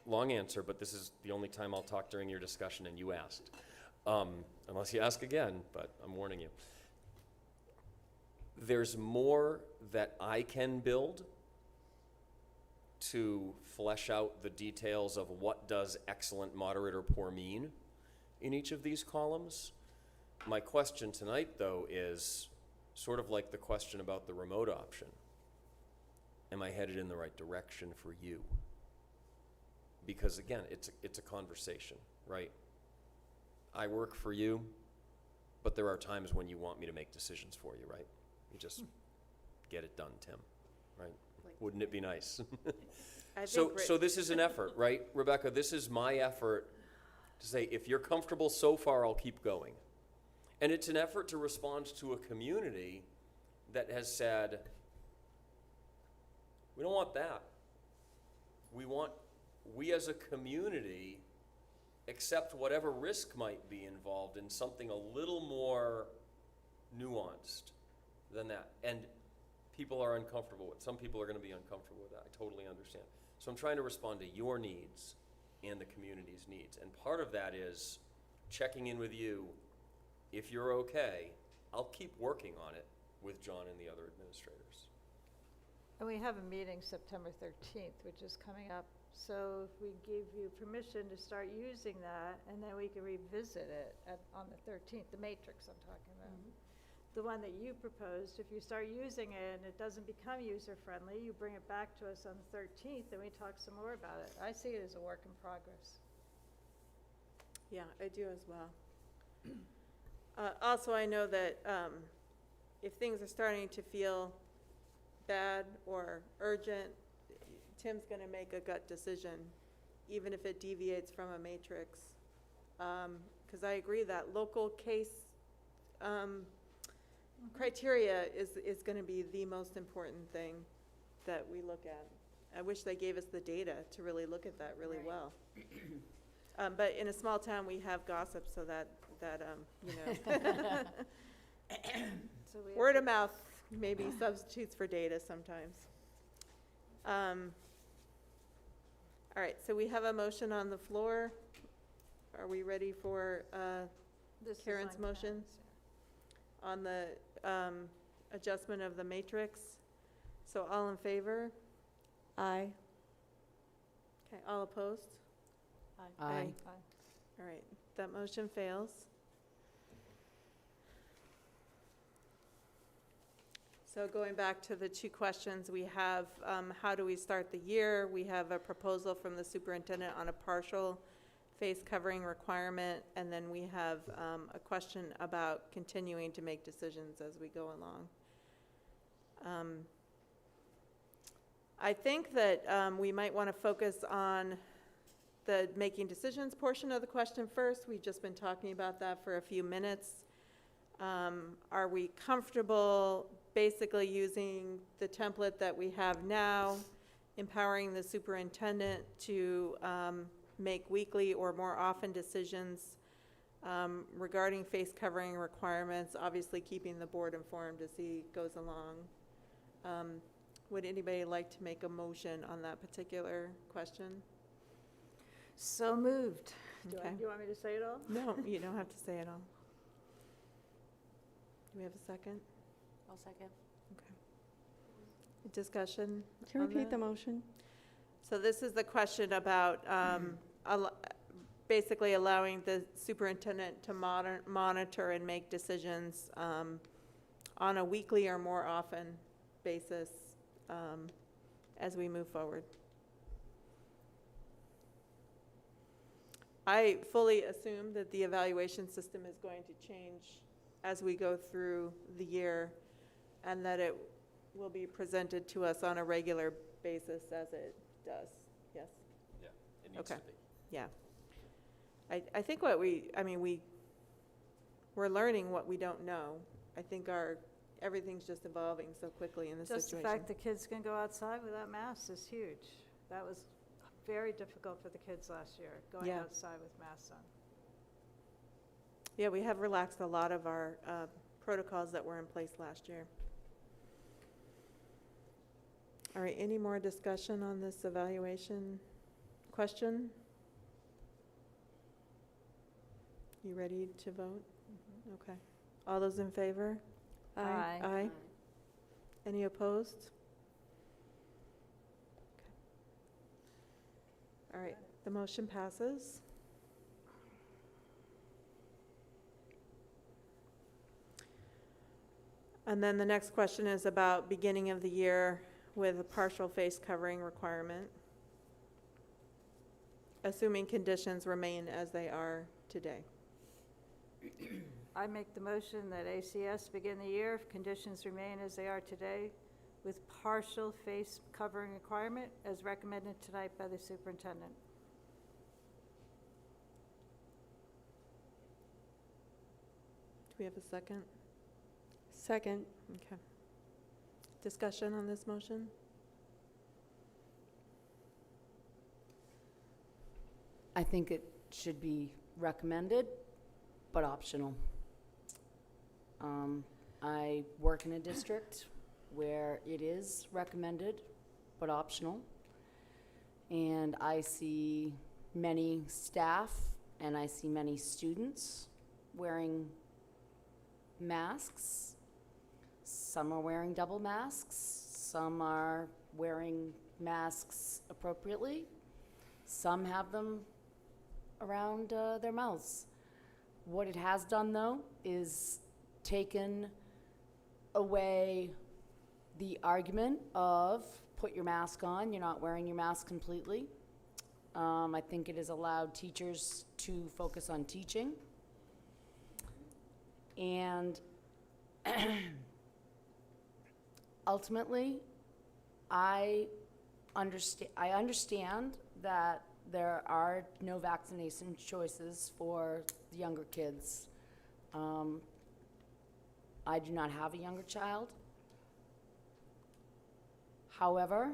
long answer, but this is the only time I'll talk during your discussion, and you asked. Unless you ask again, but I'm warning you. There's more that I can build to flesh out the details of what does excellent, moderate, or poor mean in each of these columns. My question tonight, though, is sort of like the question about the remote option. Am I headed in the right direction for you? Because again, it's a conversation, right? I work for you, but there are times when you want me to make decisions for you, right? You just get it done, Tim, right? Wouldn't it be nice? So this is an effort, right, Rebecca? This is my effort to say, if you're comfortable so far, I'll keep going. And it's an effort to respond to a community that has said, we don't want that. We as a community accept whatever risk might be involved in something a little more nuanced than that. And people are uncomfortable with it. Some people are going to be uncomfortable with that. I totally understand. So I'm trying to respond to your needs and the community's needs. And part of that is checking in with you. If you're okay, I'll keep working on it with John and the other administrators. And we have a meeting September 13th, which is coming up. So if we give you permission to start using that, and then we can revisit it on the 13th, the matrix I'm talking about. The one that you proposed, if you start using it and it doesn't become user-friendly, you bring it back to us on the 13th and we talk some more about it. I see it as a work in progress. Yeah, I do as well. Also, I know that if things are starting to feel bad or urgent, Tim's going to make a gut decision, even if it deviates from a matrix. Because I agree that local case criteria is going to be the most important thing that we look at. I wish they gave us the data to really look at that really well. But in a small town, we have gossip, so that you know, So we word of mouth maybe substitutes for data sometimes. All right, so we have a motion on the floor. Are we ready for This is Karen's on motion on the adjustment of the matrix? So all in favor? Aye. Okay, all opposed? Aye. All right, that motion fails. So going back to the two questions, we have how do we start the year? We have a proposal from the superintendent on a partial face covering requirement, and then we have a question about continuing to make decisions as we go along. I think that we might want to focus on the making decisions portion of the question first. We've just been talking about that for a few minutes. Are we comfortable basically using the template that we have now, empowering the superintendent to make weekly or more often decisions regarding face covering requirements, obviously keeping the board informed as he goes along. Would anybody like to make a motion on that particular question? So moved. Do Okay. you want me to say it all? No, you don't have to say it all. Do we have a second? I'll second. Discussion? Can you on repeat that? the motion? So this is the question about basically allowing the superintendent to monitor and make decisions on a weekly or more often basis as we move forward. I fully assume that the evaluation system is going to change as we go through the year, and that it will be presented to us on a regular basis as it does. Yes? Yeah, it needs to Okay. be. Yeah. I think we're learning what we don't know. I think everything's just evolving so quickly in this Just the situation. fact that kids can go outside without masks is huge. That was very difficult for the kids last year, going Yeah. outside with masks on. Yeah, we have relaxed a lot of our protocols that were in place last year. All right, any more discussion on this evaluation question? You ready to vote? Okay. All those in favor? Aye. Aye. Any opposed? Okay. All right, the motion passes. And then the next question is about beginning of the year with a partial face covering requirement, assuming conditions remain as they are today. I make the motion that ACS begin the year, if conditions remain as they are today, with partial face covering requirement as recommended tonight by the superintendent. Do we have a second? Second. Okay. Discussion on this motion? I think it should be recommended, but optional. I work in a district where it is recommended, but optional. And I see many staff and I see many students wearing masks. Some are wearing double masks. Some are wearing masks appropriately. Some have them around their mouths. What it has done, though, is taken away the argument of put your mask on, you're not wearing your mask completely. I think it has allowed teachers to focus on teaching. And ultimately, I understand that there are no vaccination choices for the younger kids. I do not have a younger child. However,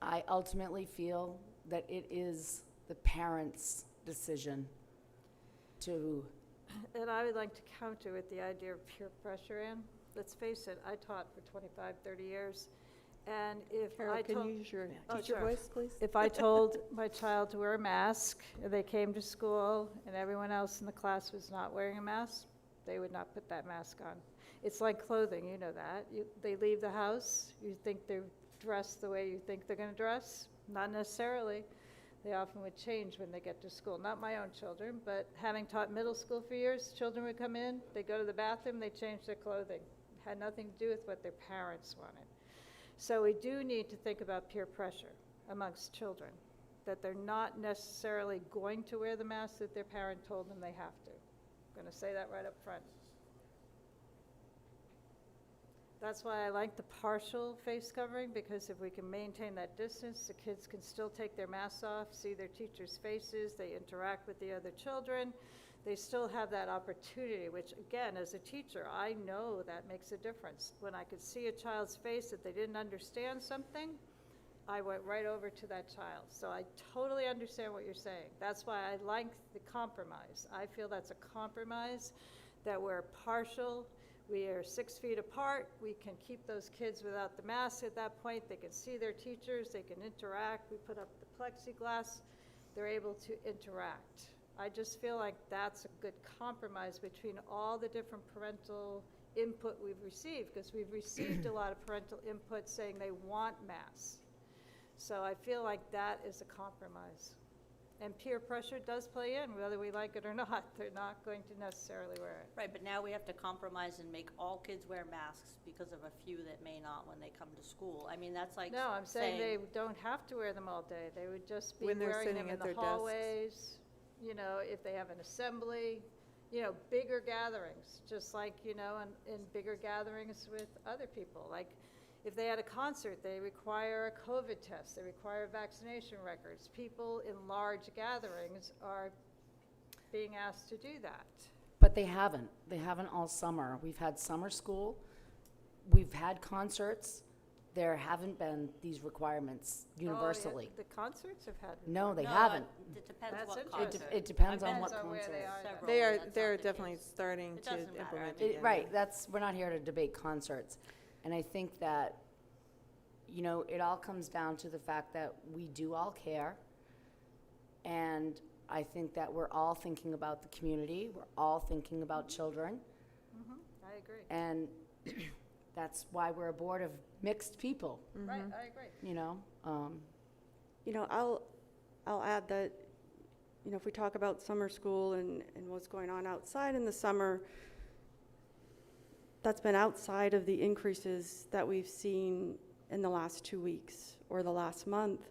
I ultimately feel that it is the parents' decision to. And I would like to counter with the idea of peer pressure, Ann. Let's face it, I taught for 25, 30 years. And if Carol, I can told, you use your Oh, teacher sure. voice, please? If I told my child to wear a mask, and they came to school, and everyone else in the class was not wearing a mask, they would not put that mask on. It's like clothing, you know that. They leave the house, you think they're dressed the way you think they're going to dress. Not necessarily. They often would change when they get to school. Not my own children, but having taught middle school for years, children would come in, they go to the bathroom, they change their clothing. It had nothing to do with what their parents wanted. So we do need to think about peer pressure amongst children, that they're not necessarily going to wear the mask that their parent told them they have to. I'm going to say that right up front. That's why I like the partial face covering, because if we can maintain that distance, the kids can still take their masks off, see their teachers' faces, they interact with the other children. They still have that opportunity, which again, as a teacher, I know that makes a difference. When I could see a child's face that they didn't understand something, I went right over to that child. So I totally understand what you're saying. That's why I like the compromise. I feel that's a compromise, that we're partial. We are 6 feet apart. We can keep those kids without the mask at that point. They can see their teachers. They can interact. We put up the plexiglass. They're able to interact. I just feel like that's a good compromise between all the different parental input we've received, because we've received a lot of parental input saying they want masks. So I feel like that is a compromise. And peer pressure does play in, whether we like it or not. They're not going to necessarily wear it. Right, but now we have to compromise and make all kids wear masks because of a few that may not when they come to school. I mean, that's like No, I'm saying they don't have to wear them all day. They would just be When they're wearing them sitting in at the their desks. hallways. You know, if they have an assembly, bigger gatherings, just like, in bigger gatherings with other people. Like, if they had a concert, they require a COVID test, they require vaccination records. People in large gatherings are being asked to do that. But they haven't. They haven't all summer. We've had summer school. We've had concerts. There haven't been these requirements universally. Oh, yeah, the concerts have had. No, they No, haven't. It depends That's what interesting. concert. It depends on I've what been where concert. they are. several, They are, and that's they're not the definitely case. starting It to doesn't matter, implement I mean- again. Right, we're not here to debate concerts. And I think that, it all comes down to the fact that we do all care. And I think that we're all thinking about the community. We're all thinking about children. I agree. And that's why we're a board of mixed people, Right, I agree. I'll add that, if we talk about summer school and what's going on outside in the summer, that's been outside of the increases that we've seen in the last 2 weeks or the last month.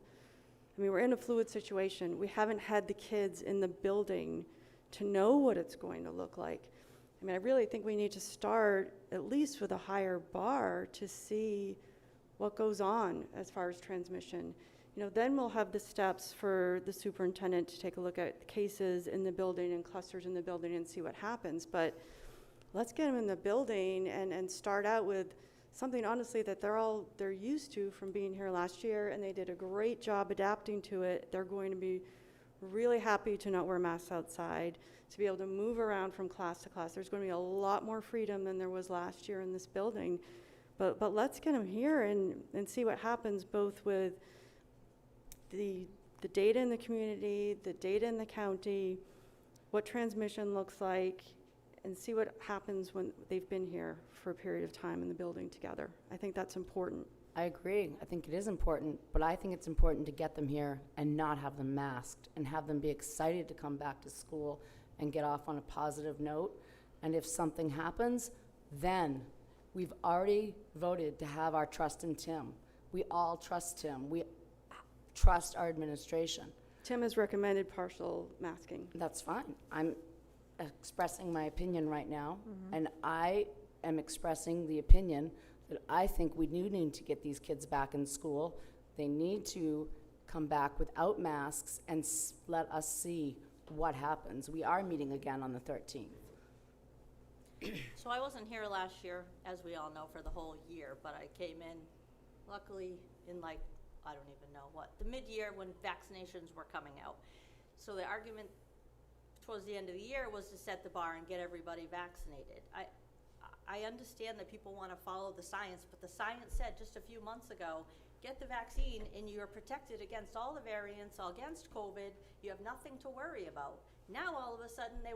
I mean, we're in a fluid situation. We haven't had the kids in the building to know what it's going to look like. I mean, I really think we need to start at least with a higher bar to see what goes on as far as transmission. Then we'll have the steps for the superintendent to take a look at cases in the building and clusters in the building and see what happens. But let's get them in the building and start out with something, honestly, that they're used to from being here last year, and they did a great job adapting to it. They're going to be really happy to not wear masks outside, to be able to move around from class to class. There's going to be a lot more freedom than there was last year in this building. But let's get them here and see what happens, both with the data in the community, the data in the county, what transmission looks like, and see what happens when they've been here for a period of time in the building together. I think that's important. I agree. I think it is important, but I think it's important to get them here and not have them masked and have them be excited to come back to school and get off on a positive note. And if something happens, then we've already voted to have our trust in Tim. We all trust Tim. We trust our administration. Tim has recommended partial masking. That's fine. I'm expressing my opinion right now, and I am expressing the opinion that I think we do need to get these kids back in school. They need to come back without masks and let us see what happens. We are meeting again on the 13th. So I wasn't here last year, as we all know, for the whole year, but I came in, luckily, in I don't even know what, the mid-year when vaccinations were coming out. So the argument towards the end of the year was to set the bar and get everybody vaccinated. I understand that people want to follow the science, but the science said just a few months ago, get the vaccine and you're protected against all the variants, against COVID, you have nothing to worry about. Now all of a sudden there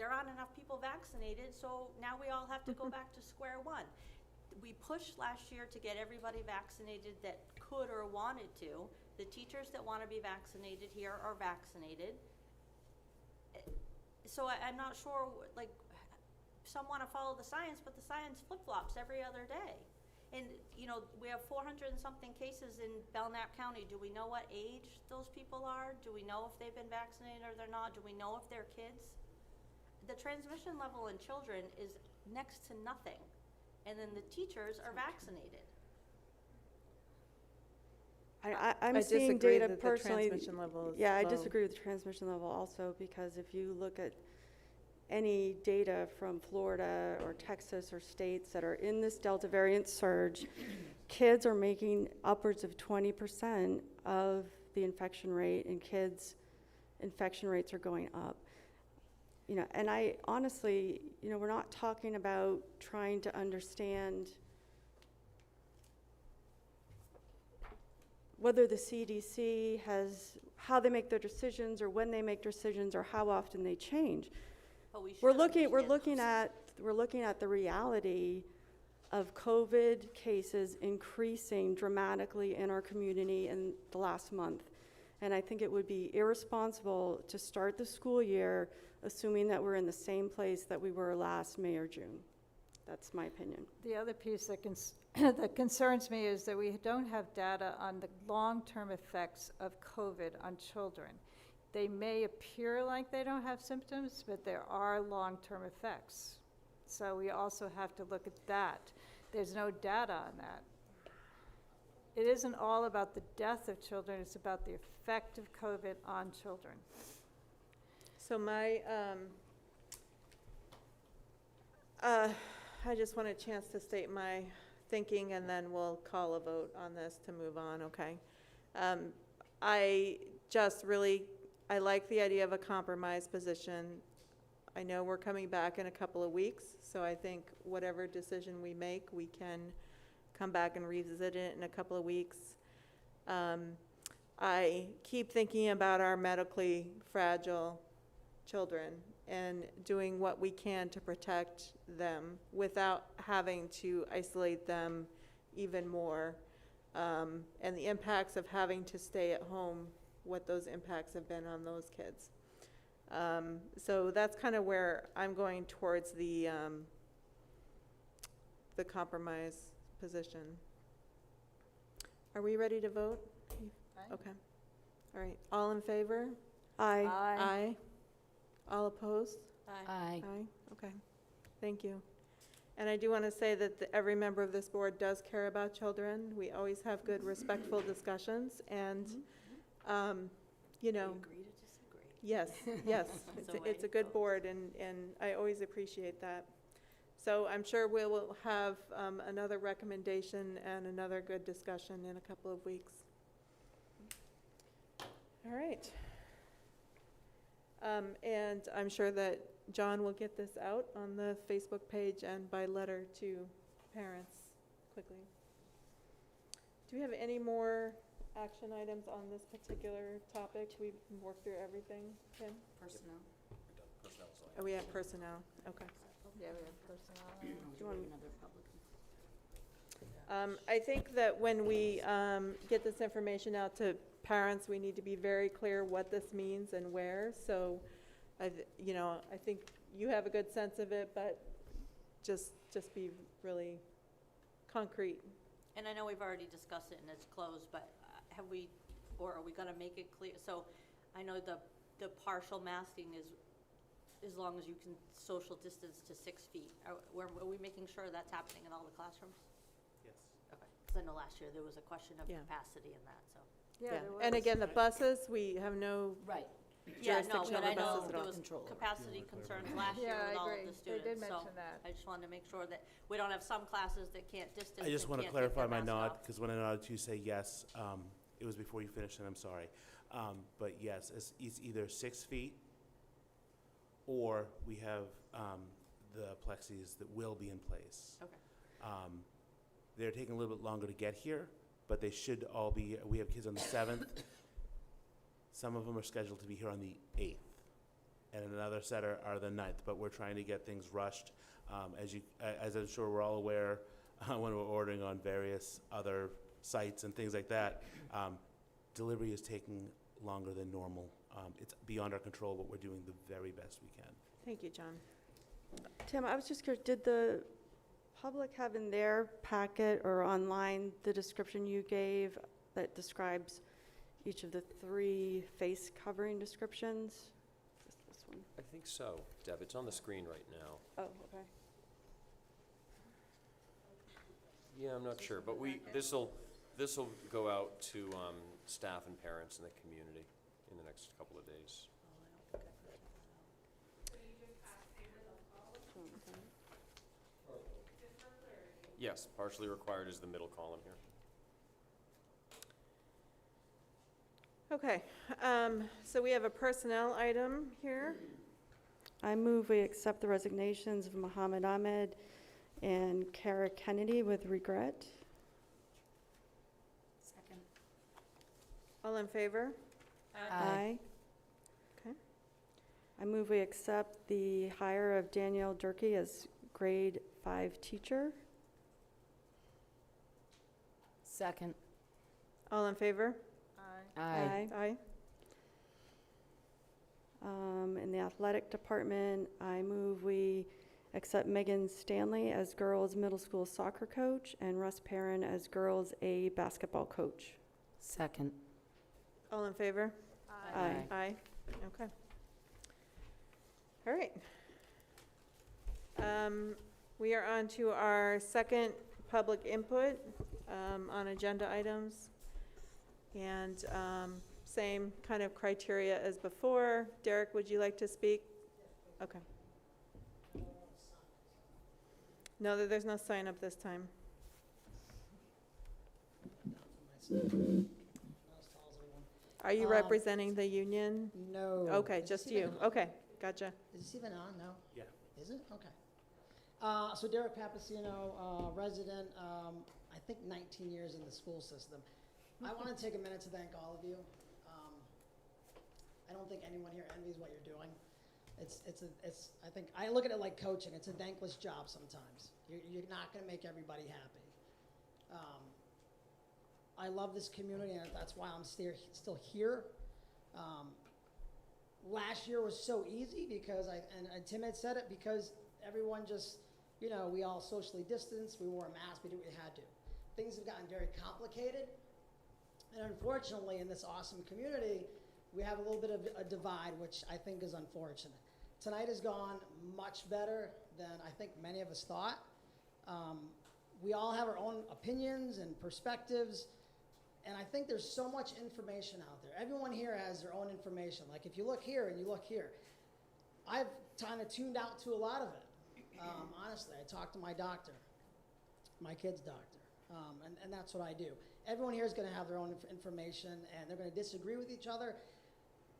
aren't enough people vaccinated, so now we all have to go back to square one. We pushed last year to get everybody vaccinated that could or wanted to. The teachers that want to be vaccinated here are vaccinated. So I'm not sure, some want to follow the science, but the science flip-flops every other day. And, we have 400 and something cases in Belknap County. Do we know what age those people are? Do we know if they've been vaccinated or they're not? Do we know if they're kids? The transmission level in children is next to nothing. And then the teachers are vaccinated. I'm I seeing disagree data that the personally. transmission level is Yeah, I low. disagree with the transmission level also, because if you look at any data from Florida or Texas or states that are in this Delta variant surge, kids are making upwards of 20% of the infection rate, and kids' infection rates are going up. And I honestly, we're not talking about trying to understand whether the CDC has, how they make their decisions or when they make decisions or how often they change. But we should We're looking understand at the reality of COVID cases increasing dramatically in our community in the last month. And I think it would be irresponsible to start the school year assuming that we're in the same place that we were last May or June. That's my opinion. The other piece that concerns me is that we don't have data on the long-term effects of COVID on children. they may appear like they don't have symptoms, but there are long-term effects. So we also have to look at that. There's no data on that. It isn't all about the death of children, it's about the effect of COVID on children. So I just want a chance to state my thinking, and then we'll call a vote on this to move on, okay? I like the idea of a compromise position. I know we're coming back in a couple of weeks, so I think whatever decision we make, we can come back and revisit it in a couple of weeks. I keep thinking about our medically fragile children and doing what we can to protect them without having to isolate them even more. And the impacts of having to stay at home, what those impacts have been on those kids. So that's kind of where I'm going towards the compromise position. Are we ready to vote? Okay. All right. All in favor? Aye. Aye. All opposed? Aye. Aye. Okay. Thank you. And I do want to say that every member of this board does care about children. We always have good, respectful discussions, and, you know. Agree to disagree. Yes, yes. So It's a many good folks. board, and I always appreciate that. So I'm sure we will have another recommendation and another good discussion in a couple of weeks. All right. And I'm sure that John will get this out on the Facebook page and by letter to parents quickly. Do we have any more action items on this particular topic? We've worked through everything, Tim? Personnel. Oh, we have personnel, okay. Yeah, we have personnel. Do you want another public? I think that when we get this information out to parents, we need to be very clear what this means and where. So, I think you have a good sense of it, but just be really concrete. And I know we've already discussed it and it's closed, but are we gonna make it clear? So I know the partial masking is as long as you can social distance to 6 feet. Are we making sure that's happening in all the classrooms? Yes. Okay, because I know last year there was a question of Yeah. capacity in that, so. Yeah, and again, the buses, we have no Right. Yeah, no, jurisdiction but over I know buses at there all. was Control. capacity concerns last year Yeah, with I all of agree. the They students. did So mention that. I just wanted to make sure that we don't have some classes that can't distance. I just and want to can't take clarify their my mask nod, off. because when I nodded to say yes, it was before you finished, and I'm sorry. But yes, it's either 6 feet, or we have the plexis that will be in place. Okay. They're taking a little bit longer to get here, but they should all be, we have kids on the 7th. Some of them are scheduled to be here on the 8th, and another set are the 9th, but we're trying to get things rushed. As I'm sure we're all aware, when we're ordering on various other sites and things like that, delivery is taking longer than normal. It's beyond our control, but we're doing the very best we can. Thank you, John. Tim, I was just curious, did the public have in their packet or online the description you gave that describes each of the 3 face covering descriptions? Just this one. I think so, Deb. It's on the screen right now. Oh, okay. Yeah, I'm not sure, but this'll go out to staff and parents in the community in the next couple of days. Yes, partially required is the middle column here. Okay, so we have a personnel item here. I move we accept the resignations of Muhammad Ahmed and Kara Kennedy with regret. Second. All in favor? Aye. Okay. I move we accept the hire of Danielle Durkee as grade 5 teacher. Second. All in favor? Aye. Aye. In the athletic department, I move we accept Megan Stanley as girls' middle school soccer coach and Russ Perrin as girls' A basketball coach. Second. All in favor? Aye. Aye. Okay. All right. We are on to our second public input on agenda items. And same kind of criteria as before. Derek, would you like to speak? Okay. No, there's no sign up this time. Are you representing the union? No. Okay, Is just this even you. on? Okay, gotcha. Is this even on? No? Yeah. Is it? Okay. So Derek Papasino, resident, I think 19 years in the school system. I want to take a minute to thank all of you. I don't think anyone here envies what you're doing. I think, I look at it like coaching. It's a thankless job sometimes. You're not going to make everybody happy. I love this community, and that's why I'm still here. Last year was so easy because and Tim had said it, because everyone just, we all socially distanced, we wore a mask, we did what we had to. Things have gotten very complicated, and unfortunately in this awesome community, we have a little bit of a divide, which I think is unfortunate. Tonight has gone much better than I think many of us thought. We all have our own opinions and perspectives, and I think there's so much information out there. Everyone here has their own information. Like if you look here and you look here, I've kind of tuned out to a lot of it. Honestly, I talk to my doctor, my kid's doctor, and that's what I do. Everyone here is going to have their own information, and they're going to disagree with each other.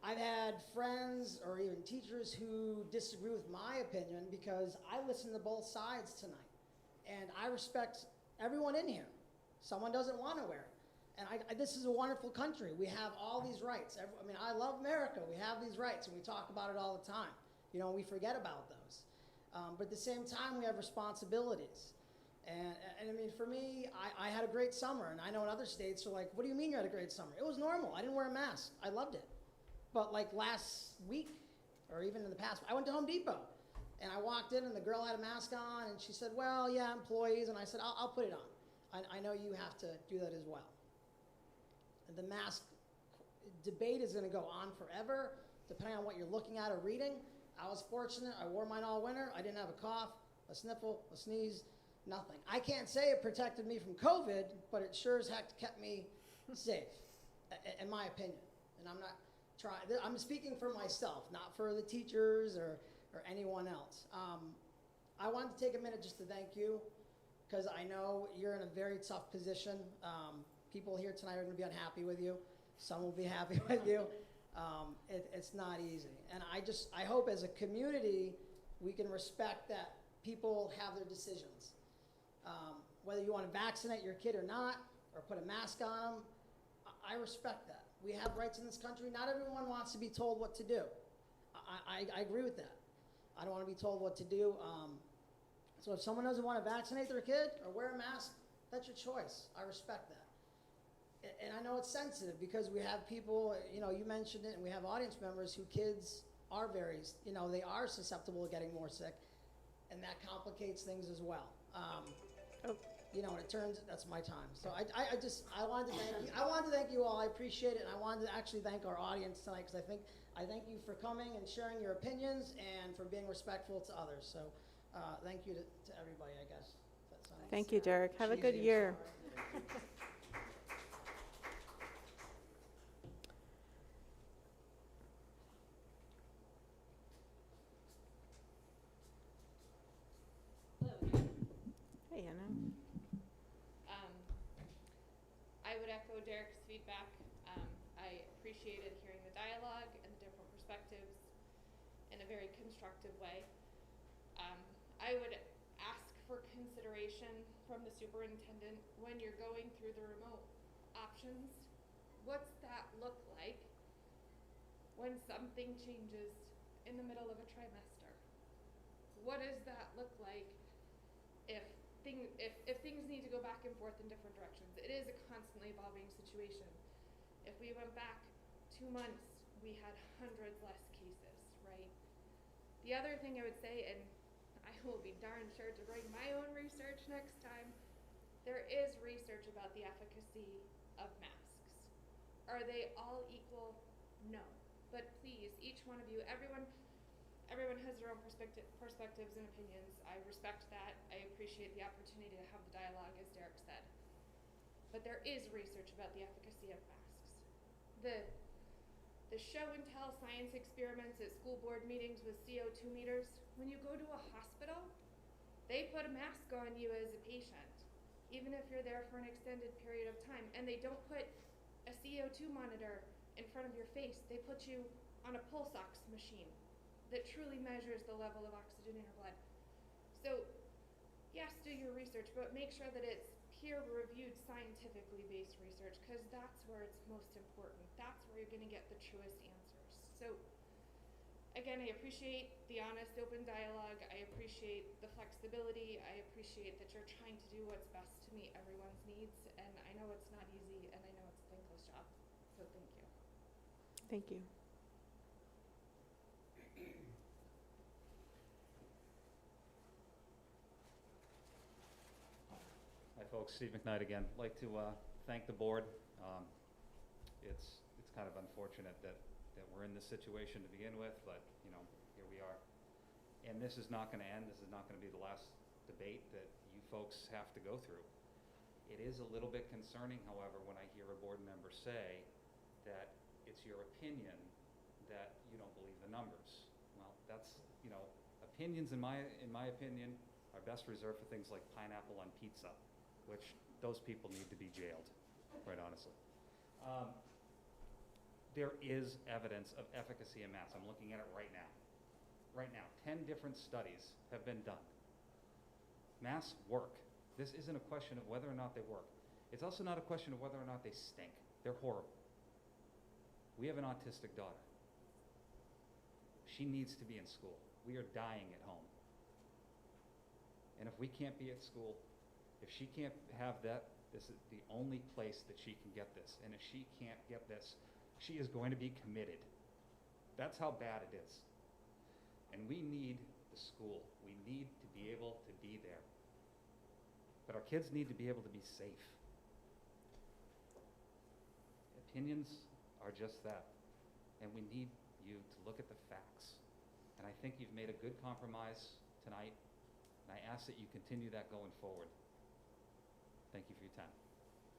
I've had friends or even teachers who disagree with my opinion because I listen to both sides tonight. And I respect everyone in here. Someone doesn't want to wear it. And this is a wonderful country. We have all these rights. I love America. We have these rights, and we talk about it all the time. We forget about those. But at the same time, we have responsibilities. And I mean, for me, I had a great summer. And I know in other states are like, what do you mean you had a great summer? It was normal. I didn't wear a mask. I loved it. But like last week, or even in the past, I went to Home Depot. And I walked in, and the girl had a mask on, and she said, well, yeah, employees. And I said, I'll put it on. I know you have to do that as well. And the mask debate is going to go on forever, depending on what you're looking at or reading. I was fortunate. I wore mine all winter. I didn't have a cough, a sniffle, a sneeze, nothing. I can't say it protected me from COVID, but it sure as heck kept me safe, in my opinion. And I'm not trying, I'm speaking for myself, not for the teachers or anyone else. I wanted to take a minute just to thank you, because I know you're in a very tough position. People here tonight are going to be unhappy with you. Some will be happy with you. It's not easy. And I hope as a community, we can respect that people have their decisions. Whether you want to vaccinate your kid or not, or put a mask on them, I respect that. We have rights in this country. Not everyone wants to be told what to do. I agree with that. I don't want to be told what to do. So if someone doesn't want to vaccinate their kid or wear a mask, that's your choice. I respect that. And I know it's sensitive because we have people, you mentioned it, and we have audience members who kids are very, they are susceptible to getting more sick, and that complicates things as well. And it turns, that's my time. So I wanted to thank you. I wanted to thank you all. I appreciate it, and I wanted to actually thank our audience tonight, because I thank you for coming and sharing your opinions and for being respectful to others. So thank you to everybody, I guess. Thank you, Derek. Have a good year. Hey, Anna. I would echo Derek's feedback. I appreciated hearing the dialogue and the different perspectives in a very constructive way. I would ask for consideration from the superintendent when you're going through the remote options. What's that look like when something changes in the middle of a trimester? What does that look like if things need to go back and forth in different directions? It is a constantly evolving situation. If we went back 2 months, we had hundreds less cases, right? The other thing I would say, and I will be darn sure to bring my own research next time, there is research about the efficacy of masks. Are they all equal? No. but please, each one of you, everyone has their own perspectives and opinions. I respect that. I appreciate the opportunity to have the dialogue, as Derek said. But there is research about the efficacy of masks. The show and tell science experiments at school board meetings with CO2 meters, when you go to a hospital, they put a mask on you as a patient, even if you're there for an extended period of time. And they don't put a CO2 monitor in front of your face. They put you on a pulse ox machine that truly measures the level of oxygen in your blood. So yes, do your research, but make sure that it's peer-reviewed, scientifically based research, because that's where it's most important. That's where you're going to get the truest answers. So again, I appreciate the honest, open dialogue. I appreciate the flexibility. I appreciate that you're trying to do what's best to meet everyone's needs. And I know it's not easy, and I know it's a thankless job. So thank you. Thank you. Hi folks, Steve McKnight again. I'd like to thank the board. It's kind of unfortunate that we're in this situation to begin with, but you know, here we are. And this is not going to end. This is not going to be the last debate that you folks have to go through. It is a little bit concerning, however, when I hear a board member say that it's your opinion that you don't believe the numbers. Well, that's, you know, opinions in my opinion are best reserved for things like pineapple on pizza, which those people need to be jailed, quite honestly. There is evidence of efficacy in masks. I'm looking at it right now. Right now, 10 different studies have been done. Masks work. This isn't a question of whether or not they work. It's also not a question of whether or not they stink. They're horrible. We have an autistic daughter. She needs to be in school. We are dying at home. And if we can't be at school, if she can't have that, this is the only place that she can get this. And if she can't get this, she is going to be committed. That's how bad it is. And we need the school. We need to be able to be there. But our kids need to be able to be safe. Opinions are just that. And we need you to look at the facts. And I think you've made a good compromise tonight. And I ask that you continue that going forward. Thank you for your time.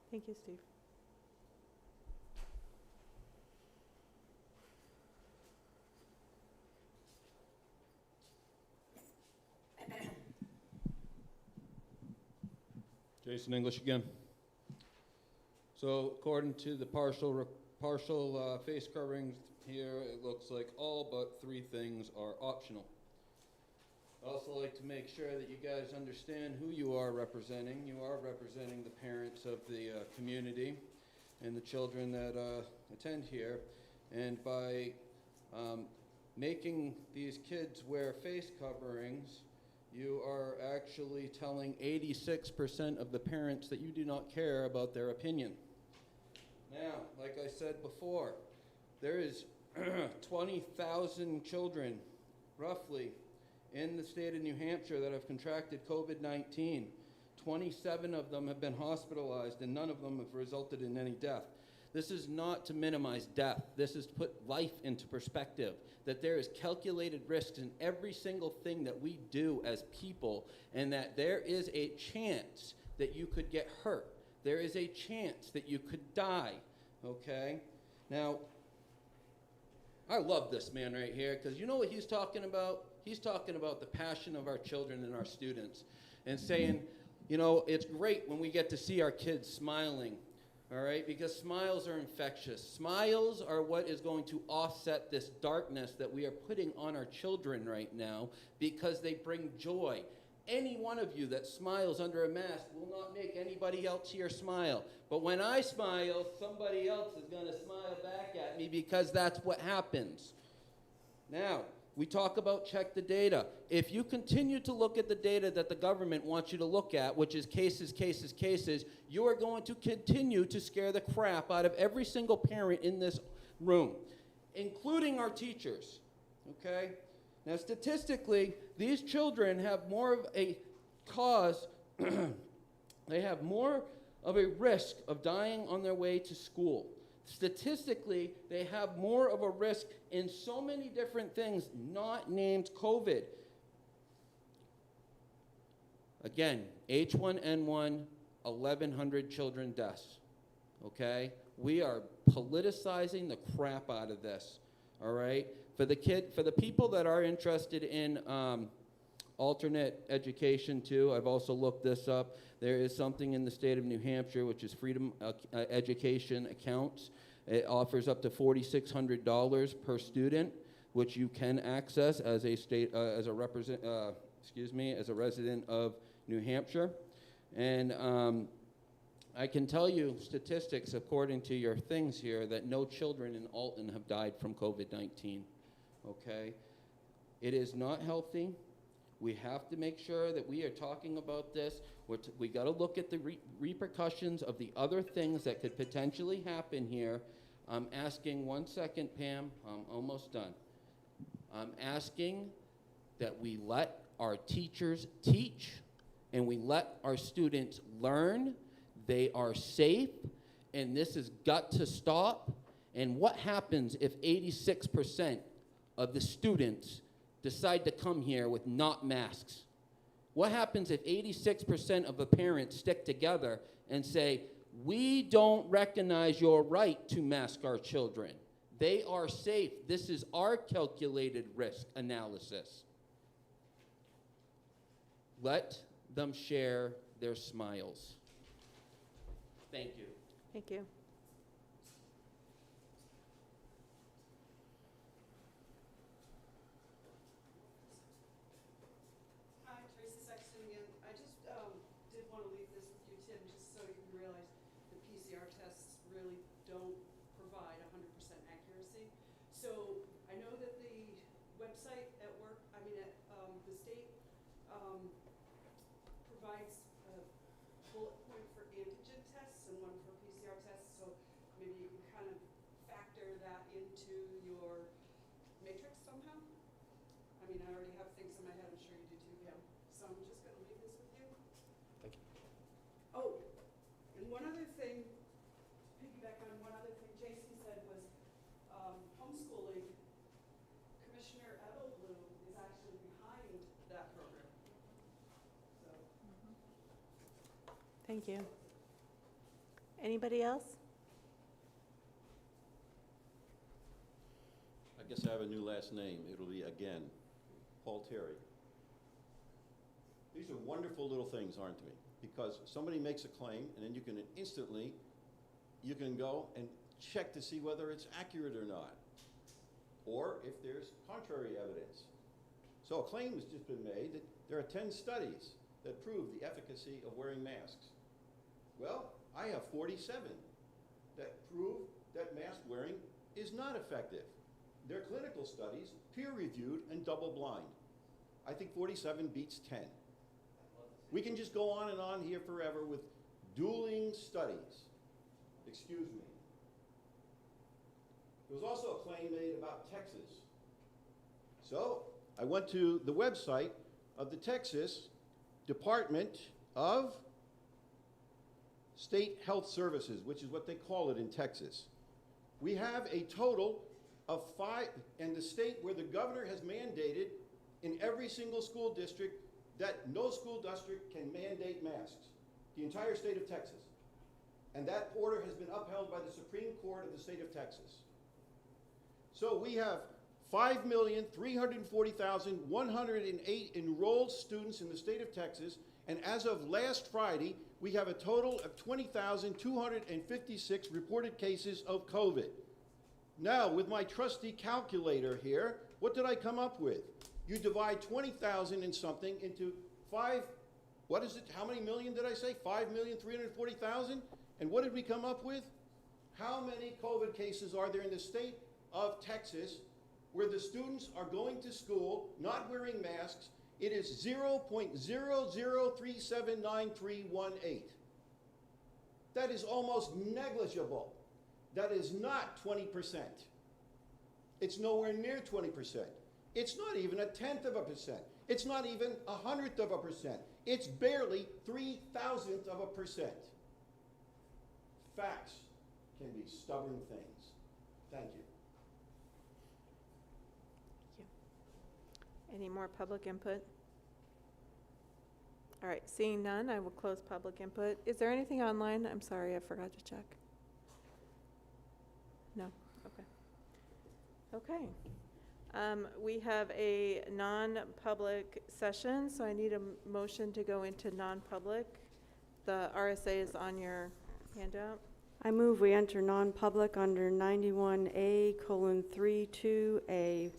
Thank you, Steve. Jason English again. So according to the partial face coverings here, it looks like all but 3 things are optional. I also like to make sure that you guys understand who you are representing. You are representing the parents of the community and the children that attend here. And by making these kids wear face coverings, you are actually telling 86% of the parents that you do not care about their opinion. Now, like I said before, there is 20,000 children, roughly, in the state of New Hampshire that have contracted COVID-19. 27 of them have been hospitalized, and none of them have resulted in any death. This is not to minimize death. This is to put life into perspective, that there is calculated risks in every single thing that we do as people, and that there is a chance that you could get hurt. There is a chance that you could die, okay? Now, I love this man right here, because you know what he's talking about? He's talking about the passion of our children and our students, and saying, you know, it's great when we get to see our kids smiling. All right, because smiles are infectious. Smiles are what is going to offset this darkness that we are putting on our children right now, because they bring joy. Any one of you that smiles under a mask will not make anybody else here smile. But when I smile, somebody else is going to smile back at me, because that's what happens. Now, we talk about check the data. If you continue to look at the data that the government wants you to look at, which is cases, cases, cases, you are going to continue to scare the crap out of every single parent in this room, including our teachers, okay? Now, statistically, these children have more of a cause, they have more of a risk of dying on their way to school. Statistically, they have more of a risk in so many different things not named COVID. Again, H1N1, 1,100 children deaths, okay? We are politicizing the crap out of this, all right? For the people that are interested in alternate education too, I've also looked this up. There is something in the state of New Hampshire, which is Freedom Education Accounts. It offers up to $4,600 per student, which you can access as a as a resident of New Hampshire. And I can tell you statistics according to your things here that no children in Alton have died from COVID-19, okay? It is not healthy. We have to make sure that we are talking about this. We got to look at the repercussions of the other things that could potentially happen here. I'm asking, one second, Pam, I'm almost done. I'm asking that we let our teachers teach and we let our students learn. They are safe, and this has got to stop. And what happens if 86% of the students decide to come here with not masks? What happens if 86% of the parents stick together and say, we don't recognize your right to mask our children? They are safe. This is our calculated risk analysis. Let them share their smiles. Thank you. Thank you. Hi, Tracy Sexton again. I just did want to leave this with you, Tim, just so you can realize the PCR tests really don't provide 100% accuracy. So I know that the website at work, the state provides a bullet point for antigen tests and one for PCR tests, so maybe you can kind of factor that into your matrix somehow. I mean, I already have things in my head, I'm sure you do too, Pam. So I'm just gonna leave this with you. Thank you. Oh, and one other thing, piggyback on one other thing Jason said was, homeschooling, Commissioner Edelblum is actually behind that program. So. Thank you. Anybody else? I guess I have a new last name. It'll be, again, Paul Terry. These are wonderful little things, aren't they? Because somebody makes a claim, and then you can instantly, you can go and check to see whether it's accurate or not, or if there's contrary evidence. So a claim has just been made that there are 10 studies that prove the efficacy of wearing masks. Well, I have 47 that prove that mask wearing is not effective. They're clinical studies, peer-reviewed and double-blind. I think 47 beats 10. We can just go on and on here forever with dueling studies. Excuse me. There was also a claim made about Texas. So I went to the website of the Texas Department of State Health Services, which is what they call it in Texas. We have a total of 5, and the state where the governor has mandated in every single school district that no school district can mandate masks, the entire state of Texas. And that order has been upheld by the Supreme Court of the state of Texas. So we have 5,340,108 enrolled students in the state of Texas, and as of last Friday, we have a total of 20,256 reported cases of COVID. Now, with my trusty calculator here, what did I come up with? You divide 20,000 and something into 5, what is it? How many million did I say? 5,340,000? And what did we come up with? How many COVID cases are there in the state of Texas where the students are going to school not wearing masks? It is 0.00379318. That is almost negligible. That is not 20%. It's nowhere near 20%. It's not even 0.1%. It's not even 0.01%. It's barely 0.003%. Facts can be stubborn things. Thank you. Any more public input? All right, seeing none, I will close public input. Is there anything online? I'm sorry, I forgot to check. No? Okay. Okay. We have a non-public session, so I need a motion to go into non-public. The RSA is on your handout. I move we enter non-public under 91A:32A.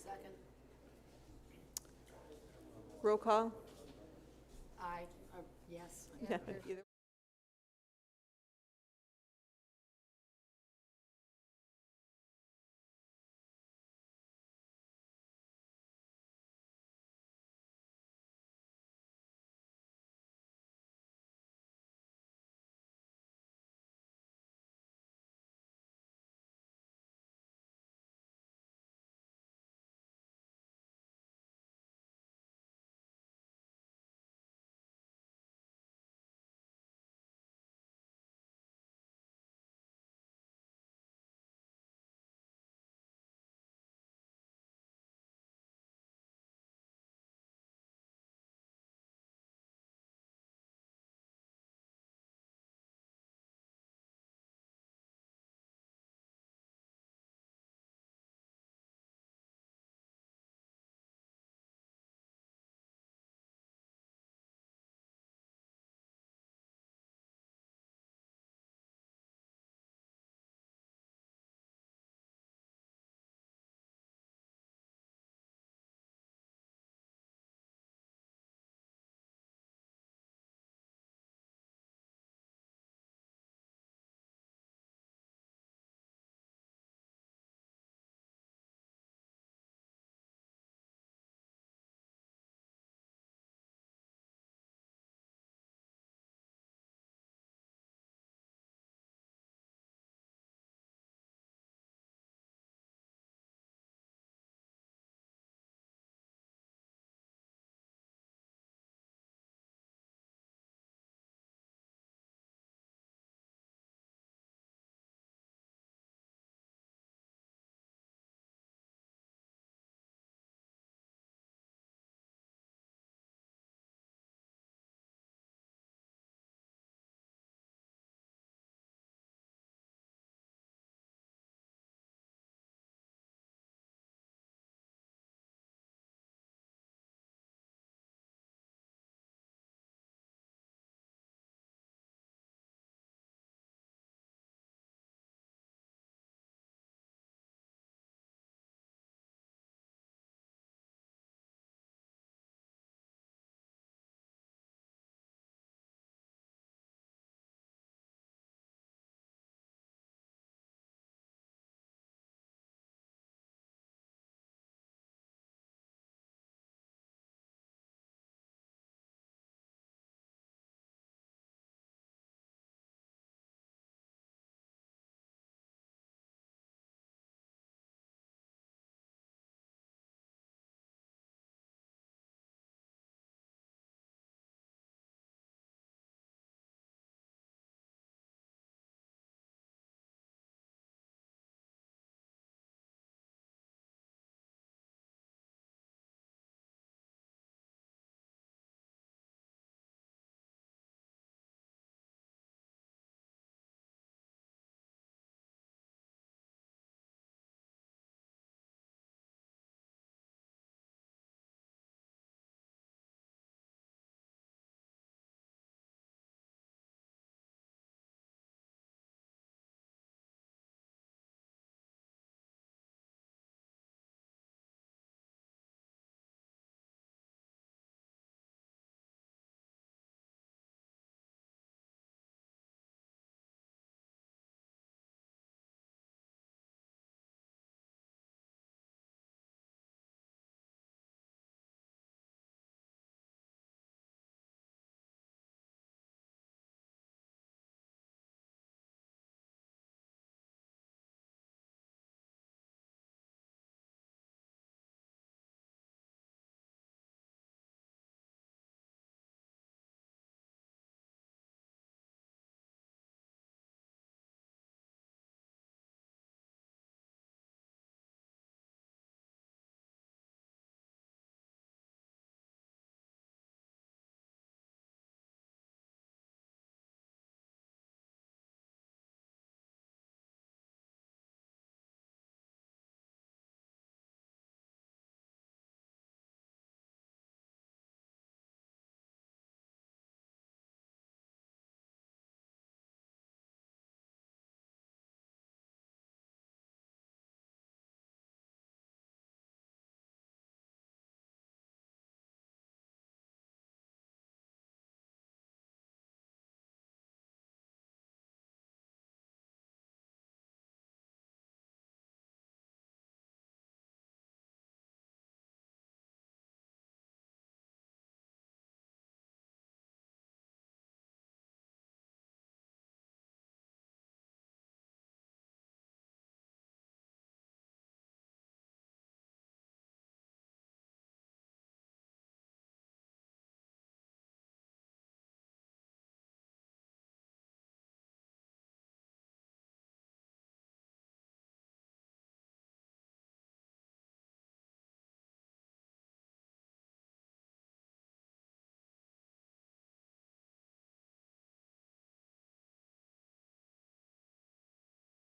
Second. Roll call? Aye, yes. Yeah, either